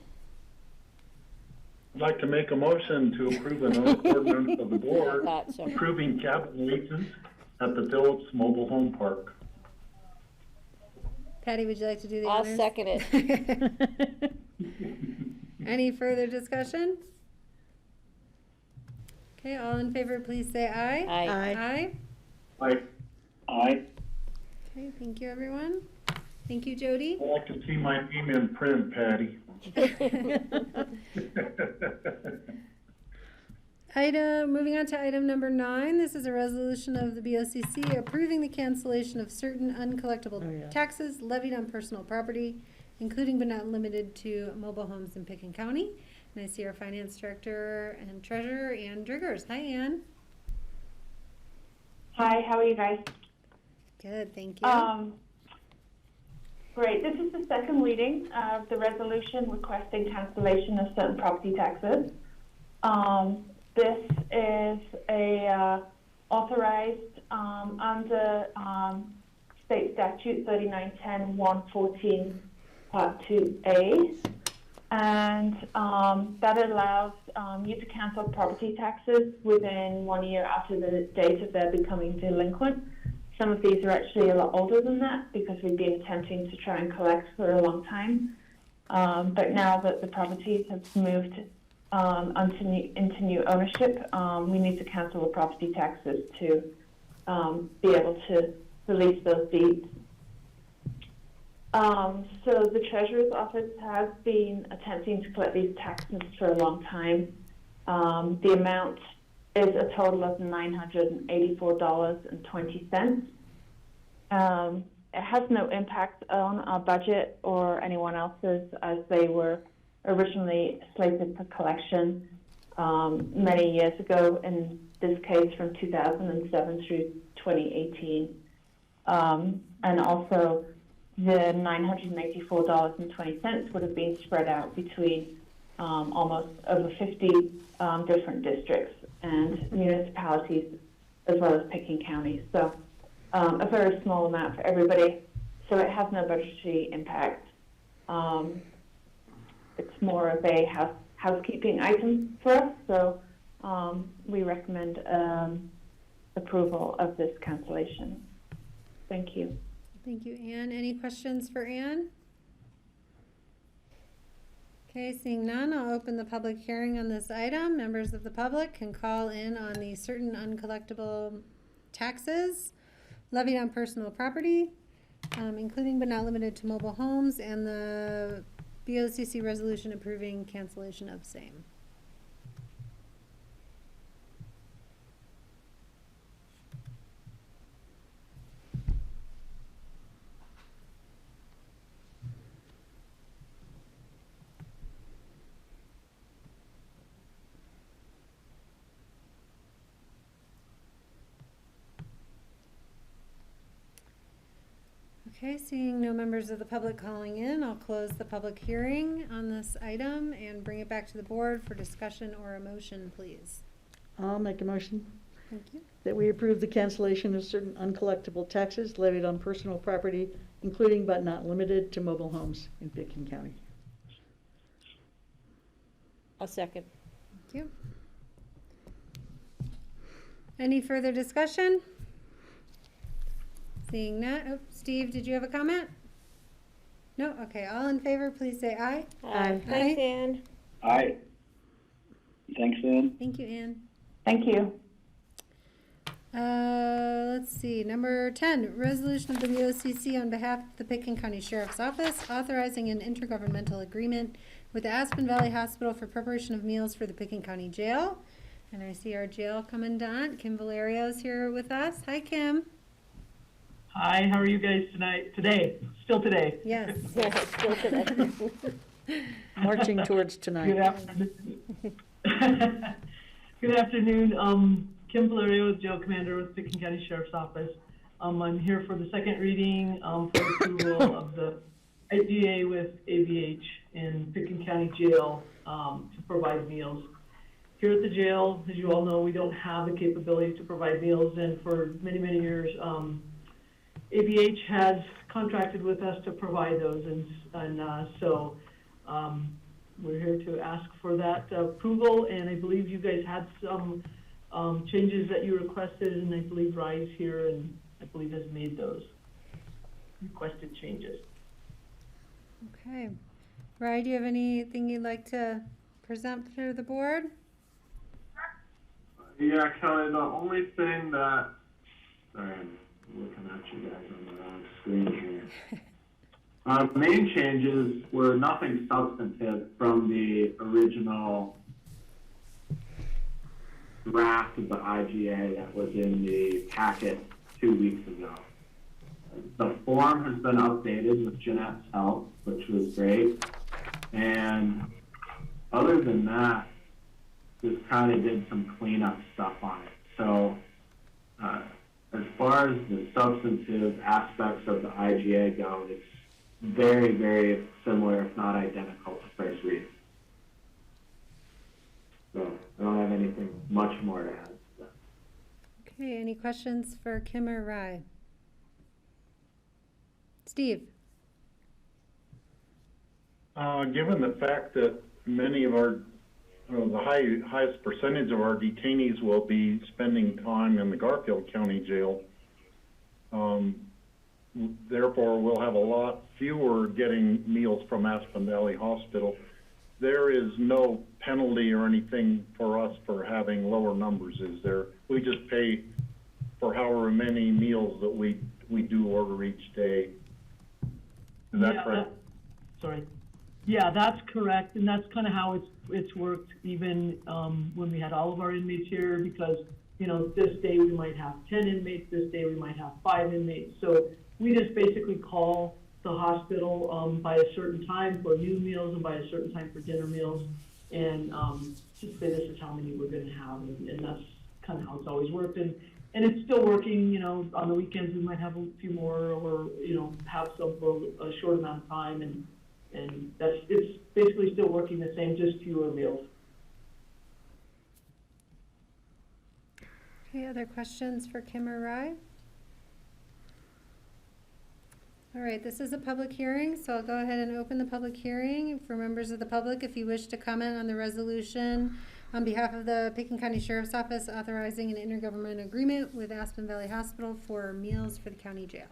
I'd like to make a motion to approve an ordinance of the board Gotcha. approving cabin leases at the Phillips Mobile Home Park. Patty, would you like to do the I'll honors? second it. Any further discussion? Okay, all in favor, please say aye. Aye. Aye. Aye. Aye. Okay, thank you, everyone. Thank you, Jody. I'd like to see my name in print, Patty. Moving on to item number 9, this is a resolution of the BOCC approving the cancellation of certain uncollectible taxes levied on personal property, including but not limited to mobile homes in Picken County. And I see our finance director and treasurer, Ann Driggers. Hi, Ann. Hi, how are you guys? Good, thank you. Great. This is the second reading of the resolution requesting cancellation of certain property taxes. This is authorized under state statute 3910-114 Part 2A, and that allows you to cancel property taxes within 1 year after the date of their becoming delinquent. Some of these are actually a lot older than that because we've been attempting to try and collect for a long time. But now that the properties have moved into new ownership, we need to cancel the property taxes to be able to release those deeds. So the Treasurer's Office has been attempting to collect these taxes for a long time. The amount is a total of $984.20. It has no impact on our budget or anyone else's, as they were originally slated for collection many years ago, in this case from 2007 through 2018. And also the $984.20 would have been spread out between almost over 50 different districts and municipalities, as well as Picken County. So a very small amount for everybody, so it has no budgetary impact. It's more of a housekeeping item for us, so we recommend approval of this cancellation. Thank you. Thank you, Ann. Any questions for Ann? Okay, seeing none, I'll open the public hearing on this item. Members of the public can call in on the certain uncollectible taxes levied on personal property, including but not limited to mobile homes, and the BOCC resolution approving cancellation of same. Okay, seeing no members of the public calling in, I'll close the public hearing on this item and bring it back to the board for discussion or a motion, please. I'll make a motion Thank you. That we approve the cancellation of certain uncollectible taxes levied on personal property, including but not limited to mobile homes in Pickens County. I'll second. Thank you. Any further discussion? Seeing none. Oh, Steve, did you have a comment? No? Okay, all in favor, please say aye. Aye. Thanks, Ann. Aye. Thanks, Ann. Thank you, Ann. Thank you. Let's see, number 10, resolution of the BOCC on behalf of the Pickens County Sheriff's Office authorizing an intergovernmental agreement with the Aspen Valley Hospital for preparation of meals for the Pickens County Jail. And I see our jail commandant, Kim Valerio, is here with us. Hi, Kim. Hi, how are you guys today? Still today? Yes. Yeah, still today. Marching towards tonight. Good afternoon. Good afternoon. Kim Valerio, jail commander with Pickens County Sheriff's Office. I'm here for the second reading for approval of the IGA with AVH in Pickens County Jail to provide meals. Here at the jail, as you all know, we don't have the capability to provide meals, and for many, many years, AVH has contracted with us to provide those, so we're here to ask for that approval, and I believe you guys had some changes that you requested, and I believe Rye's here and I believe has made those requested changes. Okay. Rye, do you have anything you'd like to present to the board? Yeah, Kelly, the only thing that, sorry, I'm looking at you guys on the wrong screen here. Main changes were nothing substantive from the original draft of the IGA that was in the packet 2 weeks ago. The form has been updated with Jeanette's help, which was great. And other than that, just kind of did some cleanup stuff on it. So as far as the substantive aspects of the IGA go, it's very, very similar, if not identical, to first read. So I don't have anything much more to add to that. Okay, any questions for Kim or Rye? Steve? Given the fact that many of our, the highest percentage of our detainees will be spending time in the Garfield County Jail, therefore we'll have a lot fewer getting meals from Aspen Valley Hospital. There is no penalty or anything for us for having lower numbers, is there? We just pay for however many meals that we do order each day. Is that correct? Sorry. Yeah, that's correct, and that's kind of how it's worked even when we had all of our inmates here, because, you know, this day we might have 10 inmates, this day we might have 5 inmates. So we just basically call the hospital by a certain time for new meals and by a certain time for dinner meals, and just say this is how many we're going to have, and that's kind of how it's always worked. And it's still working, you know, on the weekends we might have a few more, or, you know, have some for a short amount of time, and it's basically still working the same, just fewer meals. Okay, other questions for Kim or Rye? All right, this is a public hearing, so I'll go ahead and open the public hearing for members of the public. If you wish to comment on the resolution on behalf of the Pickens County Sheriff's Office authorizing an intergovernmental agreement with Aspen Valley Hospital for meals for the county jail.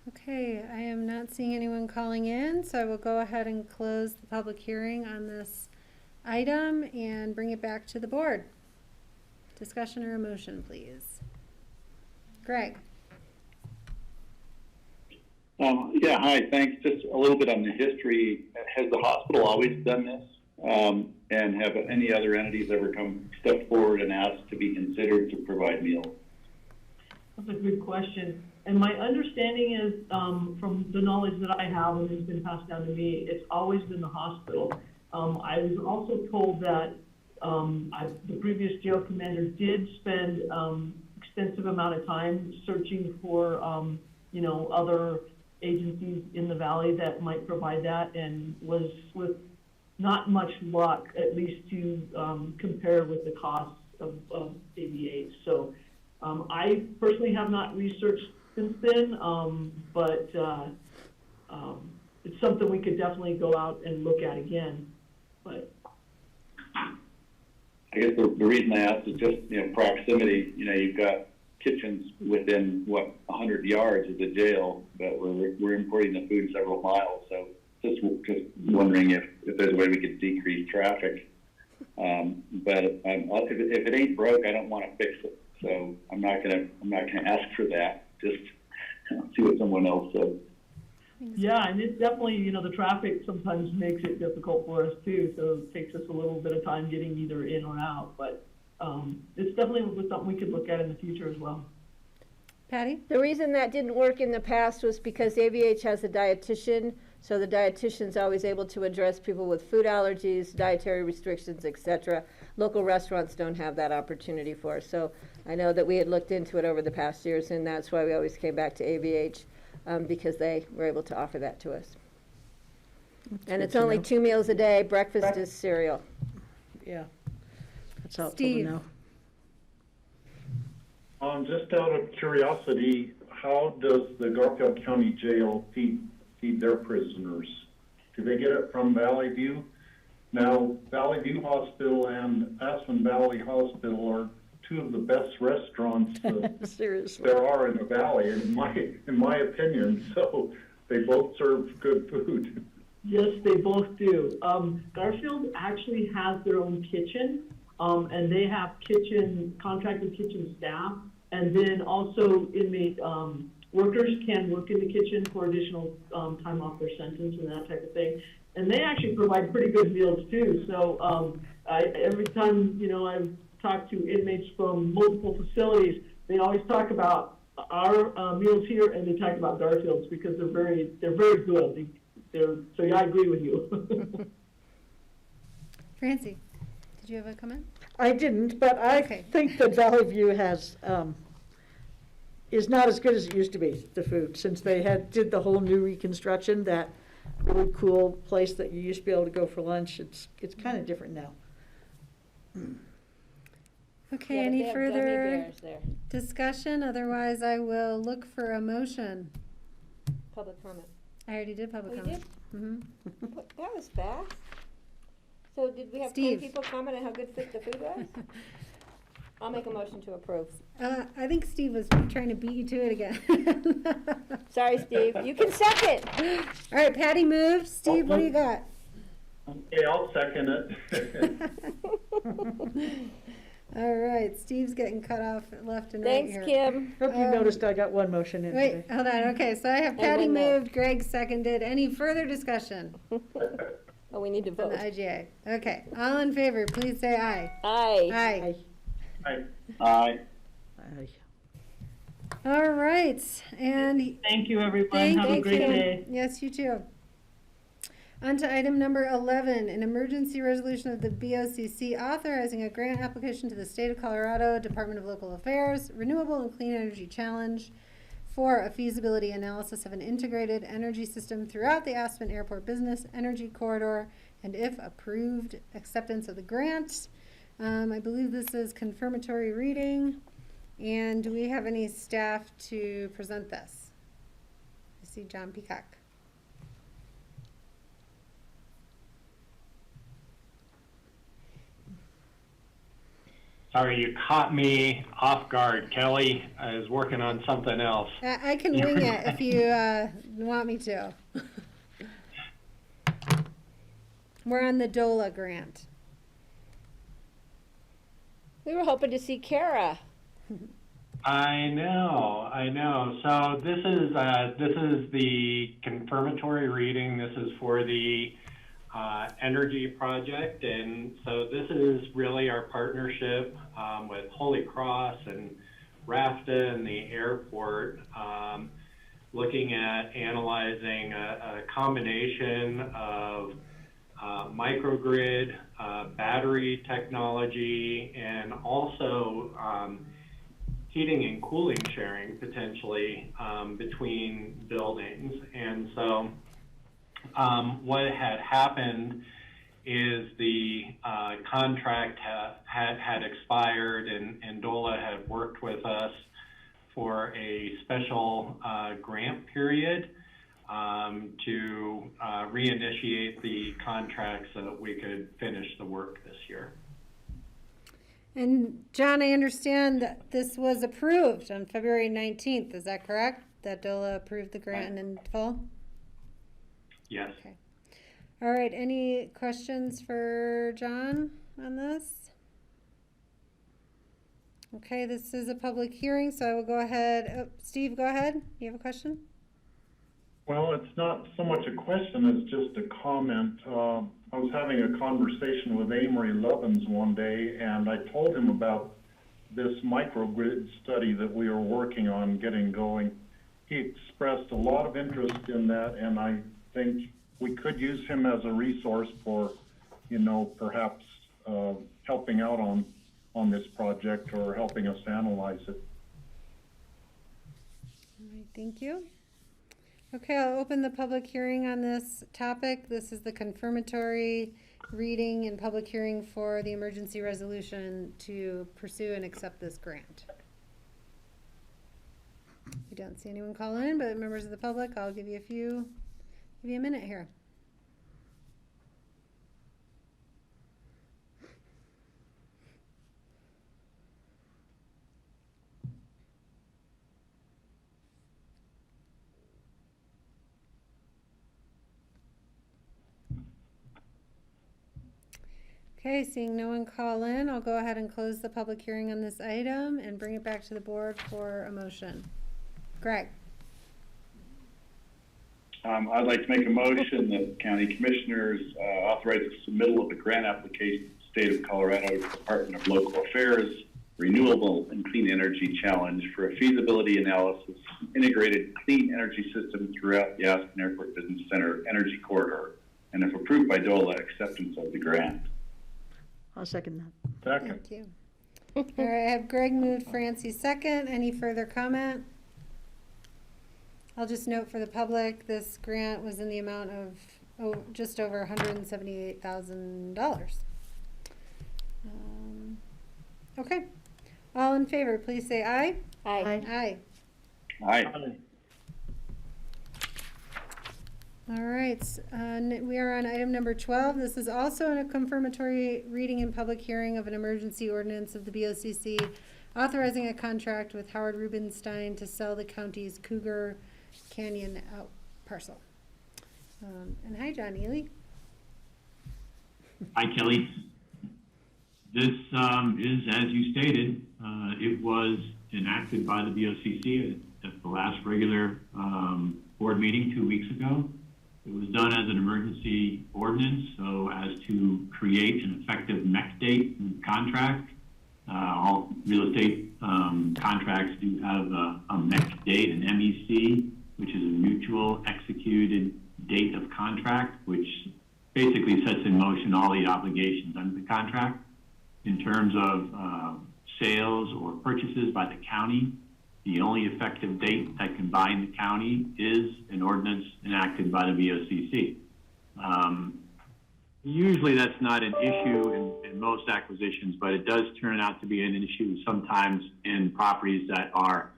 Okay, I am not seeing anyone calling in, so I will go ahead and close the public hearing on this item and bring it back to the board. Discussion or a motion, please. Greg? Yeah, hi, thanks. Just a little bit on the history. Has the hospital always done this? And have any other entities ever stepped forward and asked to be considered to provide meals? That's a good question. And my understanding is, from the knowledge that I have and has been passed down to me, it's always been the hospital. I was also told that the previous jail commander did spend extensive amount of time searching for, other agencies in the valley that might provide that, and was with not much luck, at least to compare with the costs of ABH. So I personally have not researched since then, but it's something we could definitely go out and look at again. But I guess the reason I asked is just, proximity. You've got kitchens within, 100 yards of the jail, but we're importing the food several miles. So just wondering if there's a way we could decrease traffic. But if it ain't broke, I don't want to fix it. So I'm not gonna ask for that. Just see what someone else says. yeah, and it's definitely, the traffic sometimes makes it difficult for us too. So it takes us a little bit of time getting either in or out. But it's definitely something we could look at in the future as well. Patty? The reason that didn't work in the past was because AVH has a dietitian, so the dietitian's always able to address people with food allergies, dietary restrictions, etc. Local restaurants don't have that opportunity for us. So I know that we had looked into it over the past years, and that's why we always came back to AVH, because they were able to offer that to us. And it's only 2 meals a day. Breakfast is cereal. Yeah, that's helpful Steve. to know. Just out of curiosity, how does the Garfield County Jail feed their prisoners? Do they get it from Valley View? Now, Valley View Hospital and Aspen Valley Hospital are two of the best restaurants there are in the valley, in my opinion. So they both serve good food. Yes, they both do. Garfield actually has their own kitchen, and they have contracted kitchen staff, and then also inmate workers can work in the kitchen for additional time off their sentence and that type of thing. And they actually provide pretty good meals too. So every time, I've talked to inmates from multiple facilities, they always talk about our meals here, and they talk about Garfield's because they're very good. So yeah, I agree with you. Francie, did you have a comment? I didn't, but I think that Valley View is not as good as it used to be, the food, since they did the whole new reconstruction, that really cool place that you used to be able to go for lunch. It's kind of different now. Okay, Yeah, but they any have further gummy bears there. discussion? Otherwise, I will look for a motion. Public comment. I already did public Oh, you comment. Mm-hmm. That was fast. So did we have 10 Steve. people comment on how good the food was? I'll make a motion to approve. I think Steve was trying to beat you to it again. Sorry, Steve. You can second. All right, Patty moved. Steve, what do you got? Okay, I'll second it. All right, Steve's getting cut off left and right Thanks, here. Kim. Hope you noticed I got one motion in Wait, today. hold on. Okay, so I have And Patty one no. moved, Greg seconded. Any further discussion Oh, we need to on vote. the IGA? Okay, all in favor, please say aye. Aye. Aye. Aye. Aye. All right, and Thank you, everyone. thank Have a you. great day. Yes, you too. On to item number 11, an emergency resolution of the BOCC authorizing a grant application to the State of Colorado Department of Local Affairs, Renewable and Clean Energy Challenge for a feasibility analysis of an integrated energy system throughout the Aspen Airport Business Energy Corridor, and if approved, acceptance of the grant. I believe this is confirmatory reading. And do we have any staff to present this? I see John Peacock. Sorry, you caught me off guard. Kelly, I was working on something else. I can wing it if you want me to. We're on the DOLA grant. We were hoping to see Kara. I know. So this is the confirmatory reading. This is for the energy project, and so this is really our partnership with Holy Cross, and RAFTA and the airport, looking at analyzing a combination of microgrid, battery technology, and also heating and cooling sharing potentially between buildings. And so what had happened is the contract had expired, and DOLA had worked with us for a special grant period to reinitiate the contract so that we could finish the work this year. And John, I understand that this was approved on February 19th. Is that correct? That DOLA approved the grant in full? Yes. Okay. All right. Any questions for John on this? Okay, this is a public hearing, so I will go ahead. Oh, Steve, go ahead. You have a question? Well, it's not so much a question as just a comment. I was having a conversation with Amory Lovins one day, and I told him about this microgrid study that we are working on getting going. He expressed a lot of interest in that, and I think we could use him as a resource for, you know, perhaps helping out on this project or helping us analyze it. All right, thank you. Okay, I'll open the public hearing on this topic. This is the confirmatory reading and public hearing for the emergency resolution to pursue and accept this grant. I don't see anyone call in, but members of the public, I'll give you a minute here. Okay, seeing no one call in, I'll go ahead and close the public hearing on this item and bring it back to the board for a motion. Greg. I'd like to make a motion that county commissioners authorize the submittal of a grant application to the state of Colorado Department of Local Affairs Renewable and Clean Energy Challenge for a feasibility analysis integrated clean energy system throughout the Aspen Airport Business Center energy corridor, and if approved by DOLA, acceptance of the grant. I'll second that. Second. Thank you. All right, I have Greg moved, Francie second. Any further comment? I'll just note for the public, this grant was in the amount of just over $178,000. Okay. All in favor, please say aye. Aye. Aye. Aye. All right, we are on item number 12. This is also a confirmatory reading and public hearing of an emergency ordinance of the BOCC authorizing a contract with Howard Rubenstein to sell the county's Cougar Canyon out parcel. And hi, John Ely. Hi, Kelly. This is, as you stated, it was enacted by the BOCC at the last regular board meeting 2 weeks ago. It was done as an emergency ordinance, so as to create an effective MEC date in the contract. All real estate contracts do have a MEC date, an MEC, which is a mutual executed date of contract, which basically sets in motion all the obligations under the contract. In terms of sales or purchases by the county, the only effective date that can bind the county is an ordinance enacted by the BOCC. Usually that's not an issue in most acquisitions, but it does turn out to be an issue sometimes in properties that are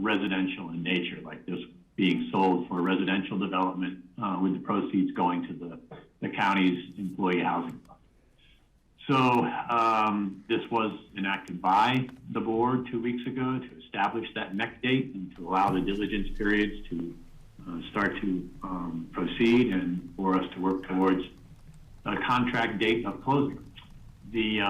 residential in nature, like this being sold for residential development with the proceeds going to the county's employee housing fund. So this was enacted by the board 2 weeks ago to establish that MEC date and to allow the diligence periods to start to proceed and for us to work towards a contract date of closing. The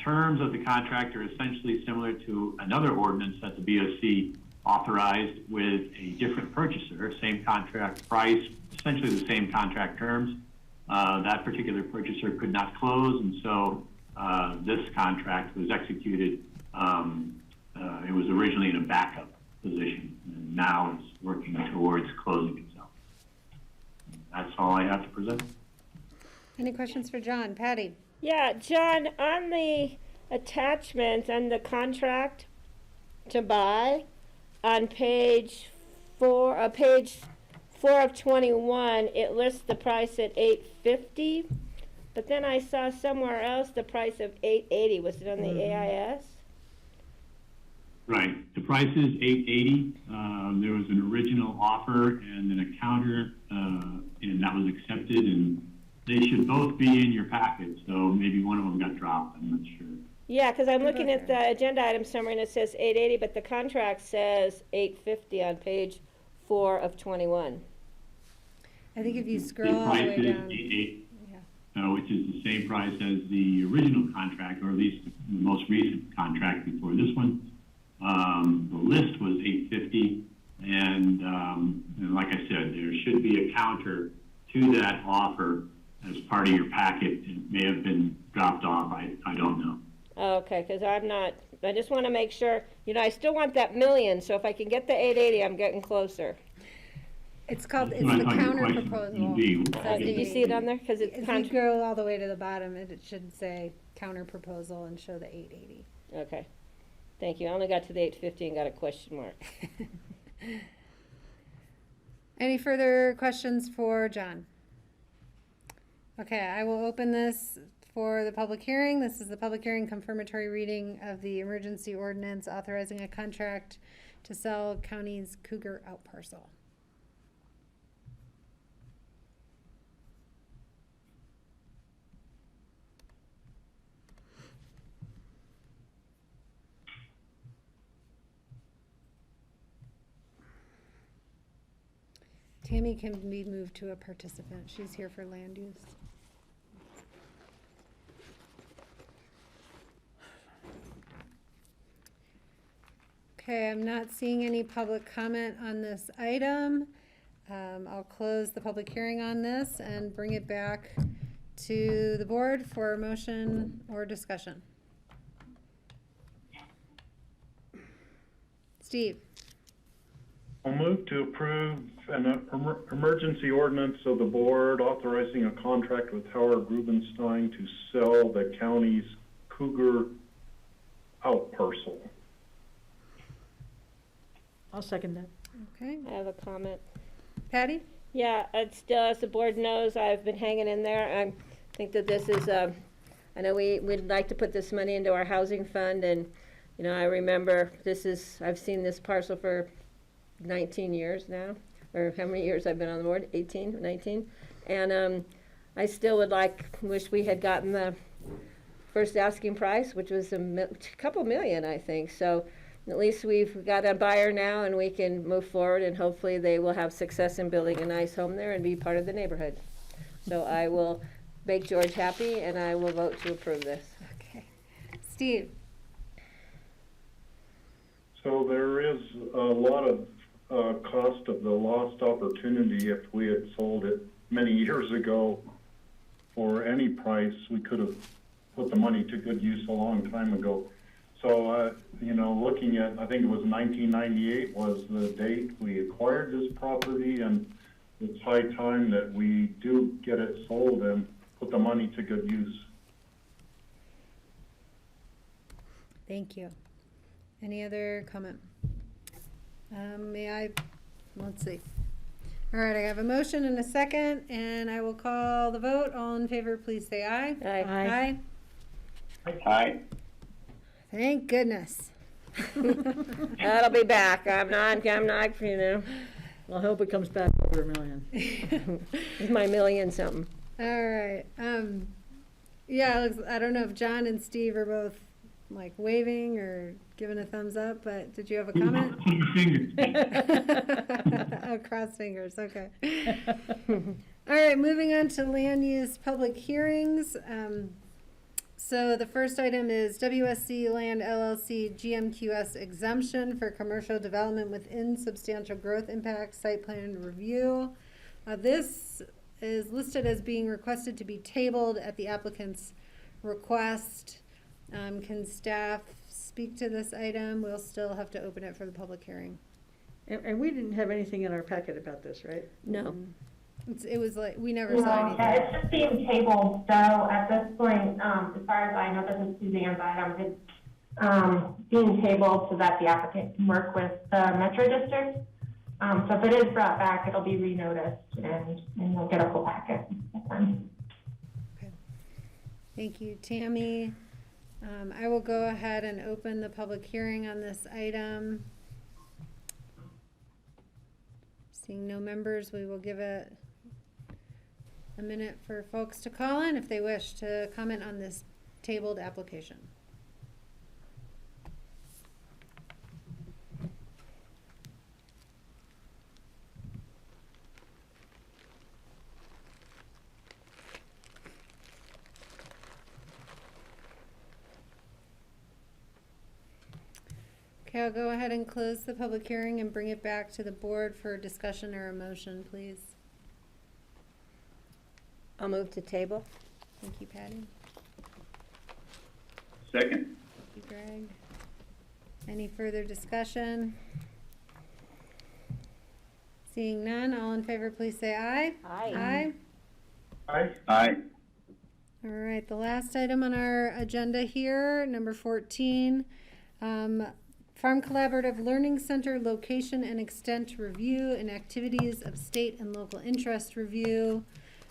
terms of the contract are essentially similar to another ordinance that the BOC authorized with a different purchaser, same contract price, essentially the same contract terms. That particular purchaser could not close, and so this contract was executed It was originally in a backup position, and now it's working towards closing itself. That's all I have to present. Any questions for John? Patty? Yeah, John, on the attachment and the contract to buy, on page 4 of 21, it lists the price at $850, but then I saw somewhere else the price of $880. Was it on the AIS? Right. The price is $880. There was an original offer and then a counter, and that was accepted. And they should both be in your packet. So maybe one of them got dropped. I'm not sure. Yeah, because I'm looking at the agenda item summary and it says $880, but the contract says $850 on page 4 of 21. I think if you The scroll all the price way is down. $880, which is the same price as the original contract, or at least the most recent contract before this one. The list was $850, and like I said, there should be a counter to that offer as part of your packet. It may have been dropped off. I don't know. Okay, because I just want to make sure, I still want that million, so if I can get the 880, I'm getting closer. It's called, it's That's the what I thought your counter question proposal. would be. Did you see it on there? Because it's If you go all the way to the bottom, it should say counter proposal and show the 880. Okay, thank you. I only got to the 850 and got a question mark. Any further questions for John? Okay, I will open this for the public hearing. This is the public hearing confirmatory reading of the emergency ordinance authorizing a contract to sell county's Cougar out parcel. Tammy can be moved to a participant. She's here for land use. Okay, I'm not seeing any public comment on this item. I'll close the public hearing on this and bring it back to the board for motion or discussion. Steve? I'll move to approve an emergency ordinance of the board authorizing a contract with Howard Rubenstein to sell the county's Cougar out parcel. I'll second that. Okay. I have a comment. Patty? Yeah, it's still, as the board knows, I've been hanging in there. I think that this is, I know we'd like to put this money into our housing fund, and, I remember I've seen this parcel for 19 years now, or how many years I've been on the board, 18, 19, and I still wish we had gotten the first asking price, which was a couple million, I think, so at least we've got a buyer now and we can move forward, and hopefully they will have success in building a nice home there and be part of the neighborhood. So I will make George happy and I will vote to approve this. Okay. Steve? So there is a lot of cost of the lost opportunity. If we had sold it many years ago for any price, we could have put the money to good use a long time ago. So, looking at, I think it was 1998 was the date we acquired this property, and it's high time that we do get it sold and put the money to good use. Thank you. Any other comment? Let's see. All right, I have a motion and a second, and I will call the vote. All in favor, please say aye. Aye. Aye. Aye. Thank goodness. That'll be back. I'm not, Well, I hope it comes back over $1 million. it's my million something. All right. Yeah, I don't know if John and Steve are both like waving or giving a thumbs up, but did you have a comment? Oh, cross fingers, okay. All right, moving on to land use public hearings. So the first item is WSC Land LLC GMQS exemption for commercial development within substantial growth impact site plan review. This is listed as being requested to be tabled at the applicant's request. Can staff speak to this item, we'll still have to open it for the public hearing. And we didn't have anything in our packet about this, right? No. It was like, we never No, saw anything. yeah, it's just being tabled, so at this point, as far as I know, this is Suzanne's item, it's being tabled so that the applicant can work with the Metro District. So if it is brought back, it'll be re-noticed and you'll get a full packet. Okay. Thank you, Tammy. I will go ahead and open the public hearing on this item. Seeing no members, we will give it a minute for folks to call in if they wish to comment on this tabled application. Okay, I'll go ahead and close the public hearing and bring it back to the board for discussion or a motion, please. I'll move to table. Thank you, Patty. Second. Thank you, Greg. Any further discussion? Seeing none, all in favor, please say aye. Aye. Aye. Aye. Aye. All right, the last item on our agenda here, number 14, Farm Collaborative Learning Center location and extent review and activities of state and local interest review.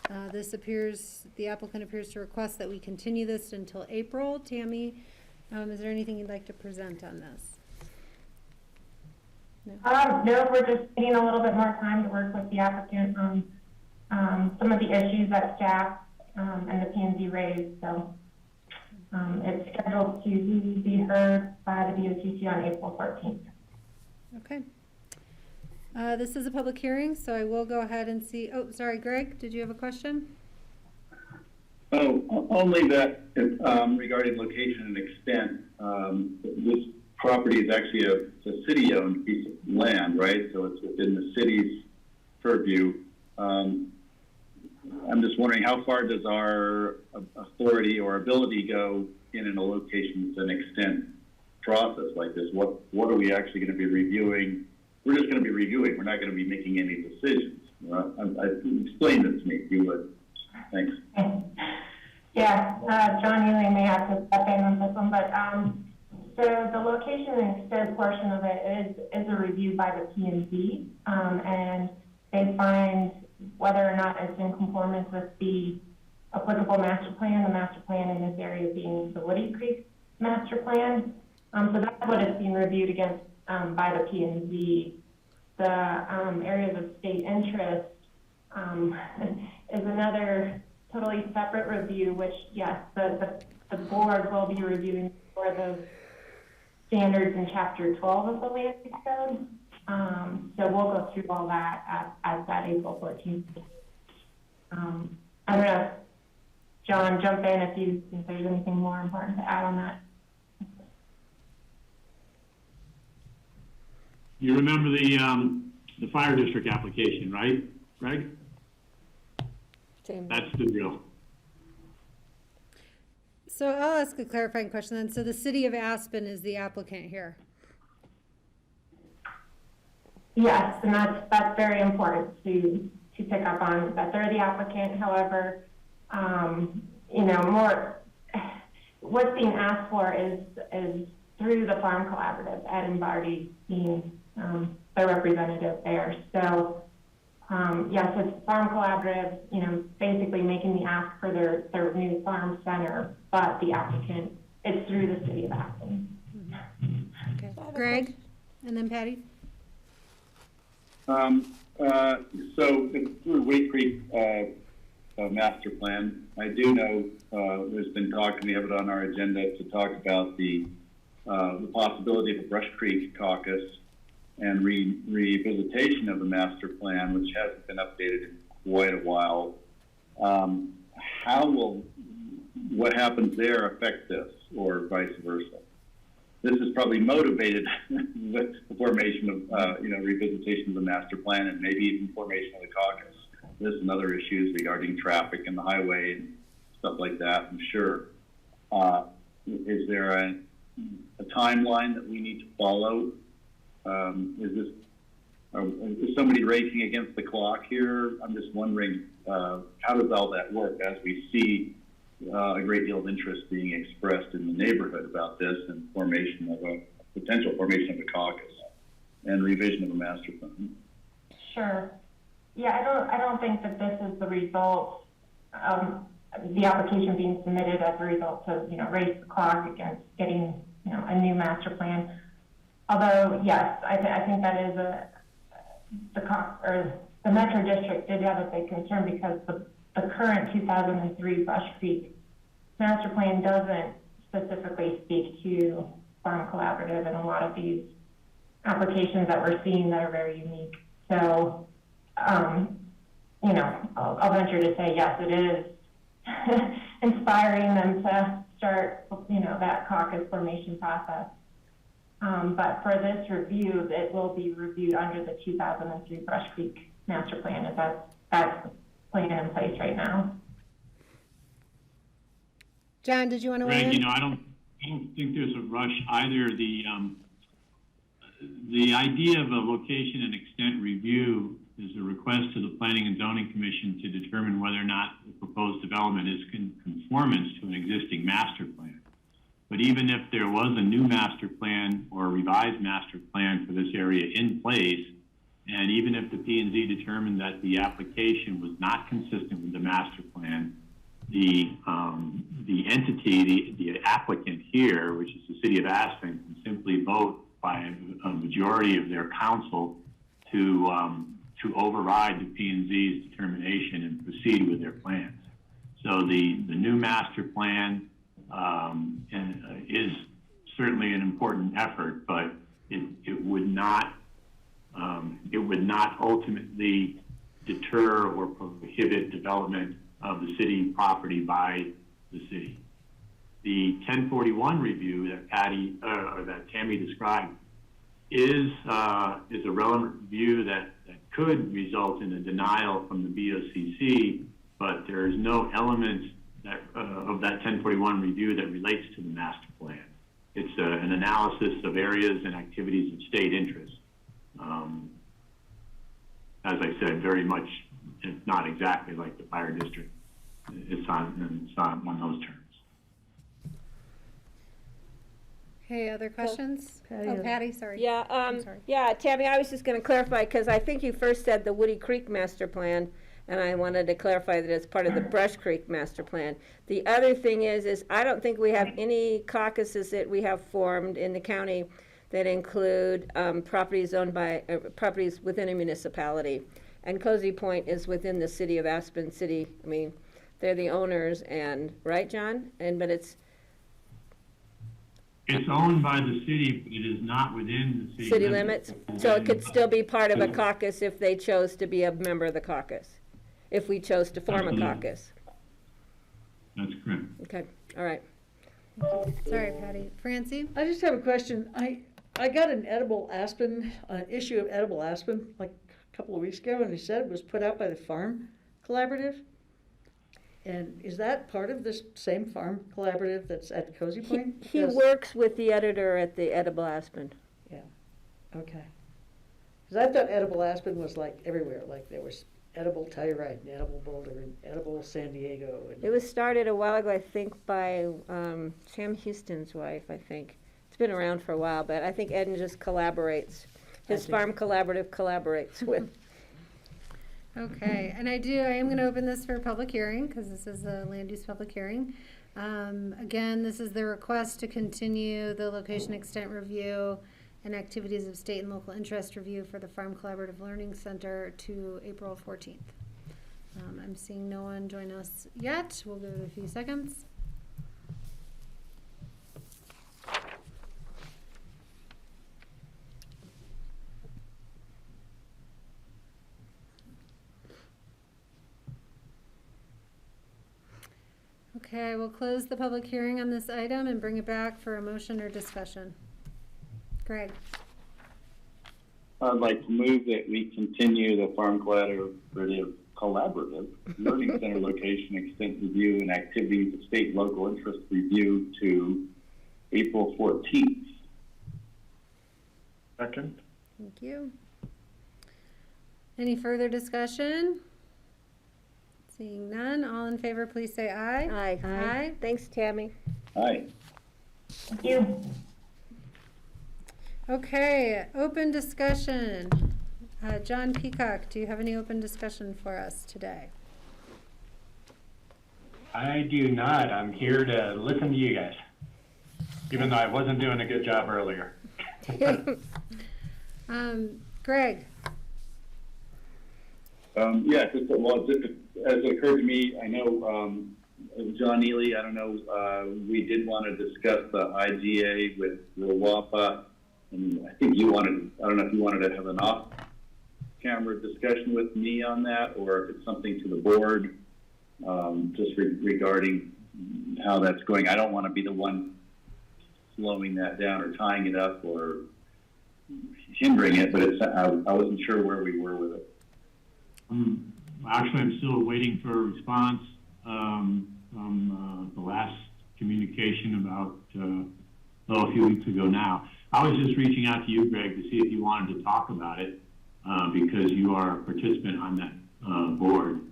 The applicant appears to request that we continue this until April. Tammy, is there anything you'd like to present on this? No, we're just needing a little bit more time to work with the applicant on some of the issues that staff and the P&Z raised. So it's scheduled to be heard by the BOCC on April 14th. Okay. This is a public hearing, so I will go ahead and see. Oh, sorry, Greg, did you have a question? Oh, only that regarding location and extent. This property is actually a city-owned piece of land, right? So it's within the city's purview. I'm just wondering, how far does our authority or ability go in a location and extent process like this? What are we actually going to be reviewing? We're just going to be reviewing. We're not going to be making any decisions. Explain this to me, if you would. Thanks. Yeah, John Ewing may have to step in on this one, but so the location and extent portion of it is a review by the P&Z, and they find whether or not it's in conformance with the applicable master plan, the master plan in this area being the Woody Creek master plan. So that's what it's being reviewed against by the P&Z. The areas of state interest is another totally separate review, which, yes, the board will be reviewing for those standards in Chapter 12 of the Land Use Code. So we'll go through all that at that April 14th. I don't know if, John, jump in if there's anything more important to add on that. You remember the fire district application, right, Greg? That's the deal. So I'll ask a clarifying question then. So the city of Aspen is the applicant here? Yes, and that's very important to pick up on, that they're the applicant. However, what's being asked for is through the Farm Collaborative, Ed and Barty being the representative there. So yes, it's Farm Collaborative, basically making the ask for their new farm center, but the applicant, it's through the city of Aspen. Okay. Greg, and then Patty? So through Woody Creek master plan, I do know there's been talk, and we have it on our agenda to talk about the possibility of a Brush Creek caucus and revisitation of the master plan, which hasn't been updated in quite a while. How will what happens there affect this, or vice versa? This is probably motivated with the formation of, revisitation of the master plan and maybe even formation of the caucus. There's some other issues regarding traffic and the highway and stuff like that, I'm sure. Is there a timeline that we need to follow? Is somebody racing against the clock here? I'm just wondering, how does all that work as we see a great deal of interest being expressed in the neighborhood about this and potential formation of a caucus and revision of a master plan? Sure. Yeah, I don't think that this is the result, the application being submitted as a result to, race the clock against getting, a new master plan. Although, yes, I think that is the Metro District did have a big concern because the current 2003 Brush Creek master plan doesn't specifically speak to farm collaborative, and a lot of these applications that we're seeing that are very unique. So, I'll venture to say yes, it is inspiring them to start, that caucus formation process. But for this review, it will be reviewed under the 2003 Brush Creek master plan, and that's the plan in place right now. John, did you want to weigh in? Greg, I don't think there's a rush either. The idea of a location and extent review is a request to the Planning and Zoning Commission to determine whether or not the proposed development is in conformance to an existing master plan. But even if there was a new master plan or a revised master plan for this area in place, and even if the P&Z determined that the application was not consistent with the master plan, the entity, the applicant here, which is the city of Aspen, can simply vote by a majority of their council to override the P&Z's determination and proceed with their plans. So the new master plan is certainly an important effort, but it would not ultimately deter or prohibit development of the city property by the city. The 1041 review that Tammy described is a relevant review that could result in a denial from the BOCC, but there is no element of that 1041 review that relates to the master plan. It's an analysis of areas and activities of state interest. As I said, very much, if not exactly like the fire district. It's on those terms. Okay, other questions? Patty, sorry. Yeah, I'm sorry. yeah, Tammy, I was just going to clarify, because I think you first said the Woody Creek master plan, and I wanted to clarify that it's part of the Brush Creek master plan. The other thing is I don't think we have any caucuses that we have formed in the county that include properties owned by, properties within a municipality. And Cozy Point is within the city of Aspen City. I mean, they're the owners, and, right, John? But it's owned by the city, but it is not within the city limits. So it could still be part of a caucus if they chose to be a member of the caucus, if we chose to form a caucus. That's correct. Okay, all right. Sorry, Patty. Francie? I just have a question. I got an issue of edible aspen like a couple of weeks ago, and they said it was put out by the Farm Collaborative. And is that part of this same Farm Collaborative that's at Cozy Point? He works with the editor at the Edible Aspen. Yeah, okay. Because I thought edible aspen was like everywhere, like there was edible Telluride and edible Boulder and edible San Diego. It was started a while ago, I think, by Sam Houston's wife, I think. It's been around for a while, but I think Eden just collaborates. His Farm Collaborative collaborates with. Okay, and I am going to open this for a public hearing because this is a land use public hearing. Again, this is the request to continue the location extent review and activities of state and local interest review for the Farm Collaborative Learning Center to April 14th. I'm seeing no one join us yet. We'll give it a few seconds. Okay, we'll close the public hearing on this item and bring it back for a motion or discussion. Greg? I'd like to move that we continue the Farm Collaborative Learning Center location extent review and activities of state and local interest review to April 14th. Second. Thank you. Any further discussion? Seeing none, all in favor, please say aye. Aye. Aye. Thanks, Tammy. Aye. Thank you. Okay, open discussion. John Peacock, do you have any open discussion for us today? I do not. I'm here to listen to you guys, even though I wasn't doing a good job earlier. Greg? Yeah, just as it occurred to me, I know John Neely, I don't know, we did want to discuss the IGA with WAPA, and I think you wanted, I don't know if you wanted to have an off-camera discussion with me on that, or if it's something to the board, just regarding how that's going. I don't want to be the one slowing that down or tying it up or hindering it, but I wasn't sure where we were with it. Actually, I'm still waiting for a response from the last communication about a few weeks ago now. I was just reaching out to you, Greg, to see if you wanted to talk about it because you are a participant on that board.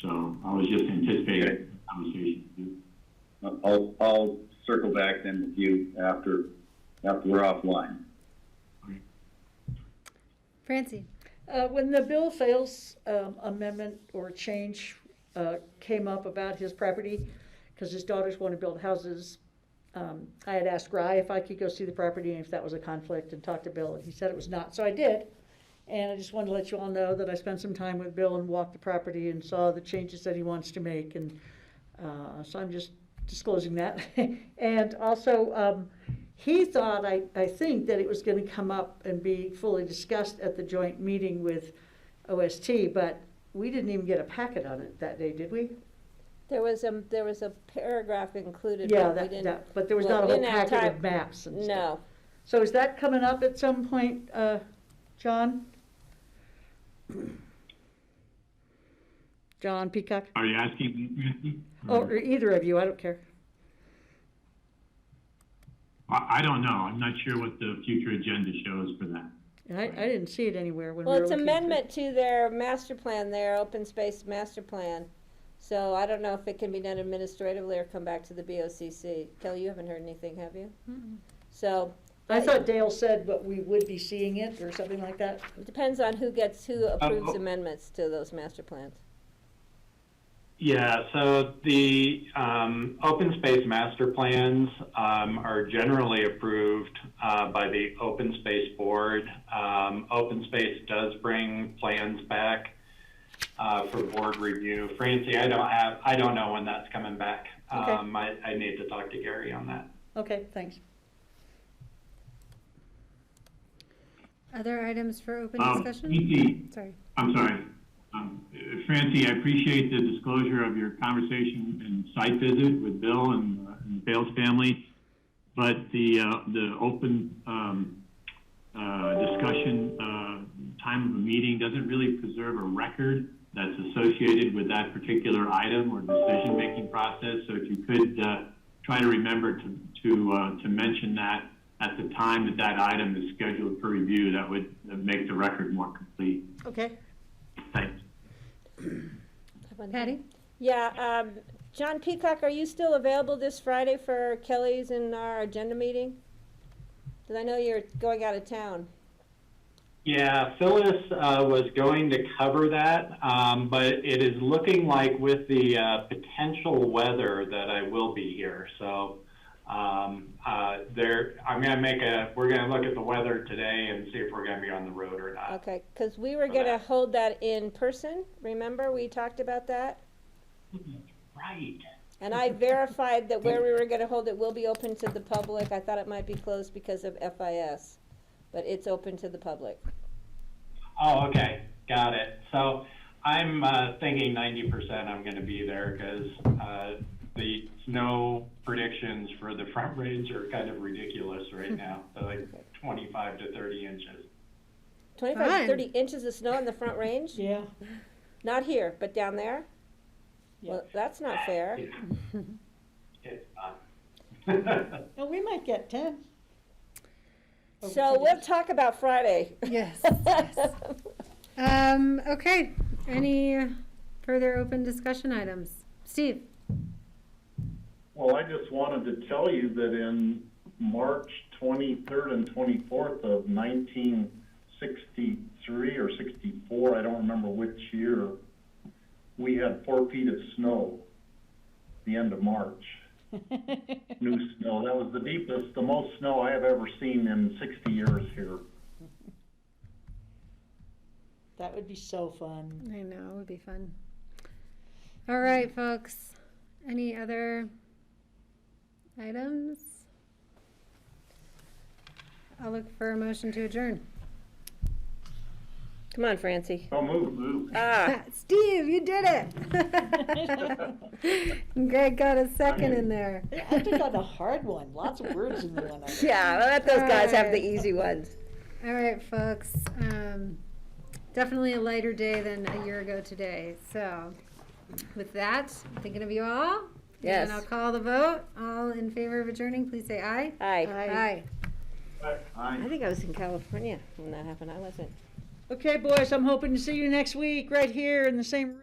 So I was just anticipating a conversation with you. I'll circle back then with you after we're offline. Francie? When the Bill Fails amendment or change came up about his property, because his daughters want to build houses, I had asked Rye if I could go see the property and if that was a conflict and talk to Bill, and he said it was not. So I did. And I just wanted to let you all know that I spent some time with Bill and walked the property and saw the changes that he wants to make. And so I'm just disclosing that. And also, he thought, I think, that it was going to come up and be fully discussed at the joint meeting with OST, but we didn't even get a packet on it that day, did we? There was a paragraph included. Yeah, but there was not a whole packet of maps and stuff. No. So is that coming up at some point, John? John Peacock? Are you asking me, Nancy? Or either of you, I don't care. I don't know. I'm not sure what the future agenda shows for that. I didn't see it anywhere when Well, we were it's looking amendment to their master plan, their open space master plan. So I don't know if it can be done administratively or come back to the BOCC. Kelly, you haven't heard anything, have you? So. I thought Dale said, but we would be seeing it or something like that. It depends on who approves amendments to those master plans. Yeah, so the open space master plans are generally approved by the Open Space Board. Open Space does bring plans back for board review. Francie, I don't know when that's coming back. Okay. I need to talk to Gary on that. Okay, thanks. Other items for open discussion? Francie, Sorry. I'm sorry. Francie, I appreciate the disclosure of your conversation and site visit with Bill and the Bales family, but the open discussion time of a meeting doesn't really preserve a record that's associated with that particular item or decision-making process. So if you could try to remember to mention that at the time that item is scheduled for review, that would make the record more complete. Okay. Thanks. Patty? Yeah, John Peacock, are you still available this Friday for Kelly's and our agenda meeting? Because I know you're going out of town. Yeah, Phyllis was going to cover that, but it is looking like with the potential weather that I will be here. So we're going to look at the weather today and see if we're going to be on the road or not. Okay, because we were going to hold that in person. Remember, we talked about that? Right. And I verified that where we were going to hold it will be open to the public. I thought it might be closed because of FIS, but it's open to the public. Oh, okay. Got it. So I'm thinking 90% I'm going to be there because the snow predictions for the Front Range are kind of ridiculous right now. So like 25 to 30 inches. 25 to 30 inches of snow in the Front Range? Yeah. Not here, but down there? Yeah. Well, that's not fair. It's not. Oh, we might get 10. So we'll talk about Friday. Yes. Okay, any further open discussion items? Steve? Well, I just wanted to tell you that in March 23rd and 24th of 1963 or 64, I don't remember which year, we had 4 feet of snow, the end of March. New snow. That was the deepest, the most snow I have ever seen in 60 years here. That would be so fun. I know, it would be fun. All right, folks. Any other items? I'll look for a motion to adjourn. Come on, Francie. Oh, move. Ah. Steve, you did it. Greg got a second in there. I took on a hard one. Lots of words in the one. Yeah, well, let those guys have the easy ones. All right, folks. Definitely a lighter day than a year ago today. So with that, thinking of you all. Yes. And I'll call the vote. All in favor of adjourning, please say aye. Aye. Aye. I think I was in California when that happened. I wasn't. Okay, boys, I'm hoping to see you next week right here in the same room.